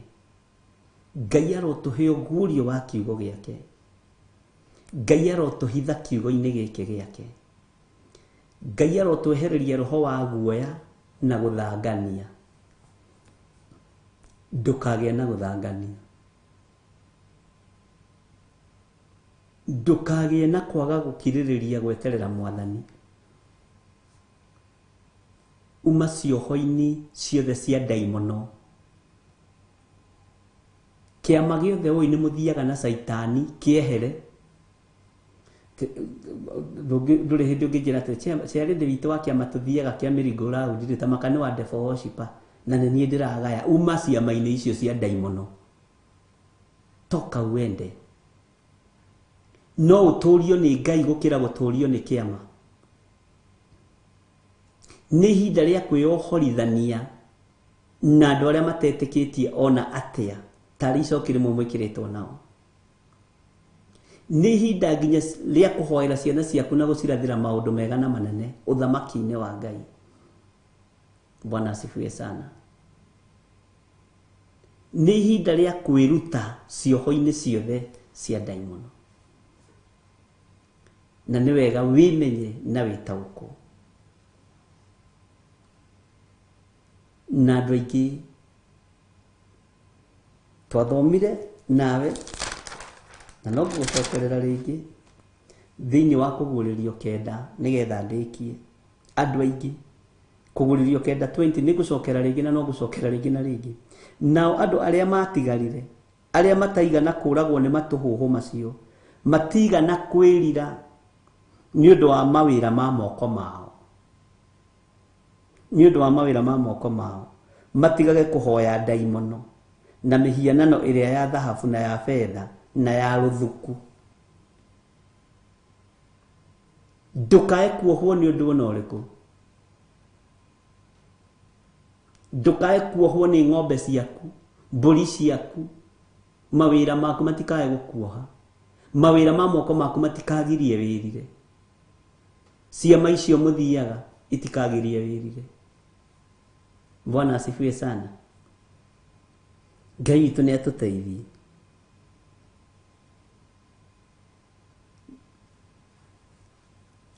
Ngai arotũhe guũrio wa kiugo gĩake. Ngai arotũhitha kiugo-inĩ gĩkĩ gĩake. Ngai arotwehereria roho wa guoya na gũthangania. Ndũkagĩe na gũthangania. Ndũkagĩe na kwaga gũkirĩrĩria gweterera Mwathani. Uma cioho-inĩ ciothe cia ndaimono. Kĩama gĩothe ũĩ nĩ mũthiaga na Saitani kĩehere. Ndũrĩ hĩndĩ ũngĩnjĩra atĩ ciarĩndĩ witũ wa kĩama tũthiaga kĩa mĩringo raũndi ta makane wa devil worshiper, na nĩ niĩ ndĩragaya. Uma ciama-inĩ icio cia ndaimono. Toka uende. No ũtũũrio nĩ Ngai gũkĩra gũtũũrio nĩ kĩama. Nĩ ihinda rĩa kwĩyohorithania na andũ arĩa matetĩkĩtie ona atĩa, tarĩ icoki rĩmwe mwĩkĩrĩtwo nao. Nĩ ihinda nginya rĩa kũhoera ciana ciaku na gũcirathĩra maũndũ mega na manene ũthamaki-inĩ wa Ngai. Bwana asifiwe sana. Nĩ ihinda rĩa kwĩruta cioho-inĩ ciothe cia ndaimono. Na nĩ wega wĩmenye na wĩtaũkwo. Na andũ aingĩ twathomire nawe, na no gũcokerera rĩngĩ thĩinĩ wa kũguũrĩrio 9 nĩgetha ndĩkie. Andũ aingĩ kũguũrĩrio 9:20 nĩ gũcokera rĩngĩ na no gũcokera rĩngĩ na rĩngĩ. Nao andũ arĩa matigarire, arĩa mataigana kũragwo nĩ matũhũhũ macio, matigana kwĩrira nĩ ũndũ wa mawĩra ma moko mao. Nĩ ũndũ wa mawĩra ma moko mao. matigage kuhoya ndaimono na mihianano ĩrĩa ya thahabu na ya fedha na ya rũthuku. Ndukae kuohwo nĩ ũndũ ona ũrĩkũ. Ndukae kuohwo nĩ ng'ombe ciaku, mbũri ciaku, mawĩra maku matikae gũkuoha, mawĩra ma moko maku matikagirie wĩrire, ciama icio mũthiaga itikagirie wĩrire. Bwana asifiwe sana. Ngai witũ nĩ atũteithie.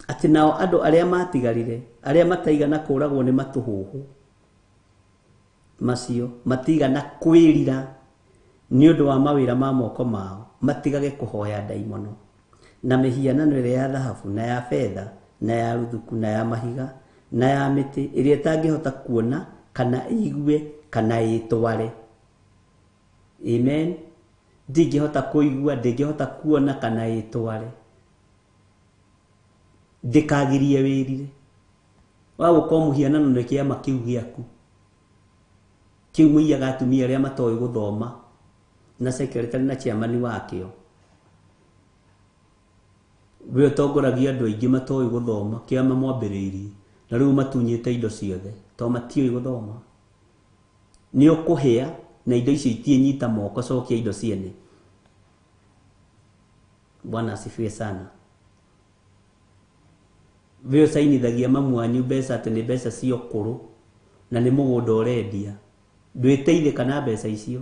Atĩ nao andũ arĩa matigarire, arĩa mataigana kũragwo nĩ matũhũhũ macio, matigana kwĩrira nĩ ũndũ wa mawĩra ma moko mao, matigage kũhoya ndaimono na mĩhianano ĩrĩa ya thahabu na ya fedha na ya rũthuku na ya mahiga na ya mĩtĩ ĩrĩa ĩtangĩhota kuona kana igue kana ĩtware. Amen. Ndingĩhota kũigua, ndingĩhota kuona kana ĩtware. Ndikagirie wĩrire. Wa gũkorwo mũhianano nĩ kĩama kĩu gĩaku. Kĩu mũiyaga atumia arĩa matoĩ gũthoma na secretary na chairman wakĩo. We ũtongoragia andũ aingĩ matoĩ gũthoma, kĩama mwambĩrĩirie na rĩu matunyĩte indo ciothe to matiũĩ gũthoma. Nĩ ũkũhĩa na indo icio itiĩnyita moko, cokia indo ciene. Bwana asifiwe sana. We ũcainithagia mamu wanyu mbeca atĩ nĩ mbeca cia ũkũrũ na nĩ mũgũnda ũrendia. Ndwĩteithĩka na mbeca icio.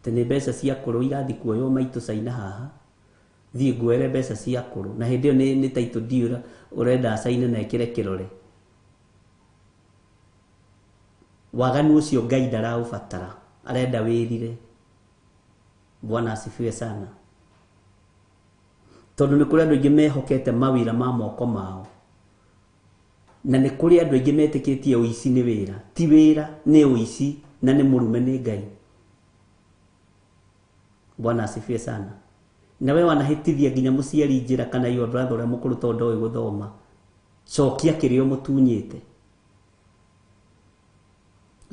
Atĩ nĩ mbeca cia kũrũ irathi kuoywo maitũ caina haha. Thiĩ nguoere mbeca cia kũrũ na hĩndĩ ĩyo nĩ title deed ũrenda caina na ĩkĩre kĩrore. Waganu ũcio Ngai ndaraũbatara, arenda wĩrire. Bwana asifiwe sana. Tondũ nĩ kũrĩ andũ aingĩ mehokete mawĩra ma moko mao, na nĩ kũrĩ andũ aingĩ metĩkĩtie ũici nĩ wĩra. Ti wĩra, nĩ ũici na nĩ mũrume nĩ Ngai. Bwana asifiwe sana. Na we wanahĩtithia nginya mũciari njĩra kana your brother ũrĩa mũkũrũ tondũ ndoĩ gũthoma, cokia kĩrĩa mũtunyĩte.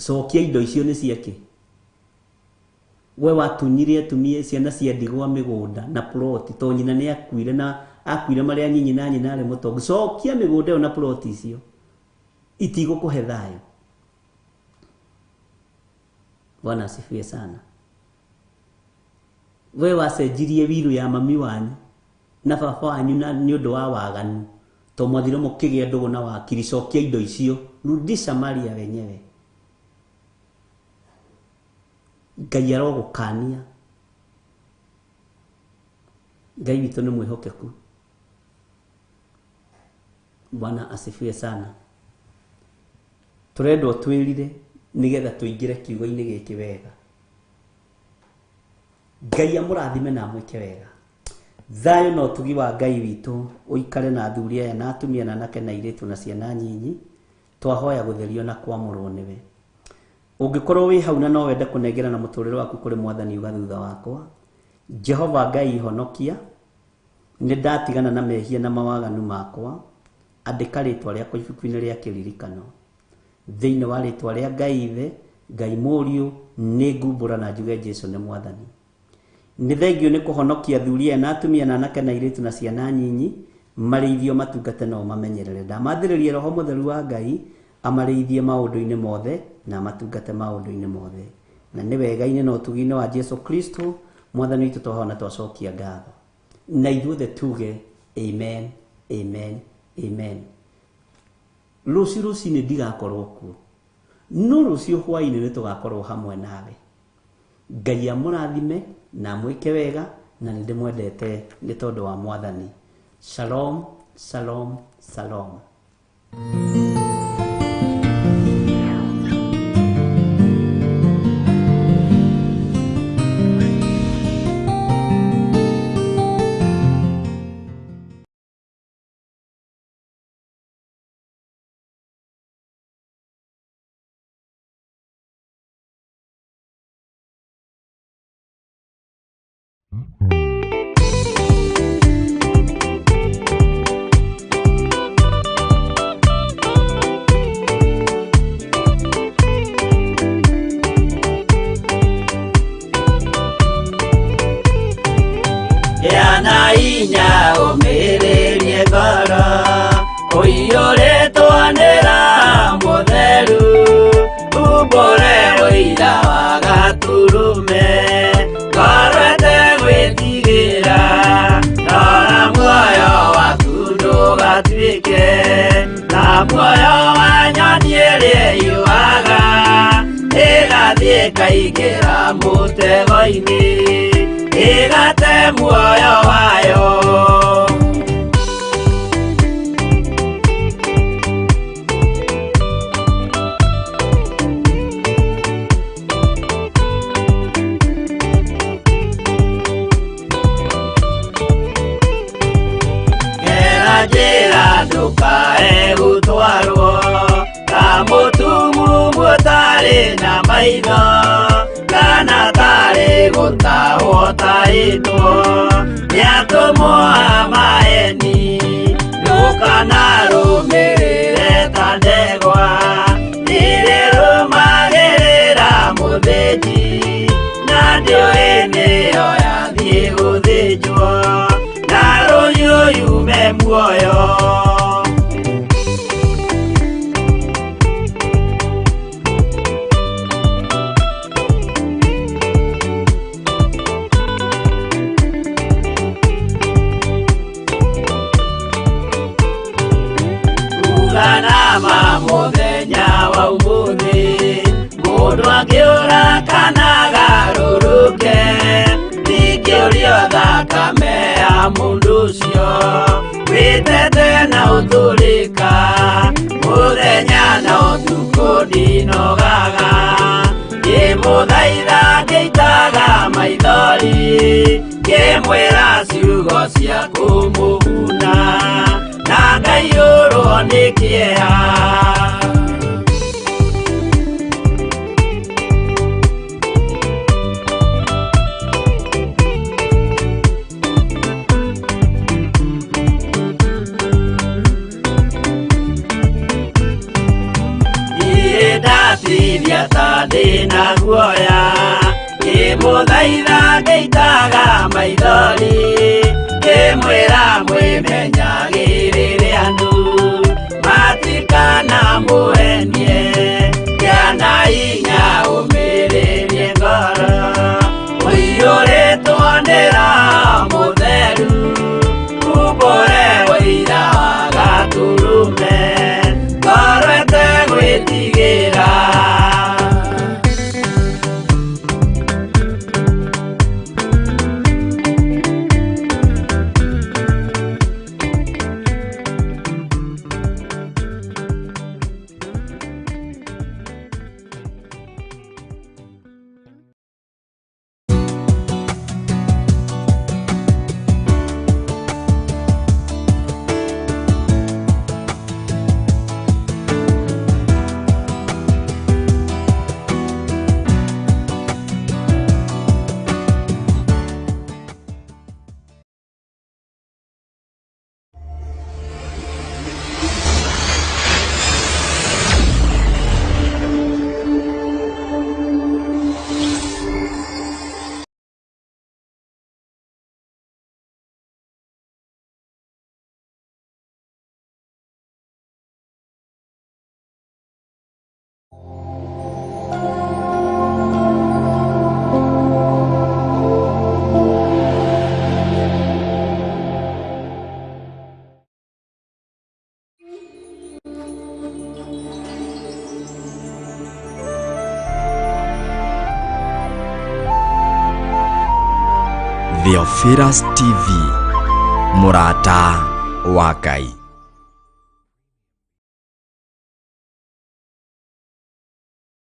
Cokia indo icio nĩ ciake. We watunyire atumia ciana cia ndigwa mĩgũnda na ploti to nyina nĩ akuire na akuire marĩa nyinyi na nyina arĩ mũtongu. Cokia mĩgũnda ĩyo na ploti icio, itigũkũhe thayũ. Bwana asifiwe sana. We wacenjirie wiru ya mami wanyu na baba wanyu na nĩ ũndũ wa waganu to mwathire mũkĩgĩa ndũgũ na wakiri. Cokia indo icio, rudisha mali ya wenyewe. Ngai arogũkania. Ngai witũ nĩ mwĩhokeku. Bwana asifiwe sana. Tũrendwo twĩrire nĩgetha tũingĩre kiugo-inĩ gĩkĩ wega. Ngai amũrathime na amwĩke wega. Thayũ na ũtugi wa Ngai witũ ũikare na athuri aya na atumia na anake na airĩtu na ciana nyinyi. Twahoya gũtherio na kwamũrwo nĩwe. Ũngĩkorwo wĩ hau na no wende kũnengera na mũtũrĩre waku kũrĩ Mwathani uga thutha wakwa, Jehova Ngai ihonokia, nĩ ndatigana na mehia na mawaganu makwa, andĩka rĩtwa rĩakwa ibuku-inĩ rĩa kĩririkano. Thĩinĩ wa rĩtwa rĩa Ngai Ithe, Ngai Mũriũ, nĩ ngumbũra na njuge Jesũ nĩ Mwathani. Nĩ thengio nĩ kũhonokia athuri na atumia na anake na airĩtu na ciana nyinyi, marĩithio matungate no mamenyerere. Ndamathĩrĩria Roho Mũtheru wa Ngai amarĩithie maũndũ-inĩ mothe na matungate maũndũ-inĩ mothe. Na nĩ wega-inĩ na ũtugi-inĩ wa Jesũ Kristo Mwathani witũ twahona twacokia ngatho. Na ithuothe tuge amen, amen, amen. Rũciũ ndigakorwo kuo, no rũciũ hwaĩ-inĩ nĩ tũgakorwo hamwe nawe. Ngai amũrathime na mwĩke wega, na nĩ ndĩmwendete nĩ tondũ wa Mwathani. Shalom, shalom, shalom. ĩkaingĩra mũtego-inĩ ĩgate muoyo wayo. Njĩra ndũkae gũtwarwo ta mũtumumu ũtarĩ na maitho, kana tarĩ gũtahwo tahĩtwo nĩ atũmwo a maeni. Ndũkanarũmĩrĩre ta ndegwa ĩrĩrũmagĩrĩra mũthĩnji, na ndĩũĩ nĩyo yathiĩ gũthĩnjwo na rũhiũ yume muoyo. Uganama mũthenya wa ũmũthĩ mũndũ angĩũra kana agarũrũke, ndingĩũrio thakame ya mũndũ ũcio wĩtete na ũtũrĩka. Mũthenya na ũtukũ ndinogaga ngĩmũthaitha ngĩitaga maithori, ngĩmwĩra ciugo cia kũmũguna na ngaiyũrwo nĩ kĩeha. Ndatiria ta ndĩna guoya, ngĩmũthaitha ngĩitaga maithori, ngĩmwĩra mwĩmenyagĩrĩre andũ matikanamũhenie, gĩana hinya ũmĩrĩrie ngoro. Ũiyũrĩtwo nĩ Roho Mũtheru, umbũre ũira wa Gatũrũme, ngoro ĩtegwĩtigĩra. Theophilus TV, mũrata wa Ngai.